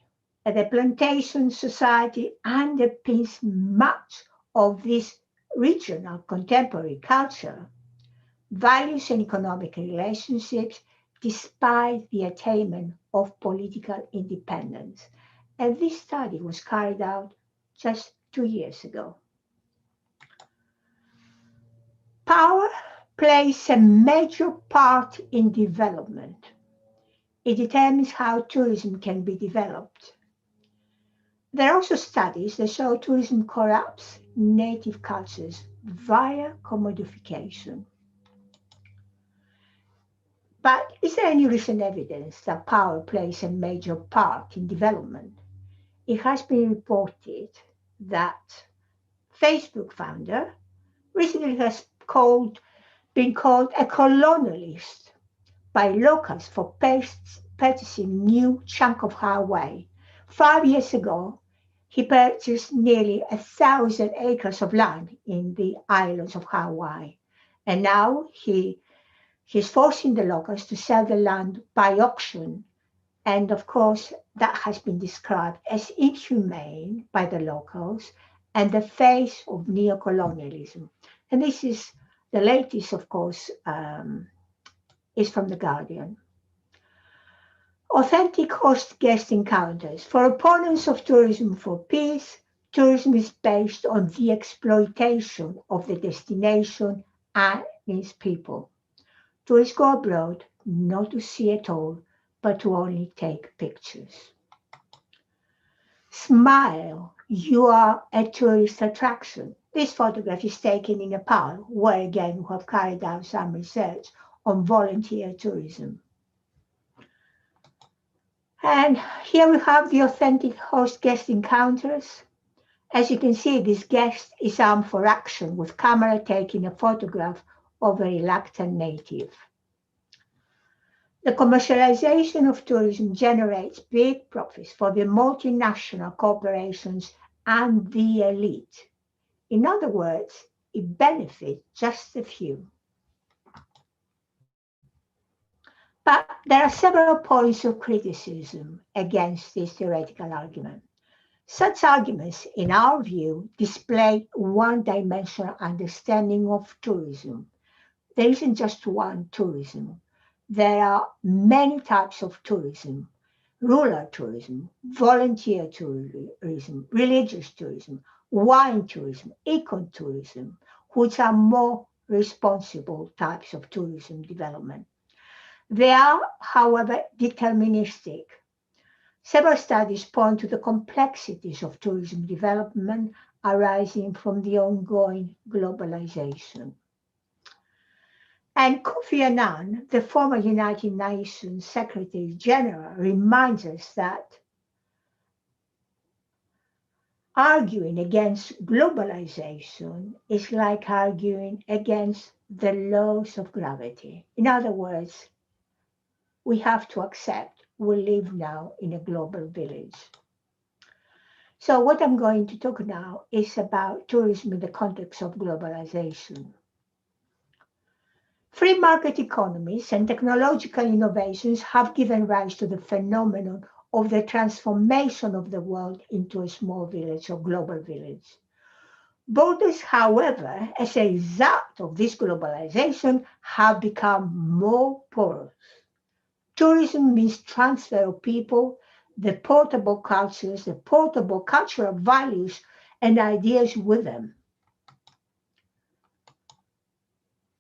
and the plantation society underpins much of this regional contemporary culture, values and economic relationships despite the attainment of political independence. And this study was carried out just 2 years ago. Power plays a major part in development. It determines how tourism can be developed. There are also studies that show tourism corrupts native cultures via commodification. But is there any recent evidence that power plays a major part in development? It has been reported that Facebook founder recently has been called a colonialist by locals for purchasing new chunk of highway. 5 years ago, he purchased nearly 1,000 acres of land in the islands of Hawaii. And now he's forcing the locals to sell the land by auction. And of course, that has been described as inhumane by the locals and the face of neocolonialism. And this is the latest, of course, is from The Guardian. Authentic host-guest encounters. For opponents of tourism for peace, tourism is based on the exploitation of the destination and its people. Tourists go abroad not to see at all, but to only take pictures. Smile, you are a tourist attraction. This photograph is taken in Nepal, where again we have carried out some research on volunteer tourism. And here we have the authentic host-guest encounters. As you can see, this guest is armed for action with camera taking a photograph of a reluctant native. The commercialization of tourism generates big profits for the multinational corporations and the elite. In other words, it benefits just a few. But there are several points of criticism against this theoretical argument. Such arguments, in our view, display one-dimensional understanding of tourism. There isn't just one tourism. There are many types of tourism: rural tourism, volunteer tourism, religious tourism, wine tourism, ecotourism, which are more responsible types of tourism development. They are, however, deterministic. Several studies point to the complexities of tourism development arising from the ongoing globalization. And Kofi Annan, the former United Nations Secretary General, reminds us that arguing against globalization is like arguing against the laws of gravity. In other words, we have to accept we live now in a global village. So what I'm going to talk now is about tourism in the context of globalization. Free market economies and technological innovations have given rise to the phenomenon of the transformation of the world into a small village or global village. Borders, however, as a result of this globalization, have become more porous. Tourism means transfer of people, the portable cultures, the portable cultural values and ideas with them.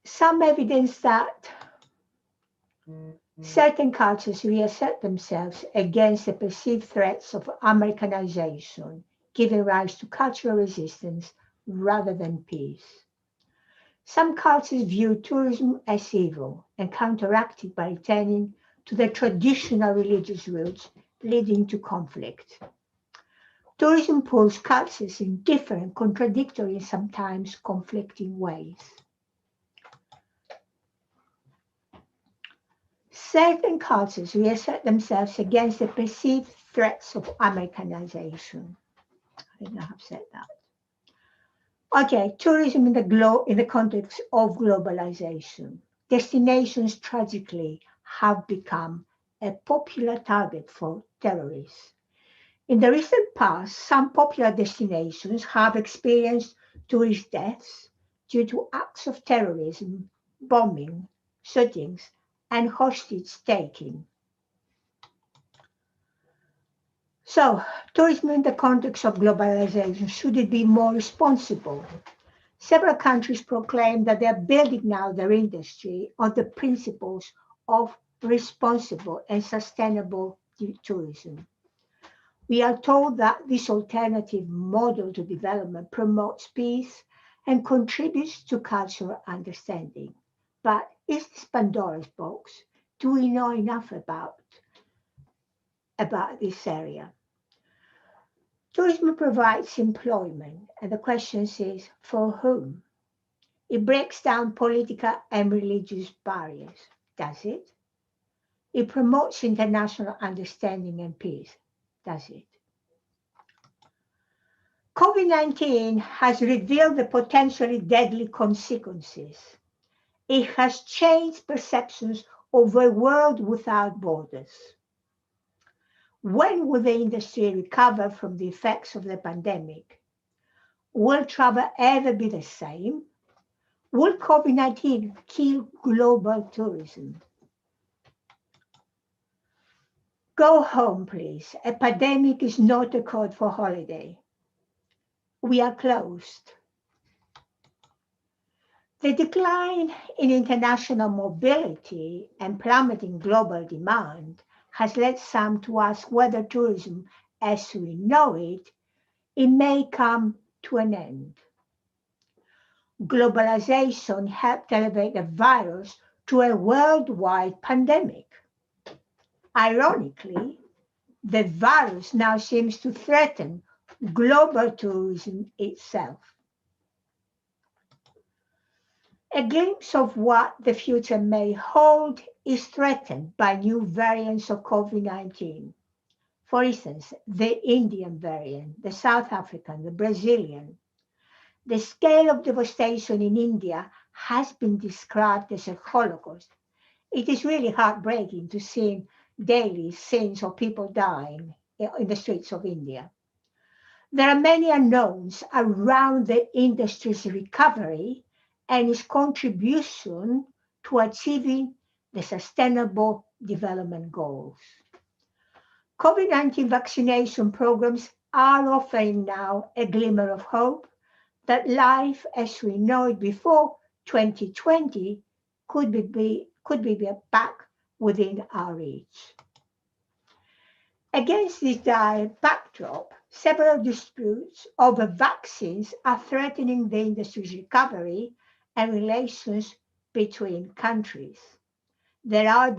Some evidence that Certain cultures reassert themselves against the perceived threats of Americanization, giving rise to cultural resistance rather than peace. Some cultures view tourism as evil and counteract it by returning to their traditional religious roots, leading to conflict. Tourism pulls cultures in different, contradictory, and sometimes conflicting ways. Certain cultures reassert themselves against the perceived threats of Americanization. I think I have said that. Okay, tourism in the context of globalization. Destinations tragically have become a popular target for terrorists. In the recent past, some popular destinations have experienced tourist deaths due to acts of terrorism, bombing, shootings, and hostage-taking. So, tourism in the context of globalization, should it be more responsible? Several countries proclaim that they are building now their industry on the principles of responsible and sustainable tourism. We are told that this alternative model to development promotes peace and contributes to cultural understanding. But is this Pandora's box? Do we know enough about this area? Tourism provides employment, and the question is, for whom? It breaks down political and religious barriers, does it? It promotes international understanding and peace, does it? COVID-19 has revealed the potentially deadly consequences. It has changed perceptions of a world without borders. When will the industry recover from the effects of the pandemic? Will travel ever be the same? Will COVID-19 kill global tourism? Go home, please. A pandemic is not a code for holiday. We are closed. The decline in international mobility and plummeting global demand has led some to ask whether tourism, as we know it, may come to an end. Globalization helped elevate the virus to a worldwide pandemic. Ironically, the virus now seems to threaten global tourism itself. A glimpse of what the future may hold is threatened by new variants of COVID-19. For instance, the Indian variant, the South African, the Brazilian. The scale of devastation in India has been described as a Holocaust. It is really heartbreaking to see daily scenes of people dying in the streets of India. There are many unknowns around the industry's recovery and its contribution to achieving the Sustainable Development Goals. COVID-19 vaccination programs are offering now a glimmer of hope that life as we know it before 2020 could be back within our reach. Against this dire backdrop, several disputes over vaccines are threatening the industry's recovery and relations between countries. There are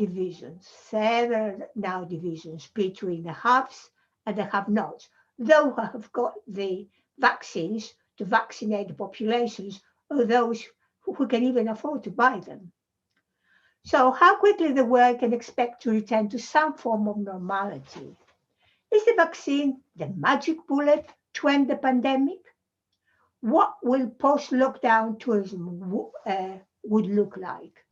several now divisions between the haves and the have-nots, those who have got the vaccines to vaccinate the populations or those who can even afford to buy them. So how quickly the world can expect to return to some form of normality? Is the vaccine the magic bullet to end the pandemic? What will post-lockdown tourism would look like?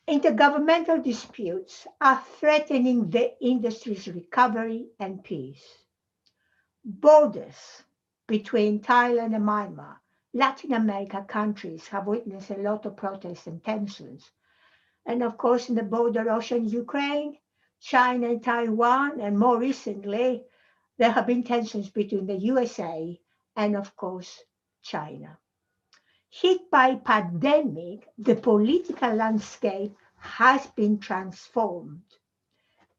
Intergovernmental disputes are threatening the industry's recovery and peace. Borders between Thailand and Myanmar, Latin America countries have witnessed a lot of protests and tensions. And of course, in the border ocean, Ukraine, China and Taiwan, and more recently, there have been tensions between the USA and of course, China. Hit by pandemic, the political landscape has been transformed,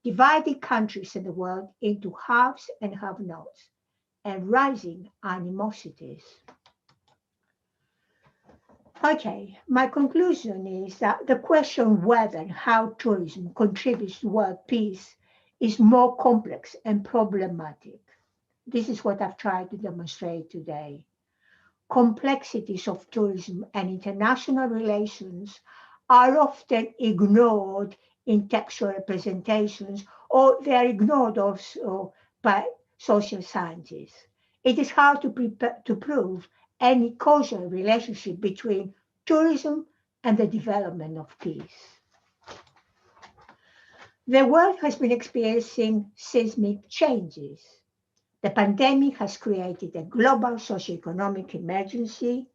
dividing countries in the world into haves and have-nots, and rising animosities. Okay, my conclusion is that the question whether and how tourism contributes to world peace is more complex and problematic. This is what I've tried to demonstrate today. Complexities of tourism and international relations are often ignored in textual representations, or they are ignored also by social scientists. It is hard to prove any causal relationship between tourism and the development of peace. The world has been experiencing seismic changes. The pandemic has created a global socioeconomic emergency,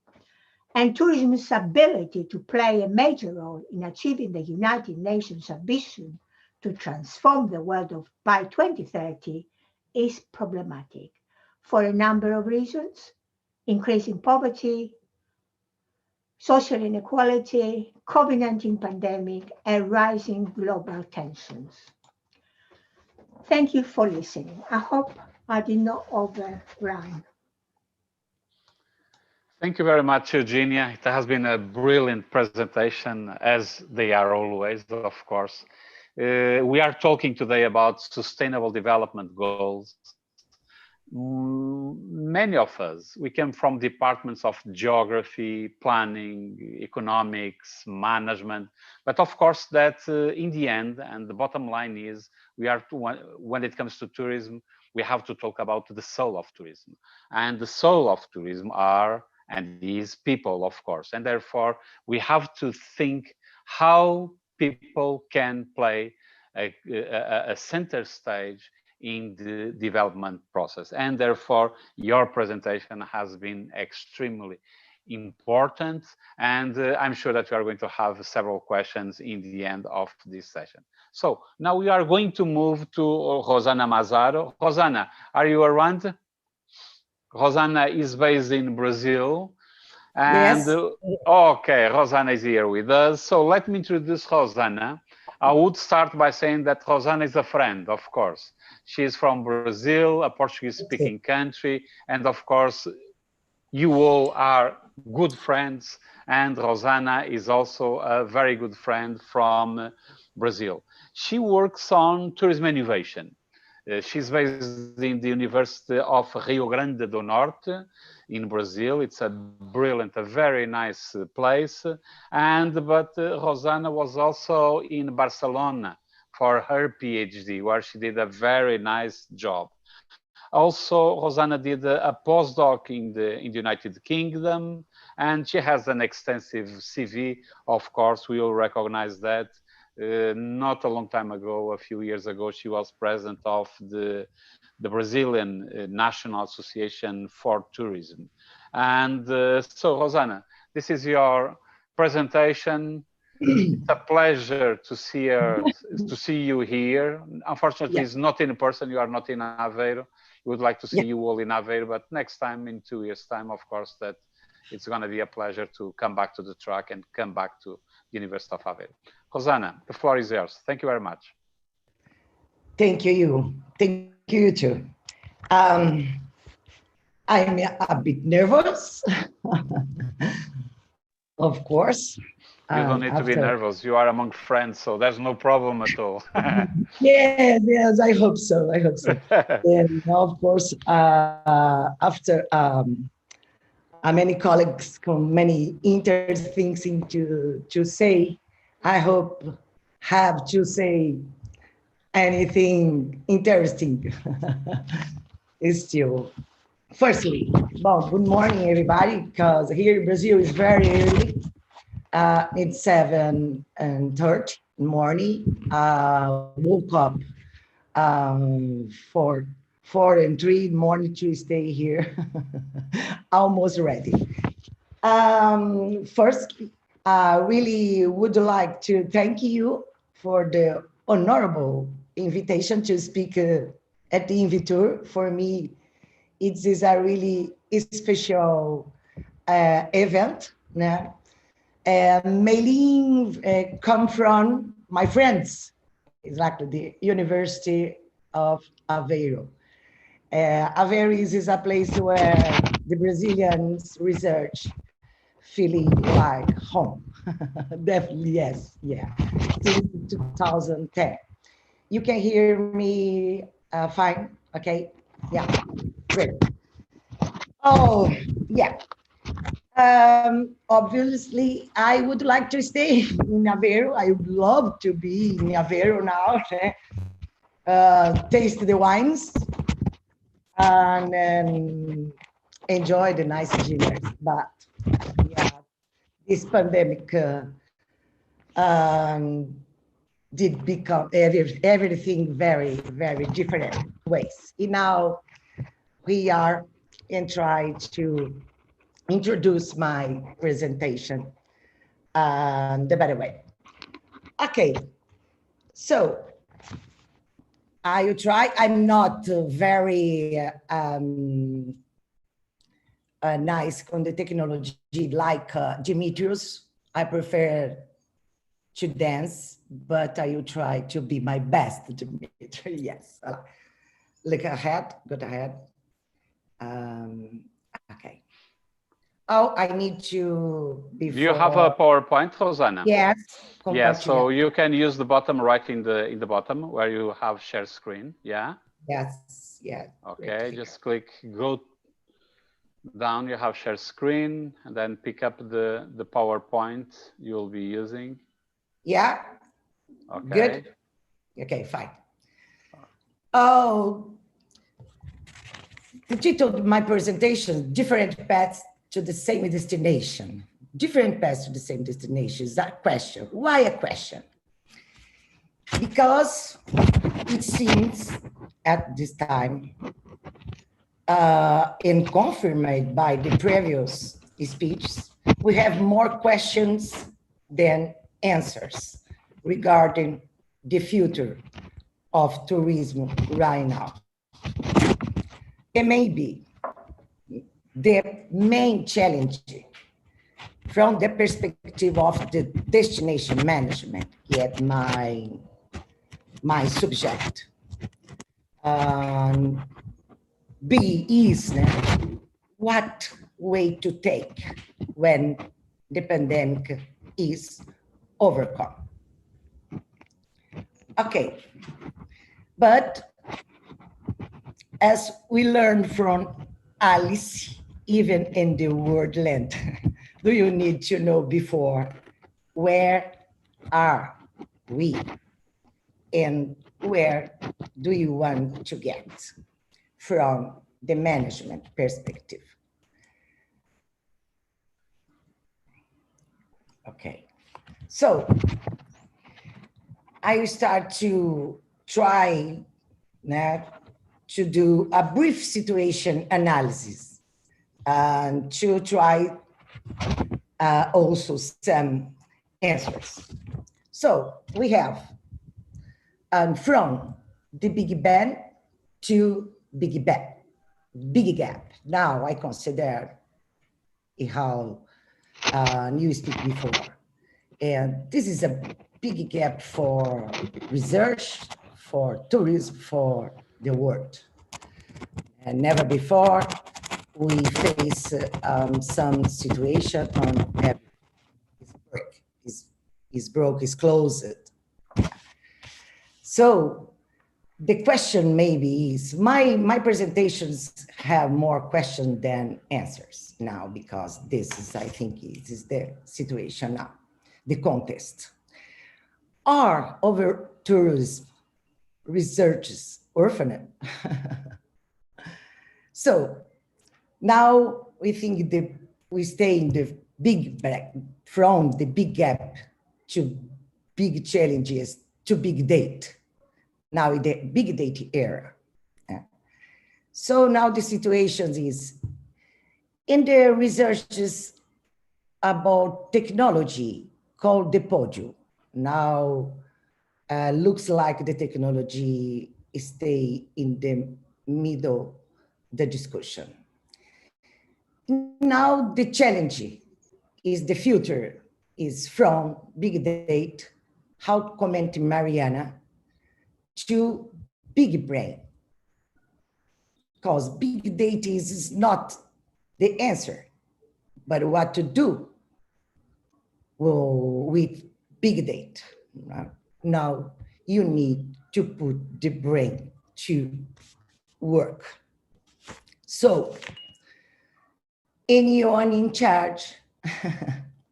and tourism's ability to play a major role in achieving the United Nations ambition to transform the world by 2030 is problematic for a number of reasons: increasing poverty, social inequality, COVID-19 pandemic, and rising global tensions. Thank you for listening. I hope I did not overrun. Thank you very much, Eugenia. It has been a brilliant presentation, as they are always, of course. We are talking today about sustainable development goals. Many of us, we came from departments of geography, planning, economics, management, but of course that in the end, and the bottom line is, when it comes to tourism, we have to talk about the soul of tourism. And the soul of tourism are and is people, of course. And therefore, we have to think how people can play a center stage in the development process. And therefore, your presentation has been extremely important. And I'm sure that we are going to have several questions in the end of this session. So now we are going to move to Rosana Mazaro. Rosana, are you around? Rosana is based in Brazil. And Yes. Okay, Rosana is here with us. So let me introduce Rosana. I would start by saying that Rosana is a friend, of course. She is from Brazil, a Portuguese-speaking country, and of course, you all are good friends, and Rosana is also a very good friend from Brazil. She works on tourism innovation. She's based in the University of Rio Grande do Norte in Brazil. It's a brilliant, a very nice place. But Rosana was also in Barcelona for her PhD, where she did a very nice job. Also, Rosana did a postdoc in the United Kingdom, and she has an extensive CV. Of course, we all recognize that. Not a long time ago, a few years ago, she was president of the Brazilian National Association for Tourism. And so, Rosana, this is your presentation. It's a pleasure to see you here. Unfortunately, it's not in person. You are not in Aveiro. We would like to see you all in Aveiro, but next time, in 2 years' time, of course, that it's going to be a pleasure to come back to the track and come back to the University of Aveiro. Rosana, the floor is yours. Thank you very much. Thank you. Thank you too. I'm a bit nervous, of course. You don't need to be nervous. You are among friends, so there's no problem at all. Yes, I hope so. And of course, after many colleagues from many interesting things to say, I hope have to say anything interesting. Still, firstly, well, good morning, everybody, because here in Brazil is very early. It's 7:30 in the morning. Woke up for 4 and 3 in the morning to stay here, almost ready. First, really would like to thank you for the honorable invitation to speak at the Invtur. For me, it is a really special event. Mailing come from my friends, exactly, the University of Aveiro. Aveiro is a place where the Brazilians research feeling like home. Definitely, yes, yeah, since 2010. You can hear me fine, okay? Yeah, great. Oh, yeah. Obviously, I would like to stay in Aveiro. I would love to be in Aveiro now, taste the wines and enjoy the nice dinners. But yeah, this pandemic did become everything very, very different ways. And now we are and try to introduce my presentation the better way. Okay, so I will try. I'm not very nice on the technology like Demetrius. I prefer to dance, but I will try to be my best, Dimitri. Yes. Look ahead, go ahead. Okay. Oh, I need to. Before... Do you have a PowerPoint, Rosanna? Yes. Yeah, so you can use the bottom right in the bottom where you have share screen. Yeah. Yes. Yeah. Okay, just click go down. You have share screen, and then pick up the PowerPoint you'll be using. Yeah. Okay. Good. Okay, fine. Oh, the title of my presentation: different paths to the same destination. Different paths to the same destination is a question. Why a question? Because it seems at this time, and confirmed by the previous speeches, we have more questions than answers regarding the future of tourism right now. And maybe the main challenge from the perspective of the destination management, yet my subject, B is what way to take when the pandemic is overcome. Okay, but as we learned from Alice, even in the wordland, do you need to know before where are we and where do you want to get from the management perspective? Okay, so I will start to try to do a brief situation analysis and to try also some answers. So we have from the Big Bang to Big Bang, big gap. Now I consider how you speak before. And this is a big gap for research, for tourism, for the world. And never before we face some situation on is broke, is closed. So the question maybe is, my presentations have more questions than answers now, because this is, I think, it is the situation now, the context. Are over tourism researches orphaned? So now we think we stay in the big back, from the big gap to big challenges to big data. Now in the big data era. So now the situation is in the researches about technology called the podium. Now looks like the technology stay in the middle the discussion. Now the challenge is the future is from big data, how to comment Mariana, to big brain. Because big data is not the answer, but what to do with big data. Now you need to put the brain to work. So anyone in charge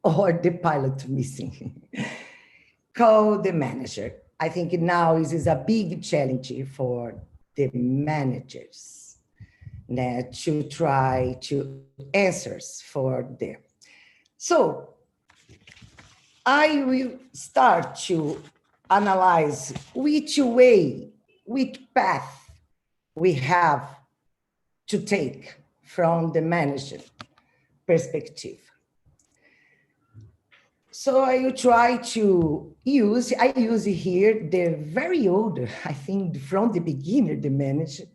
or the pilot missing, call the manager. I think now this is a big challenge for the managers to try to answers for them. So I will start to analyze which way, which path we have to take from the manager perspective. So I will try to use here the very old, I think from the beginner, the manager.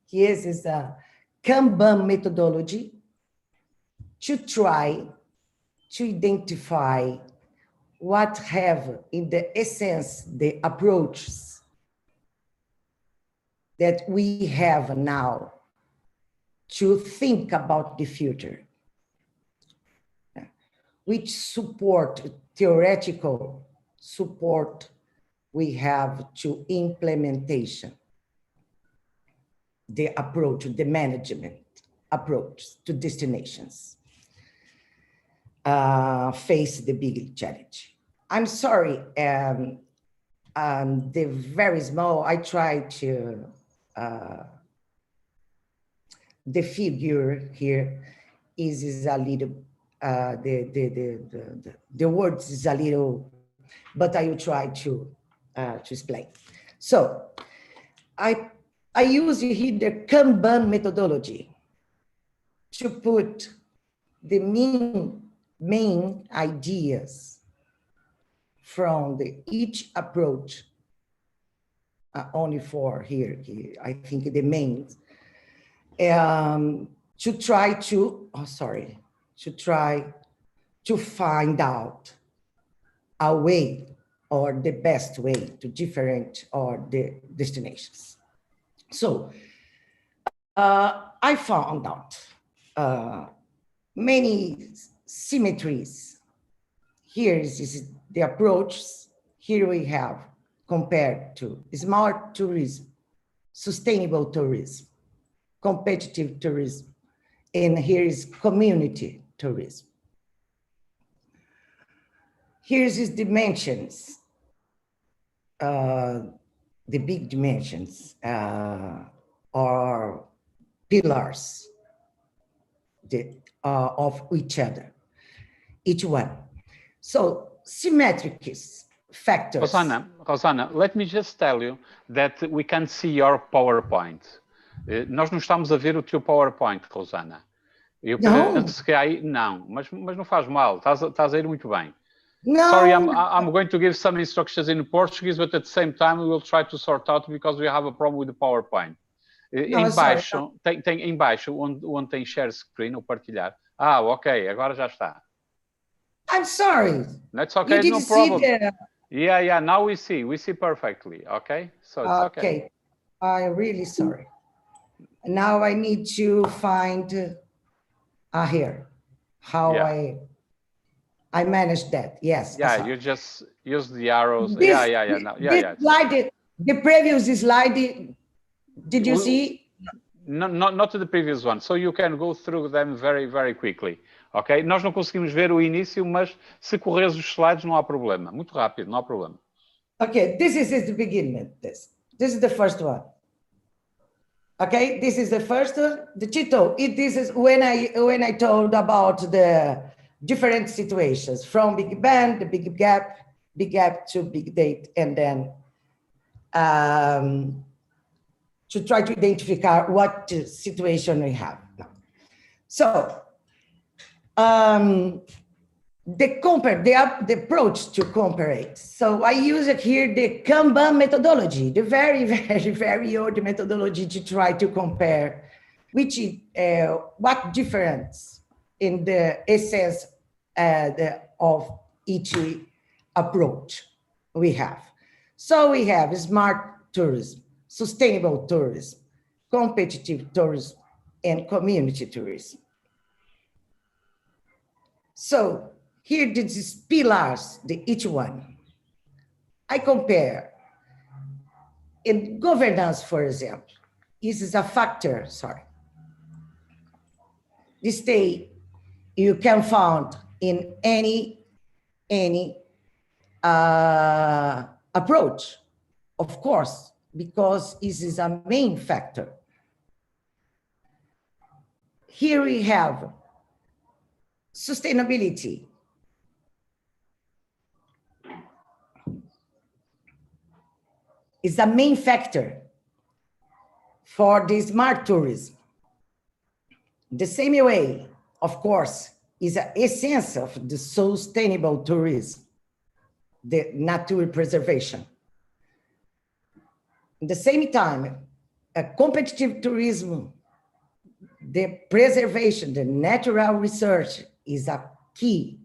Yes, is a Kanban methodology to try to identify what have in the essence, the approaches that we have now to think about the future, which support, theoretical support we have to implementation, the approach, the management approach to destinations, face the big challenge. I'm sorry, the very small, I try to, the figure here is a little, the words is a little, but I will try to explain. So I use here the Kanban methodology to put the main ideas from each approach, only for here, I think the main, to try to, to try to find out a way or the best way to different or the destinations. So I found out many symmetries. Here is the approach. Here we have compared to smart tourism, sustainable tourism, competitive tourism, and here is community tourism. Here's his dimensions, the big dimensions or pillars of each other, each one. So symmetric factors. Rosana, let me just tell you that we can see your PowerPoint. Nós não estamos a ver o teu PowerPoint, Rosana. Eu penso que aí, não, mas não faz mal, estás a ir muito bem. No. Sorry, I'm going to give some instructions in Portuguese, but at the same time we will try to sort out because we have a problem with the PowerPoint. Embaixo, tem embaixo onde tem share screen ou partilhar. Ah, ok, agora já está. I'm sorry. That's okay, no problem. Yeah, now we see perfectly, okay? So it's okay. I'm really sorry. Now I need to find here, how I manage that, yes. Yeah, you just use the arrows. This, yeah. Slide, the previous slide, did you see? No, not to the previous one. So you can go through them very, very quickly. Ok? Nós não conseguimos ver o início, mas se correres os slides não há problema. Muito rápido, não há problema. Okay, this is the beginning. This is the first one. Okay, this is the first one. The Chito. This is when I told about the different situations from Big Bang, the big gap to big date, and then to try to identify what situation we have. So the approach to compare it. So I use it here, the Kanban methodology, the very, very, very old methodology to try to compare what difference in the essence of each approach we have. So we have smart tourism, sustainable tourism, competitive tourism, and community tourism. So here these pillars, each one. I compare. In governance, for example, this is a factor, sorry. This day you can find in any approach, of course, because this is a main factor. Here we have sustainability. Is a main factor for the smart tourism. The same way, of course, is an essence of the sustainable tourism, the nature preservation. At the same time, a competitive tourism, the preservation, the natural research is a key.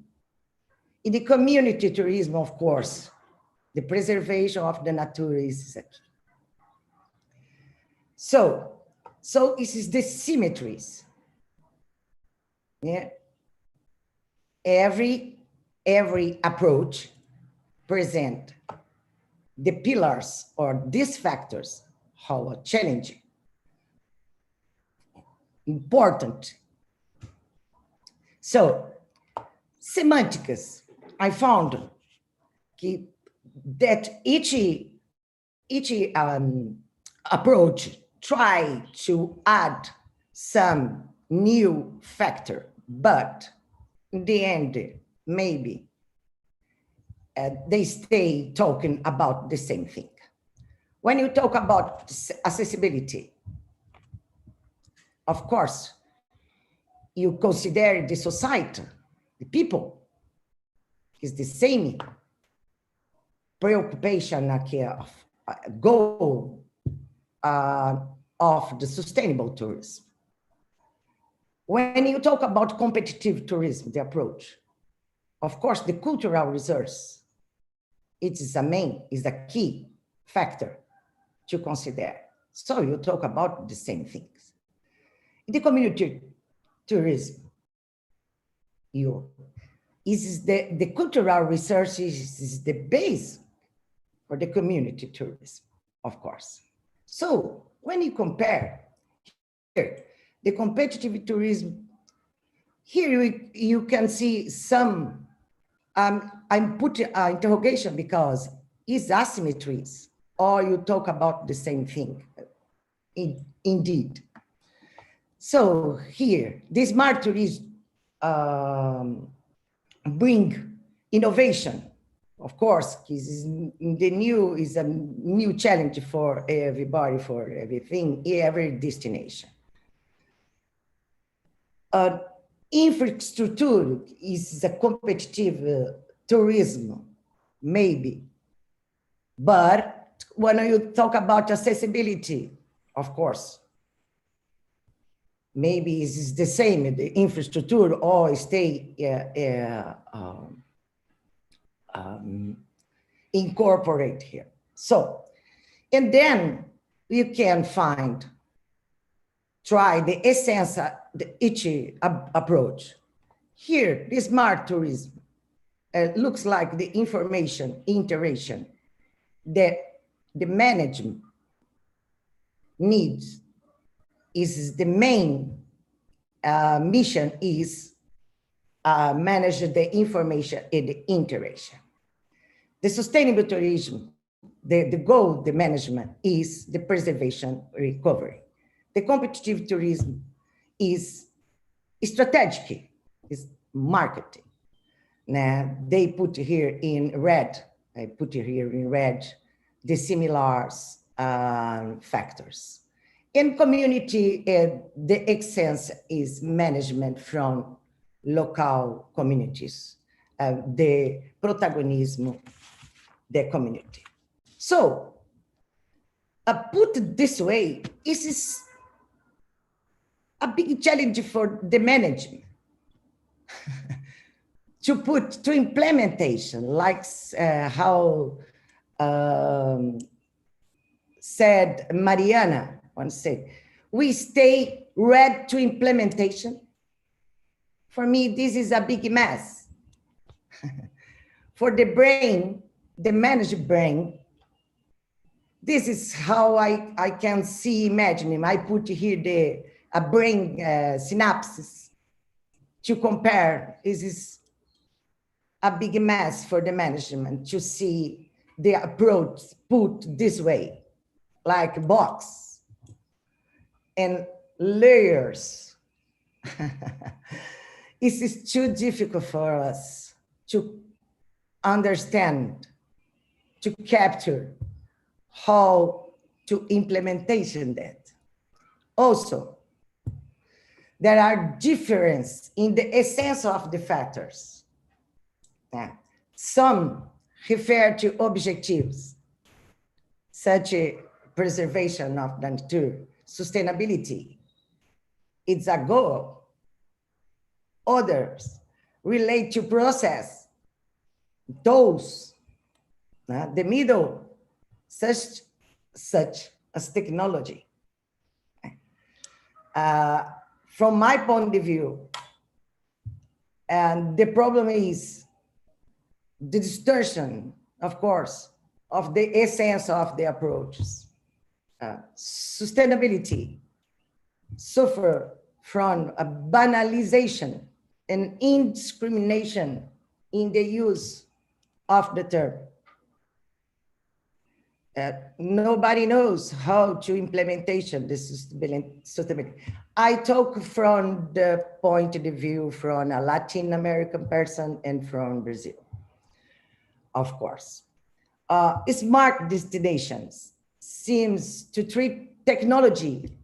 In the community tourism, of course, the preservation of the nature is a key. So this is the symmetries. Yeah. Every approach present the pillars or these factors, how challenging, important. So semantics, I found that each approach try to add some new factor, but in the end, maybe they stay talking about the same thing. When you talk about accessibility, of course, you consider the society, the people, is the same preoccupation of goal of the sustainable tourism. When you talk about competitive tourism, the approach, of course, the cultural resource, it is a key factor to consider. So you talk about the same things. In the community tourism, the cultural resources is the base for the community tourism, of course. So when you compare here, the competitive tourism, here you can see some, I'm putting an interrogation because is asymmetries, or you talk about the same thing, indeed. So here, this smart tourism bring innovation. Of course, is a new challenge for everybody, for everything, every destination. Infrastructure is a competitive tourism, maybe. But when you talk about accessibility, of course, maybe it's the same, the infrastructure or stay incorporate here. So, and then you can try the essence of each approach. Here, the smart tourism looks like the information iteration that the management needs is the main mission is manage the information in the iteration. The sustainable tourism, the goal, the management is the preservation recovery. The competitive tourism is strategic, is marketing. Now they put here in red, I put it here in red, the similar factors. In community, the essence is management from local communities, the protagonism, the community. So, put it this way, this is a big challenge for the management. to put to implementation, like how said Mariana once said, we stay ready to implementation. For me, this is a big mess. For the brain, the managed brain, this is how I can see, imagine him. I put here a brain synapses to compare. This is a big mess for the management to see the approach put this way, like box and layers. It is too difficult for us to understand, to capture how to implementation that. Also, there are differences in the essence of the factors. Some refer to objectives, such as preservation of the nature, sustainability. It's a goal. Others relate to process, those, the middle, such as technology. From my point of view, and the problem is the distortion, of course, of the essence of the approaches. Sustainability suffer from a banalization and indiscrimination in the use of the term. Nobody knows how to implementation this sustainability. I talk from the point of view from a Latin American person and from Brazil, of course. Smart destinations seems to treat technology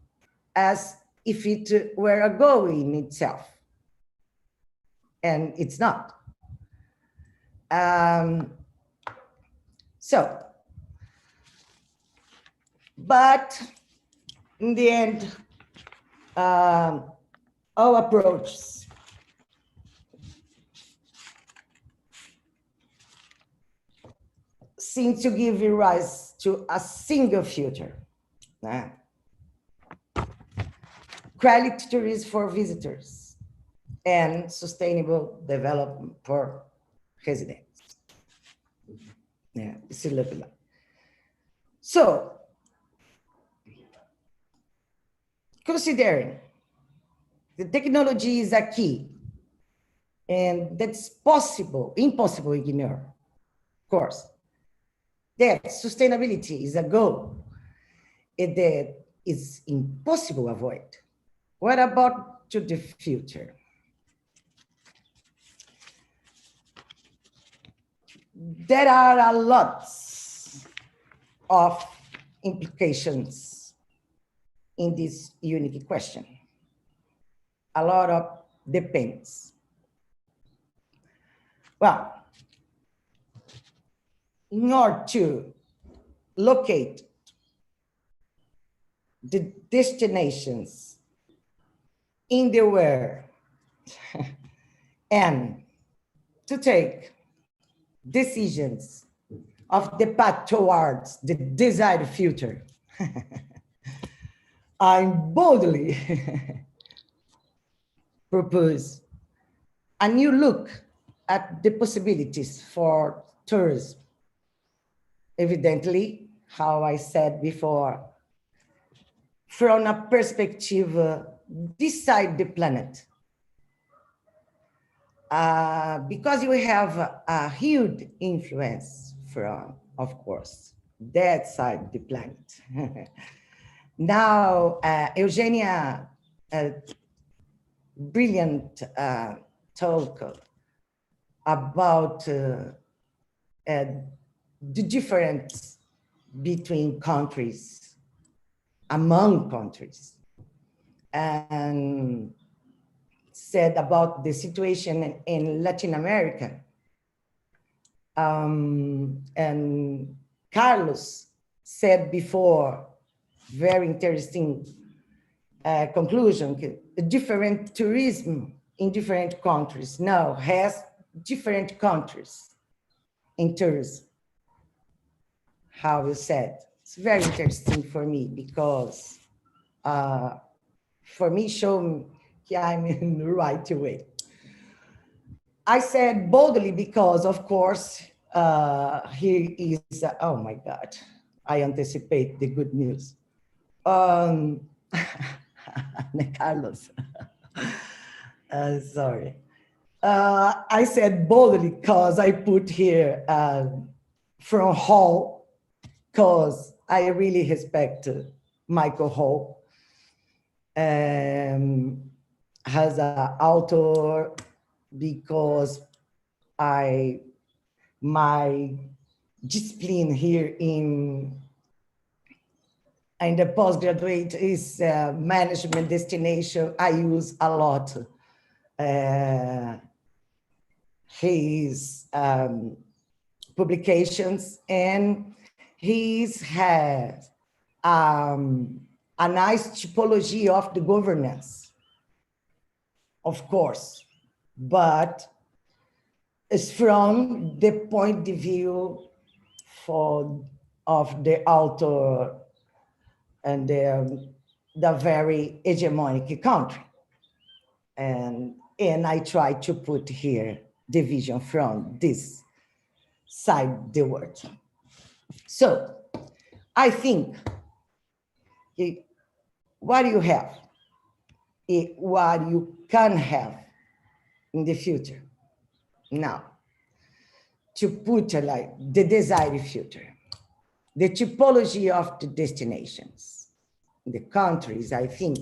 as if it were a goal in itself, and it's not. But in the end, our approach seems to give rise to a single future. Quality tourism for visitors and sustainable development for residents. So, considering the technology is a key, and that's impossible to ignore, of course, that sustainability is a goal that is impossible to avoid. What about to the future? There are a lot of implications in this unique question. A lot of depends. Well, in order to locate the destinations in the world and to take decisions of the path towards the desired future, I boldly propose a new look at the possibilities for tourism. Evidently, how I said before, from a perspective this side the planet. Because you have a huge influence from, of course, that side the planet. Now, Eugenia, brilliant talk about the difference between countries, among countries, and said about the situation in Latin America. And Carlos said before, very interesting conclusion, different tourism in different countries now has different countries in tourism. How you said, it's very interesting for me because for me, show me I'm in the right way. I said boldly because, of course, here is, oh my God, I anticipate the good news. Carlos, sorry. I said boldly because I put here from Hall, because I really respect Michael Hall. As an author, because my discipline here in the postgraduate is management destination. I use a lot his publications, and he's has a nice typology of the governance, of course, but it's from the point of view of the author and the very hegemonic country. And I try to put here the vision from this side of the world. So I think what you have, what you can have in the future now, to put like the desired future, the typology of the destinations, the countries, I think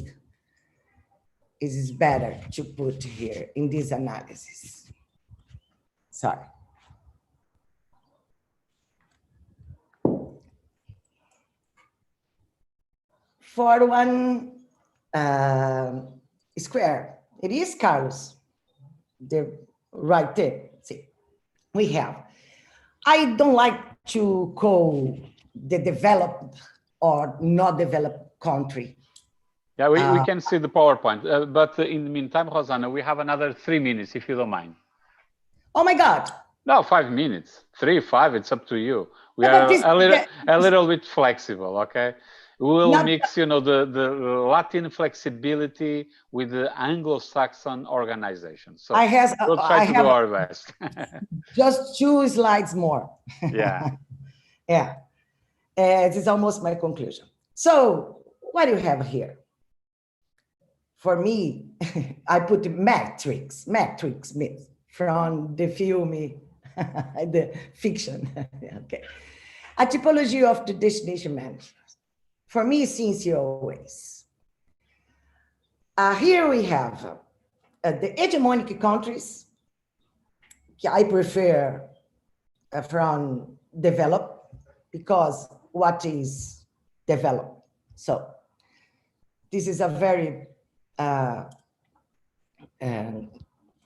it is better to put here in this analysis. Sorry. For one square, it is Carlos, the right there. See, we have. I don't like to call the developed or not developed country. Yeah, we can see the PowerPoint, but in the meantime, Rosanna, we have another 3 minutes, if you don't mind. Oh my God. No, 5 minutes, 3, 5, it's up to you. We are a little bit flexible, okay? We will mix, you know, the Latin flexibility with the Anglo-Saxon organization. So we'll try to do our best. Just 2 slides more. Yeah. Yeah. This is almost my conclusion. So what do you have here? For me, I put matrix myth from the film, the fiction. Okay. A typology of the destination managers. For me, since always. Here we have the hegemonic countries. I prefer from developed, because what is developed? So this is a very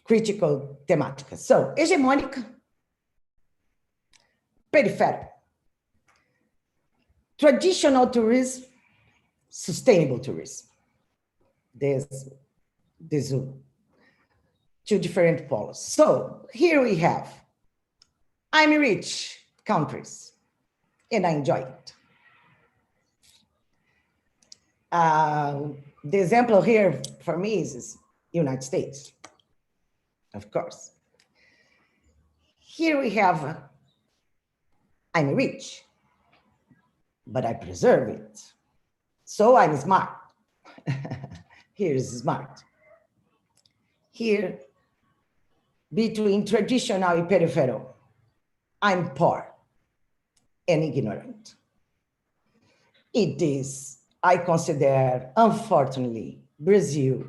critical thematic. So hegemonic, peripheral, traditional tourism, sustainable tourism. There's 2 different poles. So here we have, I'm rich countries, and I enjoy it. The example here for me is United States, of course. Here we have, I'm rich, but I preserve it. So I'm smart. Here's smart. Here, between traditional and peripheral, I'm poor and ignorant. It is, I consider, unfortunately, Brazil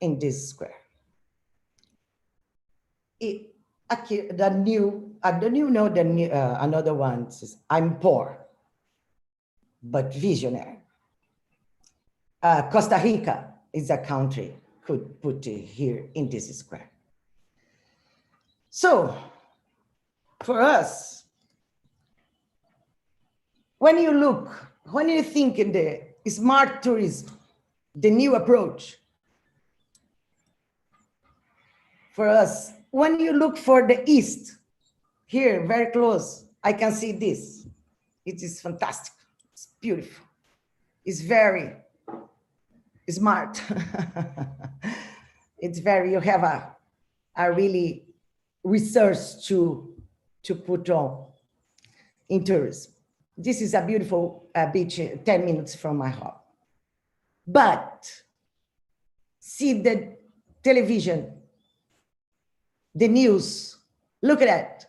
in this square. Another one says, I'm poor, but visionary. Costa Rica is a country could put it here in this square. So for us, when you think in the smart tourism, the new approach, for us, when you look for the east, here, very close, I can see this. It is fantastic. It's beautiful. It's very smart. It's very, you have a really research to put on in tourism. This is a beautiful beach, 10 minutes from my home. But see the television, the news, look at that.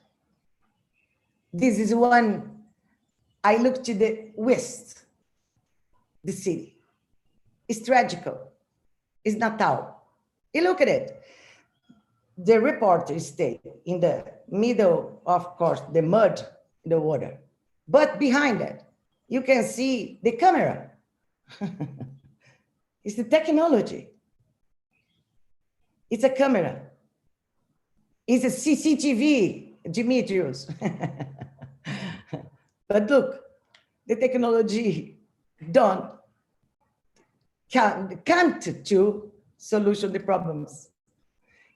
This is one, I look to the west, the city. It's tragical. It's Natal. You look at it. The reporter stayed in the middle, of course, the mud, the water. But behind it, you can see the camera. It's the technology. It's a camera. It's a CCTV, Dimitrios. But look, the technology can't to solution the problems.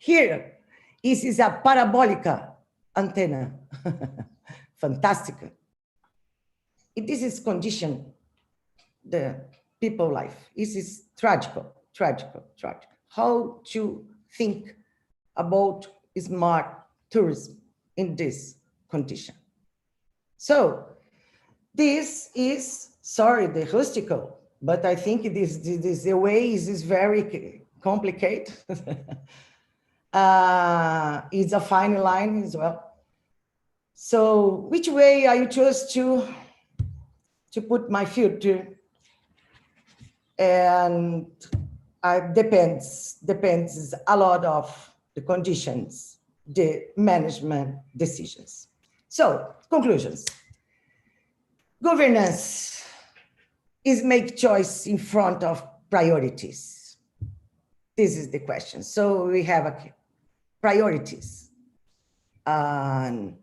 Here, this is a parabolica antenna. Fantastic. This is condition the people life. This is tragical. How to think about smart tourism in this condition. So this is, sorry, the rustical, but I think this the way is very complicated. It's a fine line as well. So which way I choose to put my future, and depends a lot of the conditions, the management decisions. So conclusions. Governance is make choice in front of priorities. This is the question. So we have priorities, and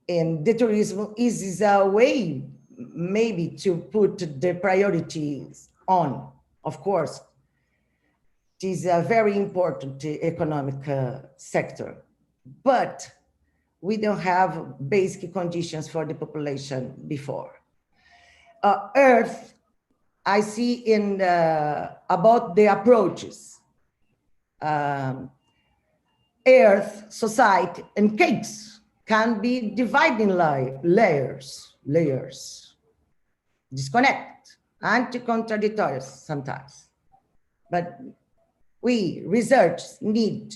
the tourism is a way maybe to put the priorities on. Of course, it is a very important economic sector, but we don't have basic conditions for the population before. Earth, I see in about the approaches. Earth, society, and cakes can be divided in layers. Disconnect, anti-contradictory sometimes. But we researchers need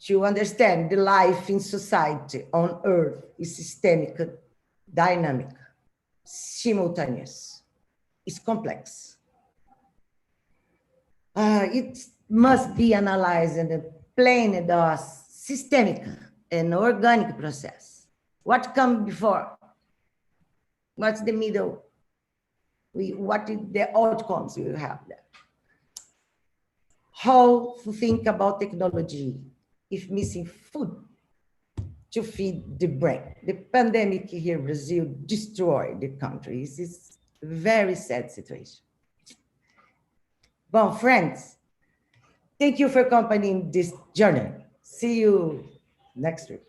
to understand the life in society on Earth is systemic, dynamic, simultaneous. It's complex. It must be analyzed in a plain and systemic and organic process. What comes before? What's the middle? What is the outcomes we have there? How to think about technology if missing food to feed the brain. The pandemic here in Brazil destroyed the country. This is a very sad situation. Well, friends, thank you for accompanying this journey. See you next week.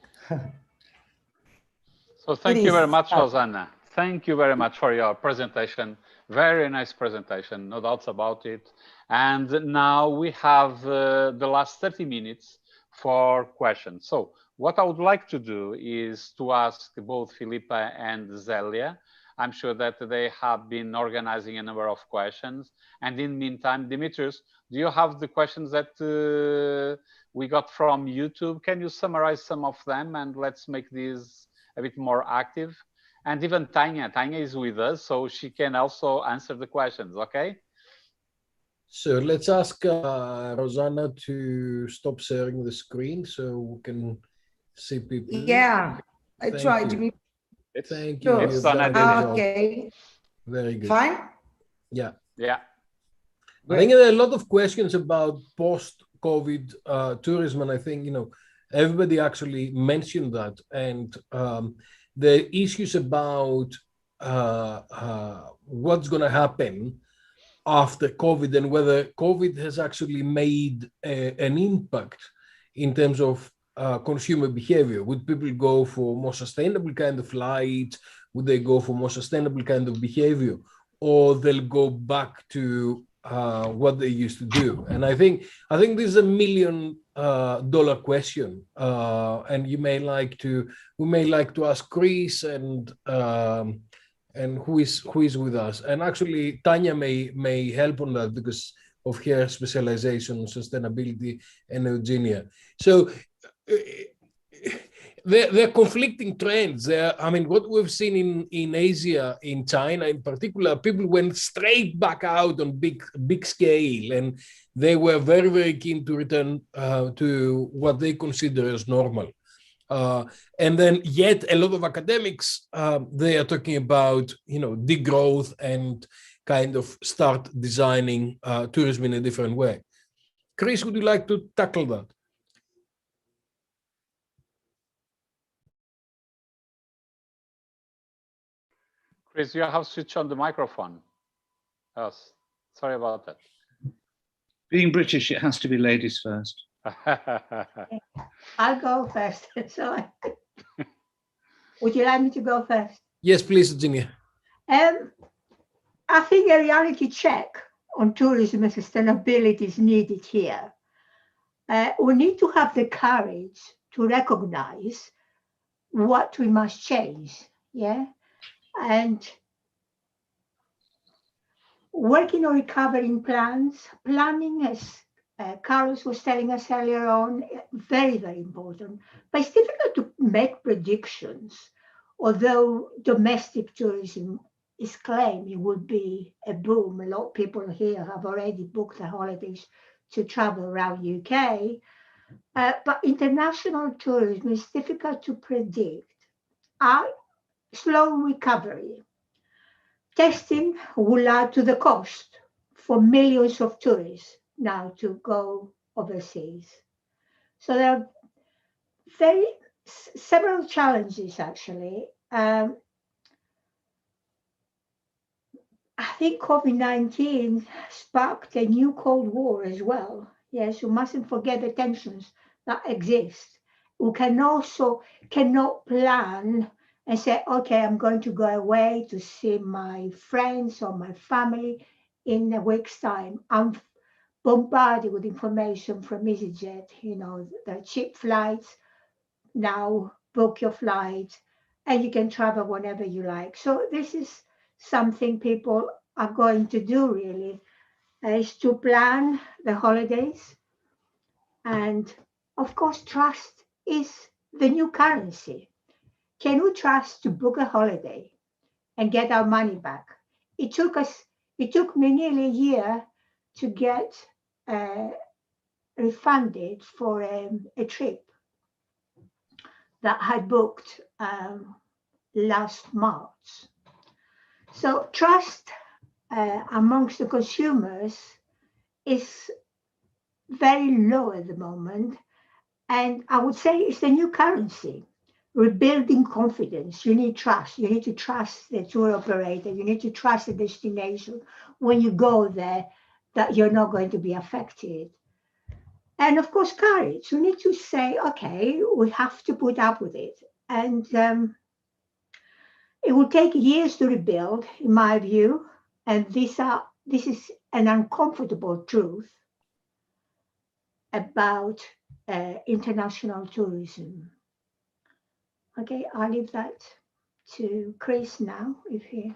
So thank you very much, Rosanna. Thank you very much for your presentation. Very nice presentation, no doubts about it. And now we have the last 30 minutes for questions. So what I would like to do is to ask both Filipa and Zelia. I'm sure that they have been organizing a number of questions. And in the meantime, Dimitrios, do you have the questions that we got from YouTube? Can you summarize some of them and let's make this a bit more active? And even Tanya is with us, so she can also answer the questions, okay? So let's ask Rosanna to stop sharing the screen so we can see people. Yeah, I tried. Thank you. It's okay. Very good. Fine? Yeah. Yeah. I think there are a lot of questions about post-COVID tourism, and I think, you know, everybody actually mentioned that. And the issues about what's going to happen after COVID and whether COVID has actually made an impact in terms of consumer behavior? Would people go for more sustainable kind of flights? Would they go for more sustainable kind of behavior? Or they'll go back to what they used to do? And I think this is $1 million question, and we may like to ask Chris and who is with us. And actually, Tanya may help on that because of her specialization in sustainability, and Eugenia. So there are conflicting trends. I mean, what we've seen in Asia, in China in particular, people went straight back out on big scale, and they were very, very keen to return to what they consider as normal. And then yet a lot of academics, they are talking about, degrowth and kind of start designing tourism in a different way. Chris, would you like to tackle that? Chris, you have switched on the microphone. Yes, sorry about that. Being British, it has to be ladies first. I'll go first. So, would you like me to go first? Yes, please, Eugenia. I think a reality check on tourism and sustainability is needed here. We need to have the courage to recognize what we must change. Yeah. And working on recovering plans, planning, as Carlos was telling us earlier on, very, very important. But it's difficult to make predictions, although domestic tourism is claimed it would be a boom. A lot of people here have already booked their holidays to travel around UK. But international tourism is difficult to predict. Slow recovery. Testing will add to the cost for millions of tourists now to go overseas. So there are several challenges, actually. I think COVID-19 sparked a new Cold War as well. Yes, we mustn't forget the tensions that exist. We cannot plan and say, okay, I'm going to go away to see my friends or my family in a week's time. I'm bombarded with information from EasyJet, the cheap flights. Now book your flight and you can travel whenever you like. So this is something people are going to do really, is to plan the holidays. And of course, trust is the new currency. Can we trust to book a holiday and get our money back? It took me nearly a year to get refunded for a trip that I had booked last March. So trust amongst the consumers is very low at the moment. And I would say it's the new currency. Rebuilding confidence. You need trust. You need to trust the tour operator. You need to trust the destination when you go there, that you're not going to be affected. And of course, courage. You need to say, okay, we have to put up with it. And it will take years to rebuild, in my view. And this is an uncomfortable truth about international tourism. Okay, I'll leave that to Chris now, if he.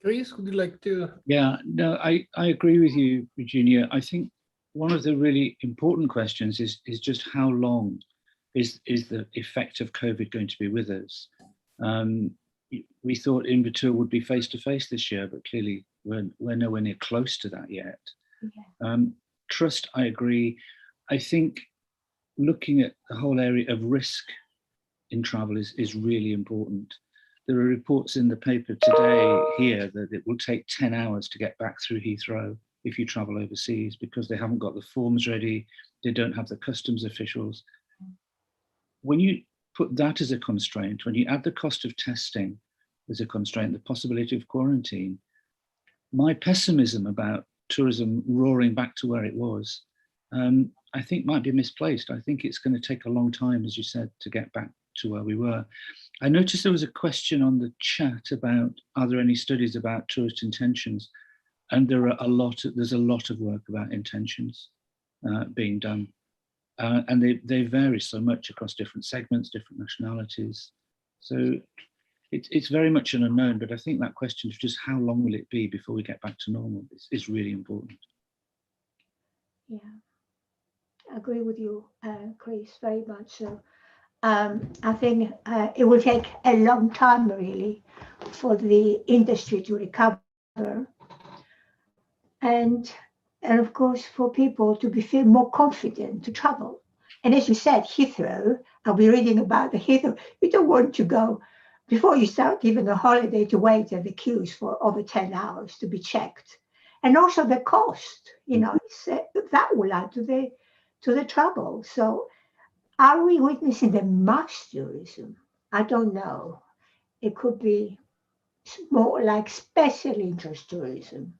Chris, would you like to? Yeah, no, I agree with you, Virginia. I think one of the really important questions is just how long is the effect of COVID going to be with us? We thought Invtur would be face-to-face this year, but clearly we're nowhere near close to that yet. Yeah. Trust, I agree. I think looking at the whole area of risk in travel is really important. There are reports in the paper today here that it will take 10 hours to get back through Heathrow if you travel overseas because they haven't got the forms ready, they don't have the customs officials. When you put that as a constraint, when you add the cost of testing as a constraint, the possibility of quarantine, my pessimism about tourism roaring back to where it was, I think might be misplaced. I think it's going to take a long time, as you said, to get back to where we were. I noticed there was a question on the chat about, are there any studies about tourist intentions? And there's a lot of work about intentions being done. And they vary so much across different segments, different nationalities. So it's very much an unknown, but I think that question of just how long will it be before we get back to normal is really important. Yeah, I agree with you, Chris, very much so. I think it will take a long time, really, for the industry to recover. And of course, for people to feel more confident to travel. And as you said, Heathrow, I'll be reading about the Heathrow. You don't want to go before you start even a holiday to wait at the queues for over 10 hours to be checked. And also the cost, you know, that will add to the trouble. So are we witnessing the mass tourism? I don't know. It could be more like special interest tourism.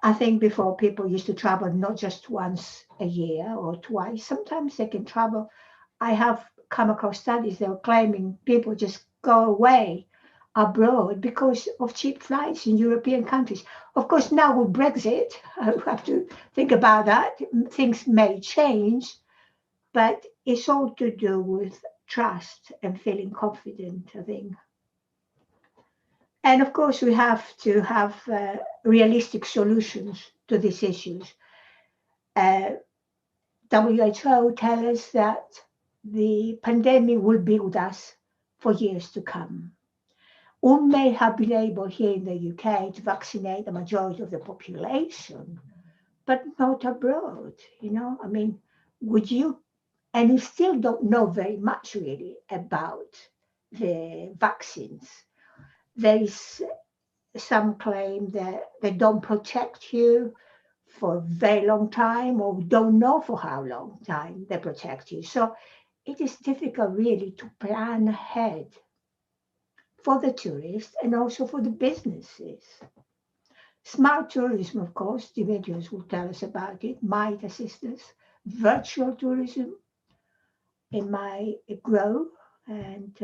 I think before people used to travel not just once a year or twice. Sometimes they can travel. I have come across studies that are claiming people just go away abroad because of cheap flights in European countries. Of course, now with Brexit, I have to think about that. Things may change, but it's all to do with trust and feeling confident, I think. And of course, we have to have realistic solutions to these issues. WHO tells us that the pandemic will be with us for years to come. We may have been able here in the UK to vaccinate the majority of the population, but not abroad, you know? I mean, would you, and we still don't know very much really about the vaccines. There is some claim that they don't protect you for a very long time, or we don't know for how long time they protect you. So it is difficult really to plan ahead for the tourists and also for the businesses. Smart tourism, of course, the videos will tell us about it, might assist us. Virtual tourism, it might grow, and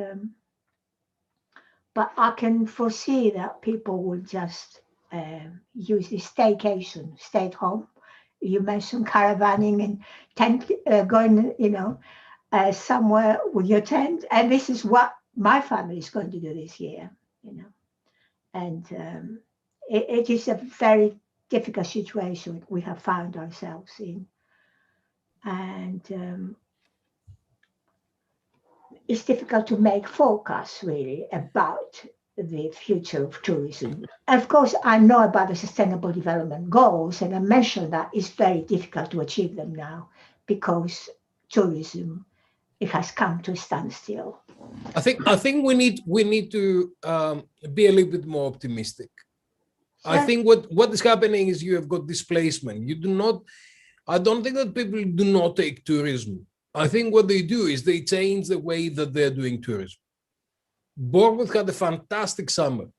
but I can foresee that people will just use the staycation, stay at home. You mentioned caravanning and tent, going, you know, somewhere with your tent. And this is what my family is going to do this year, you know. And it is a very difficult situation we have found ourselves in. And it's difficult to make forecasts really about the future of tourism. Of course, I know about the Sustainable Development Goals, and I mentioned that it's very difficult to achieve them now because tourism, it has come to a standstill. I think we need to be a little bit more optimistic. Sure. I think what is happening is you have got displacement. I don't think that people do not take tourism. I think what they do is they change the way that they're doing tourism. Bournemouth had a fantastic summer.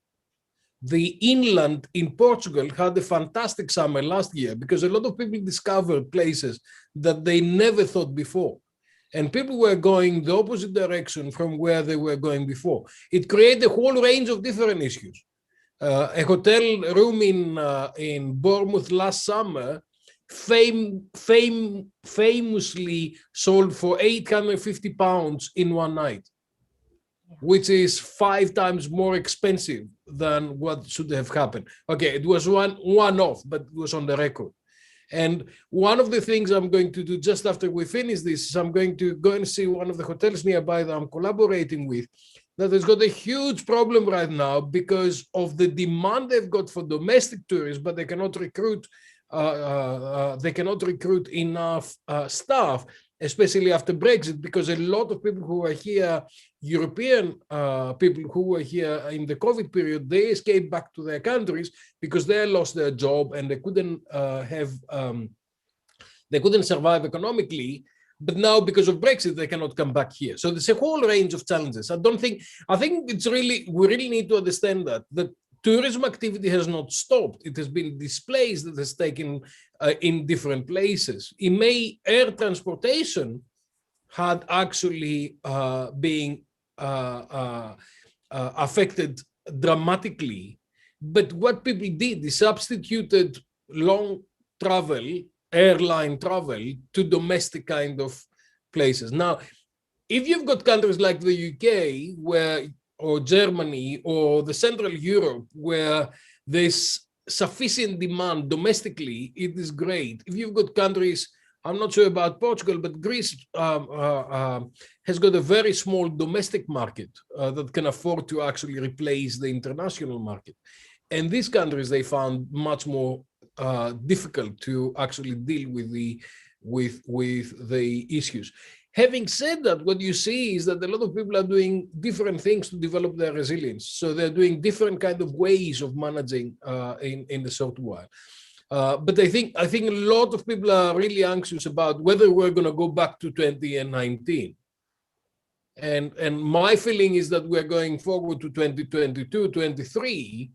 The inland in Portugal had a fantastic summer last year because a lot of people discovered places that they never thought before. And people were going the opposite direction from where they were going before. It created a whole range of different issues. A hotel room in Bournemouth last summer famously sold for £850 in one night, which is 5 times more expensive than what should have happened. Okay, it was one-off, but it was on the record. And one of the things I'm going to do just after we finish this is I'm going to go and see one of the hotels nearby that I'm collaborating with that has got a huge problem right now because of the demand they've got for domestic tourists, but they cannot recruit enough staff, especially after Brexit, because a lot of people who are here, European people who were here in the COVID period, they escaped back to their countries because they lost their job and they couldn't survive economically. But now, because of Brexit, they cannot come back here. So there's a whole range of challenges. I think it's we really need to understand that tourism activity has not stopped. It has been displaced. It has taken in different places. In May, air transportation had actually been affected dramatically. But what people did is substituted long travel, airline travel, to domestic kind of places. Now, if you've got countries like the UK or Germany or the Central Europe where there's sufficient demand domestically, it is great. If you've got countries, I'm not sure about Portugal, but Greece has got a very small domestic market that can afford to actually replace the international market. And these countries, they found much more difficult to actually deal with the issues. Having said that, what you see is that a lot of people are doing different things to develop their resilience. So they're doing different kind of ways of managing in the short while. But I think a lot of people are really anxious about whether we're going to go back to 2019. And my feeling is that we're going forward to 2022, 23,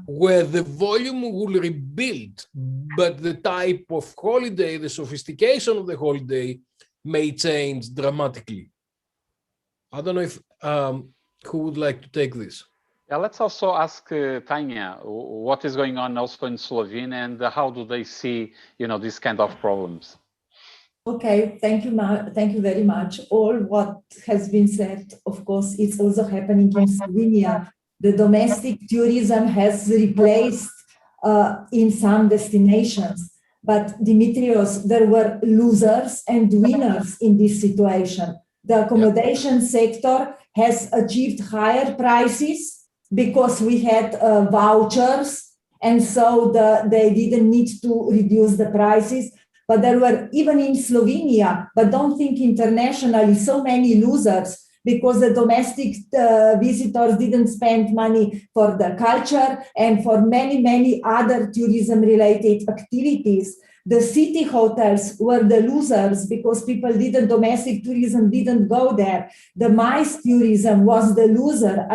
where the volume will rebuild, but the type of holiday, the sophistication of the holiday may change dramatically. I don't know if who would like to take this? Yeah, let's also ask Tanya what is going on also in Slovenia and how do they see, these kind of problems. Okay, thank you very much. All what has been said, of course, it's also happening in Slovenia. The domestic tourism has replaced in some destinations. But Dimitrios, there were losers and winners in this situation. The accommodation sector has achieved higher prices because we had vouchers, and so they didn't need to reduce the prices. But there were, even in Slovenia, but don't think internationally, so many losers because the domestic visitors didn't spend money for the culture and for many, many other tourism-related activities. The city hotels were the losers because domestic tourism didn't go there. The MICE tourism was the loser,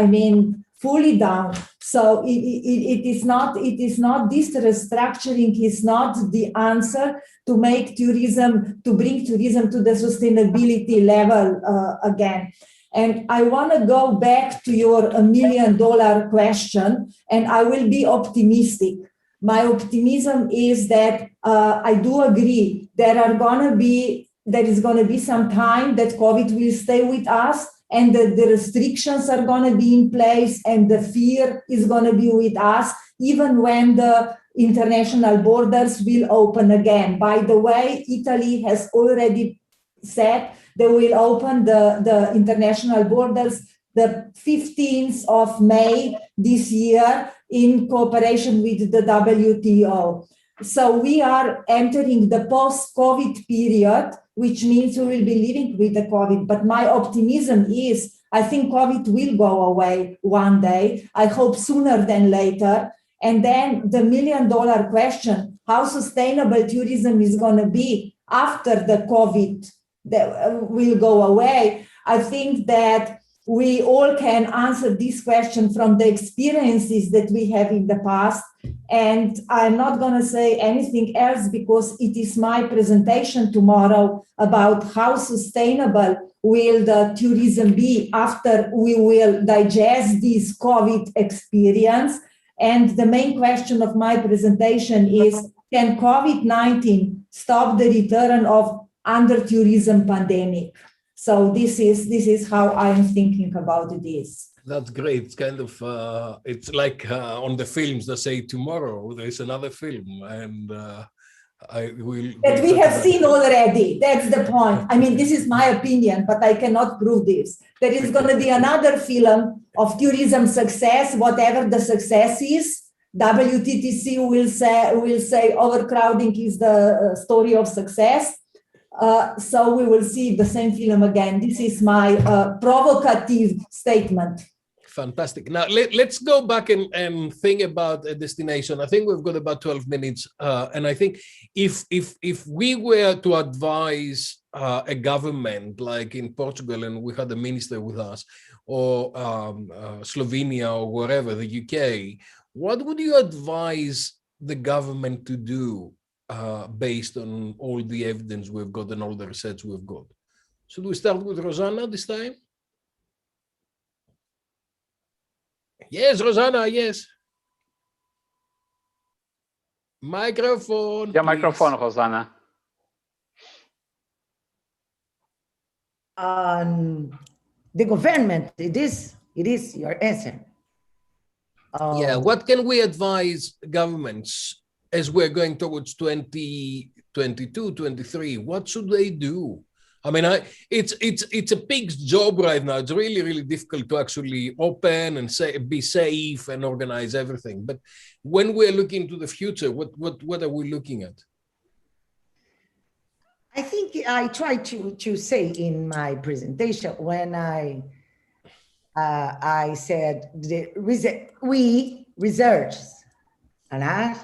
fully down. So it is not this restructuring is not the answer to make tourism, to bring tourism to the sustainability level again. And I want to go back to your $1 million question, and I will be optimistic. My optimism is that I do agree there is going to be some time that COVID will stay with us, and the restrictions are going to be in place, and the fear is going to be with us, even when the international borders will open again. By the way, Italy has already said they will open the international borders the 15th of May this year in cooperation with the WTO. So we are entering the post-COVID period, which means we will be living with the COVID. But my optimism is, I think COVID will go away one day. I hope sooner than later. And then the $1 million question, how sustainable tourism is going to be after the COVID that will go away. I think that we all can answer this question from the experiences that we have in the past. And I'm not going to say anything else because it is my presentation tomorrow about how sustainable will the tourism be after we will digest this COVID experience. And the main question of my presentation is, can COVID-19 stop the return of under-tourism pandemic? So this is how I'm thinking about this. That's great. It's kind of, it's like on the films that say tomorrow there's another film, and I will. That we have seen already. That's the point. This is my opinion, but I cannot prove this. There is going to be another film of tourism success, whatever the success is. WTTC will say overcrowding is the story of success. So we will see the same film again. This is my provocative statement. Fantastic. Now let's go back and think about a destination. I think we've got about 12 minutes, and I think if we were to advise a government like in Portugal, and we had a minister with us, or Slovenia or wherever, the UK, what would you advise the government to do based on all the evidence we've got and all the research we've got? Should we start with Rosanna this time? Yes, Rosanna, yes. Microphone. Yeah, please. microphone, Rosanna. The government, it is your answer. Yeah, what can we advise governments as we're going towards 2022, 23? What should they do? I mean, it's a pig's job right now. It's really, really difficult to actually open and be safe and organize everything. But when we're looking to the future, what are we looking at? I think I tried to say in my presentation when I said we researchers, and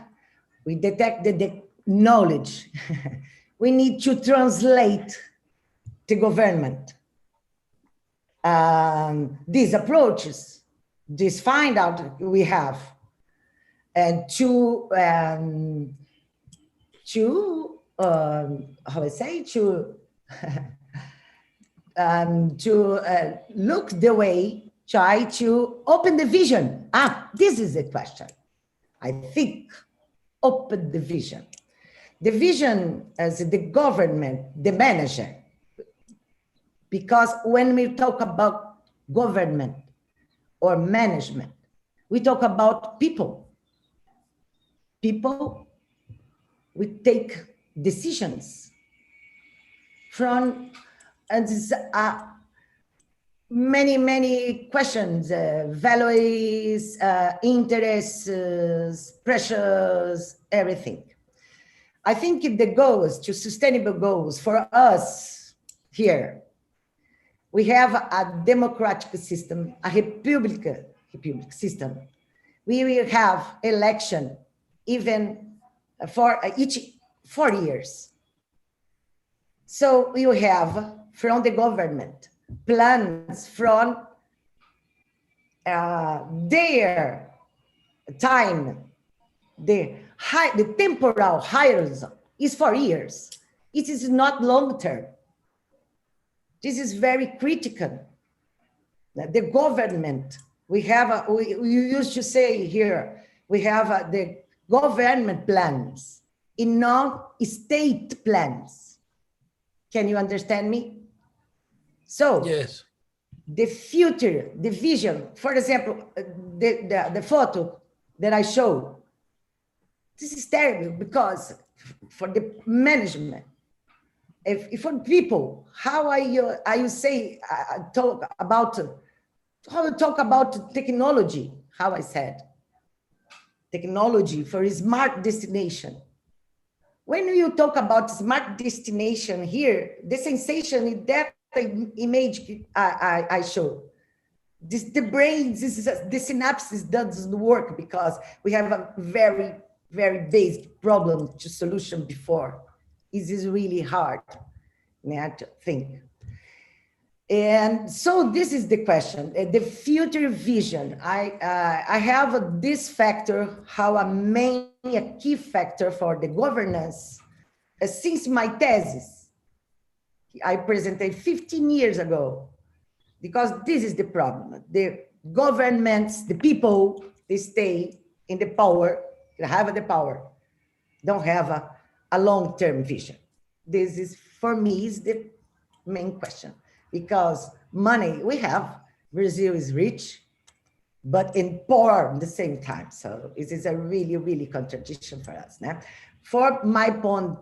we detected the knowledge. We need to translate the government. These approaches, this find out we have, and to how I say, to look the way, try to open the vision. This is the question. I think open the vision. The vision as the government, the manager, because when we talk about government or management, we talk about people. People, we take decisions from, and many questions, values, interests, pressures, everything. I think the goals, to sustainable goals for us here, we have a democratic system, a republic system. We will have election even for each 4 years. So you have from the government plans from their time, the temporal horizon is 4 years. It is not long term. This is very critical. The government, we have, we used to say here, we have the government plans in non-state plans. Can you understand me? So, yes, the future, the vision, for example, the photo that I showed, this is terrible because for the management, if for people, how you talk about technology, how I said, technology for a smart destination. When you talk about smart destination here, the sensation is that image I showed. The brain, the synapses doesn't work because we have a very, very basic problem to solution before. It is really hard to think. And so this is the question, the future vision. I have this factor, how a key factor for the governance. Since my thesis, I presented 15 years ago, because this is the problem. The governments, the people, they stay in the power, they have the power, don't have a long-term vision. This is, for me, is the main question. Because money we have, Brazil is rich, but in poor at the same time. So it is a really, really contradiction for us, now, for my point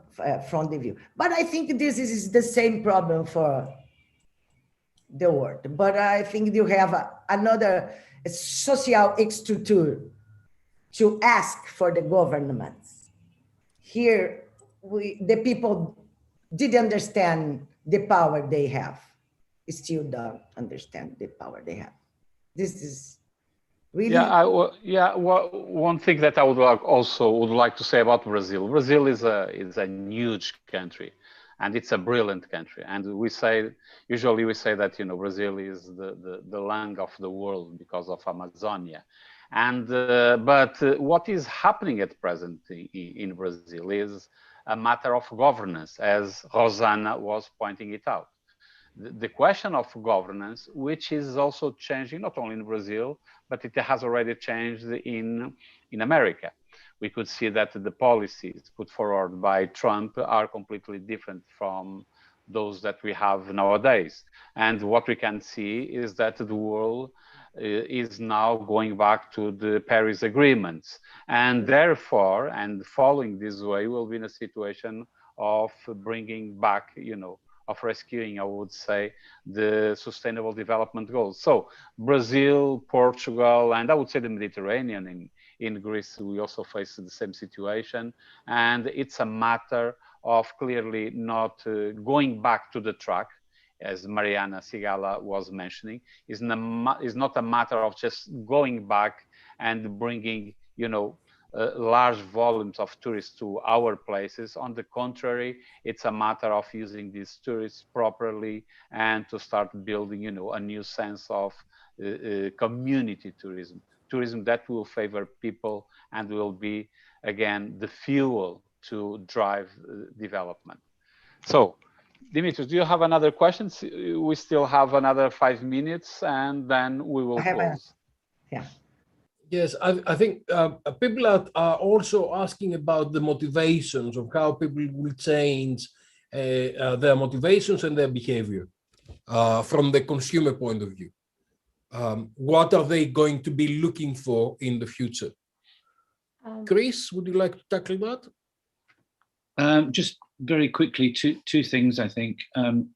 from the view. But I think this is the same problem for the world. But I think you have another social structure to ask for the governments. Here, the people didn't understand the power they have. Still don't understand the power they have. This is Really? One thing that I would like to say about Brazil. Brazil is a huge country, and it's a brilliant country. And usually we say that Brazil is the lung of the world because of Amazonia. And but what is happening at present in Brazil is a matter of governance, as Rosanna was pointing it out. The question of governance, which is also changing not only in Brazil, but it has already changed in America. We could see that the policies put forward by Trump are completely different from those that we have nowadays. And what we can see is that the world is now going back to the Paris agreements. And therefore, and following this way, we'll be in a situation of bringing back, of rescuing, I would say, the sustainable development goals. So Brazil, Portugal, and I would say the Mediterranean, in Greece, we also face the same situation. And it's a matter of clearly not going back to the track, as Mariana Sigala was mentioning, is not a matter of just going back and bringing, large volumes of tourists to our places. On the contrary, it's a matter of using these tourists properly and to start building, a new sense of community tourism that will favor people and will be, again, the fuel to drive development. So, Dimitris, do you have another question? We still have another 5 minutes and then we will close. Yes, I think people are also asking about the motivations of how people will change their motivations and their behavior from the consumer point of view. What are they going to be looking for in the future? Chris, would you like to tackle that? Just very quickly, two things, I think.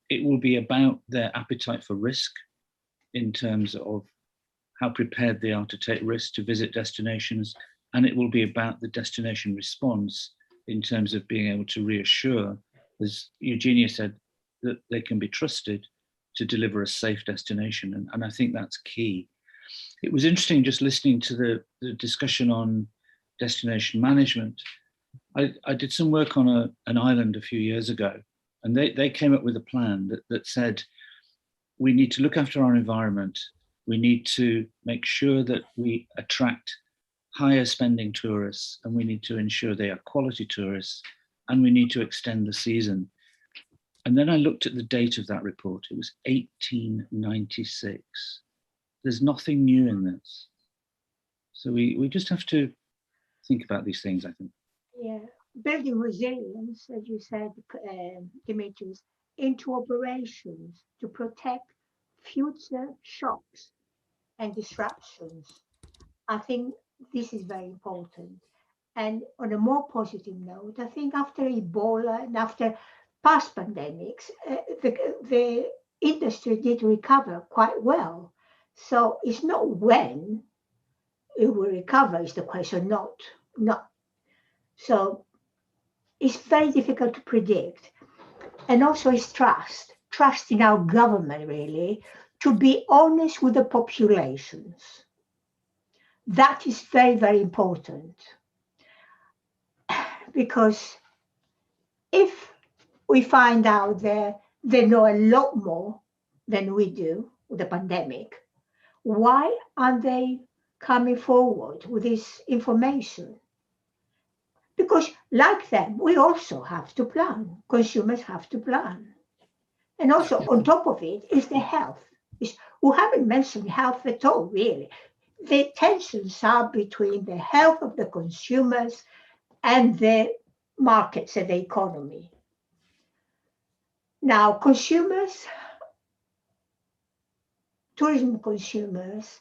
It will be about their appetite for risk in terms of how prepared they are to take risks to visit destinations. And it will be about the destination response in terms of being able to reassure, as Eugenia said, that they can be trusted to deliver a safe destination. And I think that's key. It was interesting just listening to the discussion on destination management. I did some work on an island a few years ago, and they came up with a plan that said, we need to look after our environment. We need to make sure that we attract higher spending tourists, and we need to ensure they are quality tourists, and we need to extend the season. And then I looked at the date of that report. It was 1896. There's nothing new in this. So we just have to think about these things, I think. Yeah, building resilience, as you said, Dimitris, into operations to protect future shocks and disruptions. I think this is very important. And on a more positive note, I think after Ebola and after past pandemics, the industry did recover quite well. So it's not when it will recover is the question, not. So it's very difficult to predict. And also it's trust in our government, really, to be honest with the populations. That is very, very important. Because if we find out that they know a lot more than we do with the pandemic, why aren't they coming forward with this information? Because like them, we also have to plan. Consumers have to plan. And also on top of it is the health. We haven't mentioned health at all, really. The tensions are between the health of the consumers and the markets and the economy. Now, consumers, tourism consumers,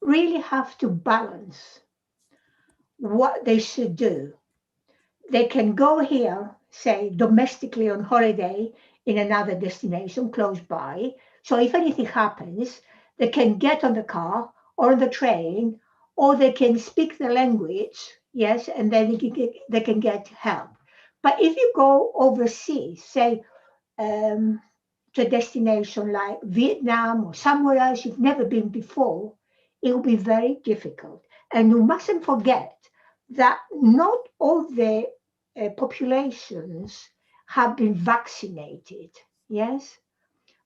really have to balance what they should do. They can go here, say, domestically on holiday in another destination close by. So if anything happens, they can get on the car or the train, or they can speak the language, yes, and then they can get help. But if you go overseas, say to a destination like Vietnam or somewhere else you've never been before, it will be very difficult. And you mustn't forget that not all the populations have been vaccinated. Yes,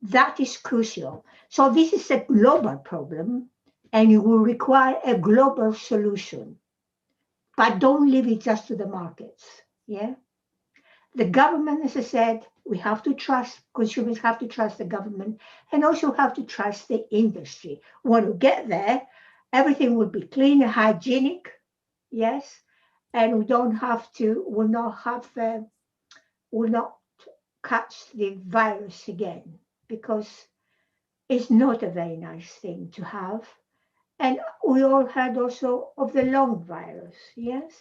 that is crucial. So this is a global problem and it will require a global solution. But don't leave it just to the markets. Yeah. The government, as I said, we have to trust, consumers have to trust the government and also have to trust the industry. When we get there, everything will be clean and hygienic. Yes. And we don't have to, will not catch the virus again, because it's not a very nice thing to have. And we all heard also of the lung virus, yes?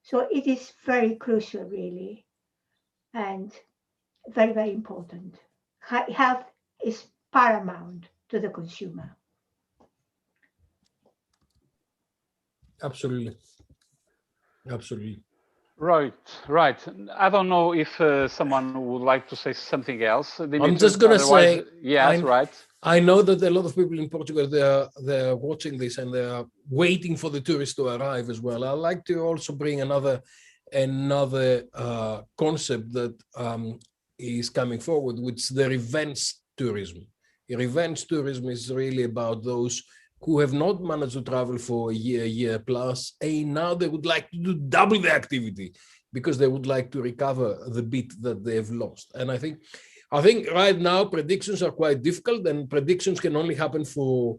So it is very crucial, really, and very, very important. Health is paramount to the consumer. Absolutely. Absolutely. Right. I don't know if someone would like to say something else. I'm just going to say, yes, right. I know that a lot of people in Portugal, they're watching this and they're waiting for the tourists to arrive as well. I'd like to also bring another concept that is coming forward, which is the revenge tourism. Revenge tourism is really about those who have not managed to travel for a year plus, and now they would like to do double the activity because they would like to recover the bit that they've lost. And I think right now predictions are quite difficult, and predictions can only happen for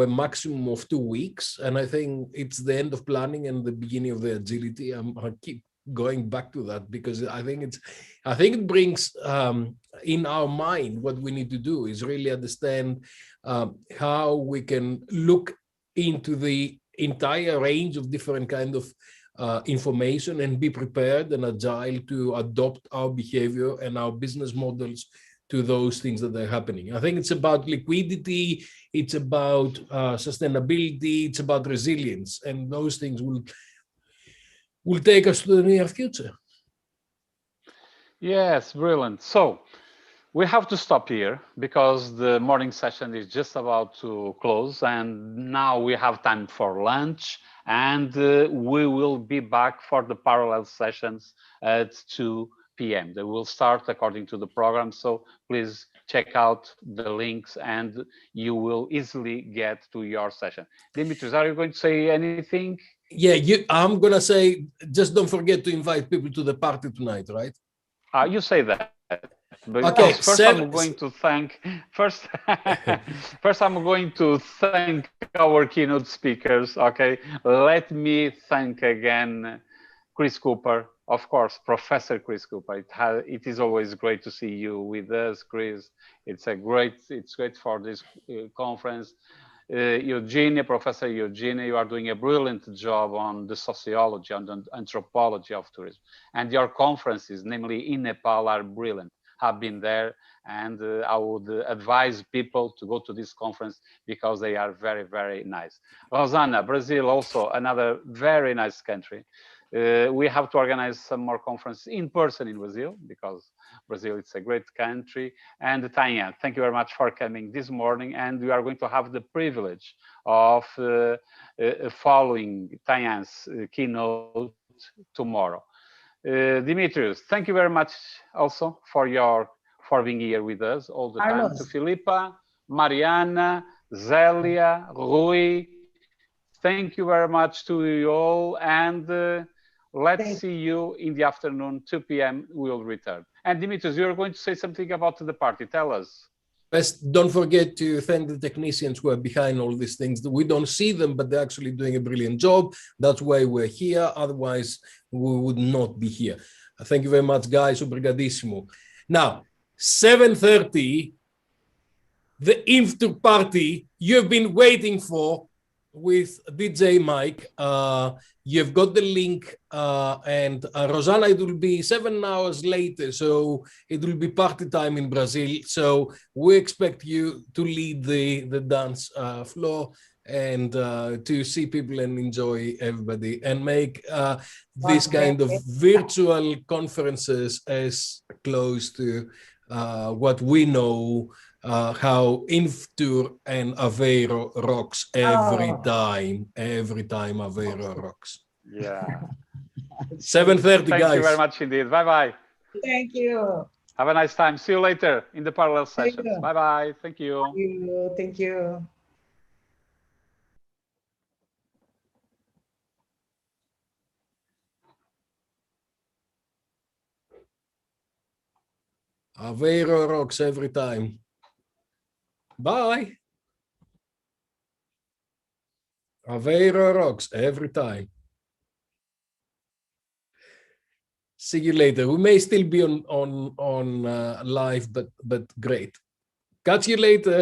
a maximum of 2 weeks. And I think it's the end of planning and the beginning of the agility. I keep going back to that because I think it brings in our mind what we need to do is really understand how we can look into the entire range of different kind of information and be prepared and agile to adopt our behavior and our business models to those things that are happening. I think it's about liquidity, it's about sustainability, it's about resilience, and those things will take us to the near future. Yes, brilliant. So we have to stop here because the morning session is just about to close, and now we have time for lunch, and we will be back for the parallel sessions at 2 p.m. They will start according to the program, so please check out the links and you will easily get to your session. Dimitris, are you going to say anything? Yeah, I'm going to say, just don't forget to invite people to the party tonight, right? You say that. But okay, first I'm going to thank our keynote speakers. Okay, let me thank again Chris Cooper, of course, Professor Chris Cooper. It is always great to see you with us, Chris. It's great for this conference. Eugenia, Professor Eugenia, you are doing a brilliant job on the sociology and the anthropology of tourism. And your conferences, namely in Nepal, are brilliant. I've been there, and I would advise people to go to this conference because they are very, very nice. Rosana, Brazil, also another very nice country. We have to organize some more conferences in person in Brazil because Brazil is a great country. And Tanya, thank you very much for coming this morning. And we are going to have the privilege of following Tanya's keynote tomorrow. Dimitrios, thank you very much also for being here with us all the time. To Filipa, Mariana, Zelia, Rui, thank you very much to you all, and let's see you in the afternoon, 2 p.m. we'll return. And Dimitrios, you're going to say something about the party. Tell us. Best, don't forget to thank the technicians who are behind all these things. We don't see them, but they're actually doing a brilliant job. That's why we're here. Otherwise, we would not be here. Thank you very much, guys. Obrigadissimo. Now, 7:30, the Invtur party you've been waiting for with DJ Mike. You've got the link, and Rosana, it will be 7 hours later, so it will be party time in Brazil. So we expect you to lead the dance floor and to see people and enjoy everybody and make this kind of virtual conferences as close to what we know, how Invtur and Aveiro rocks every time Aveiro rocks. Yeah. 7:30, guys. Thank you very much indeed. Bye-bye. Thank you. Have a nice time. See you later in the parallel Thank sessions. you. Bye-bye. Thank you. Thank you. Aveiro rocks every time. Bye. Aveiro rocks every time. See you later. We may still be on live, but great. Catch you later.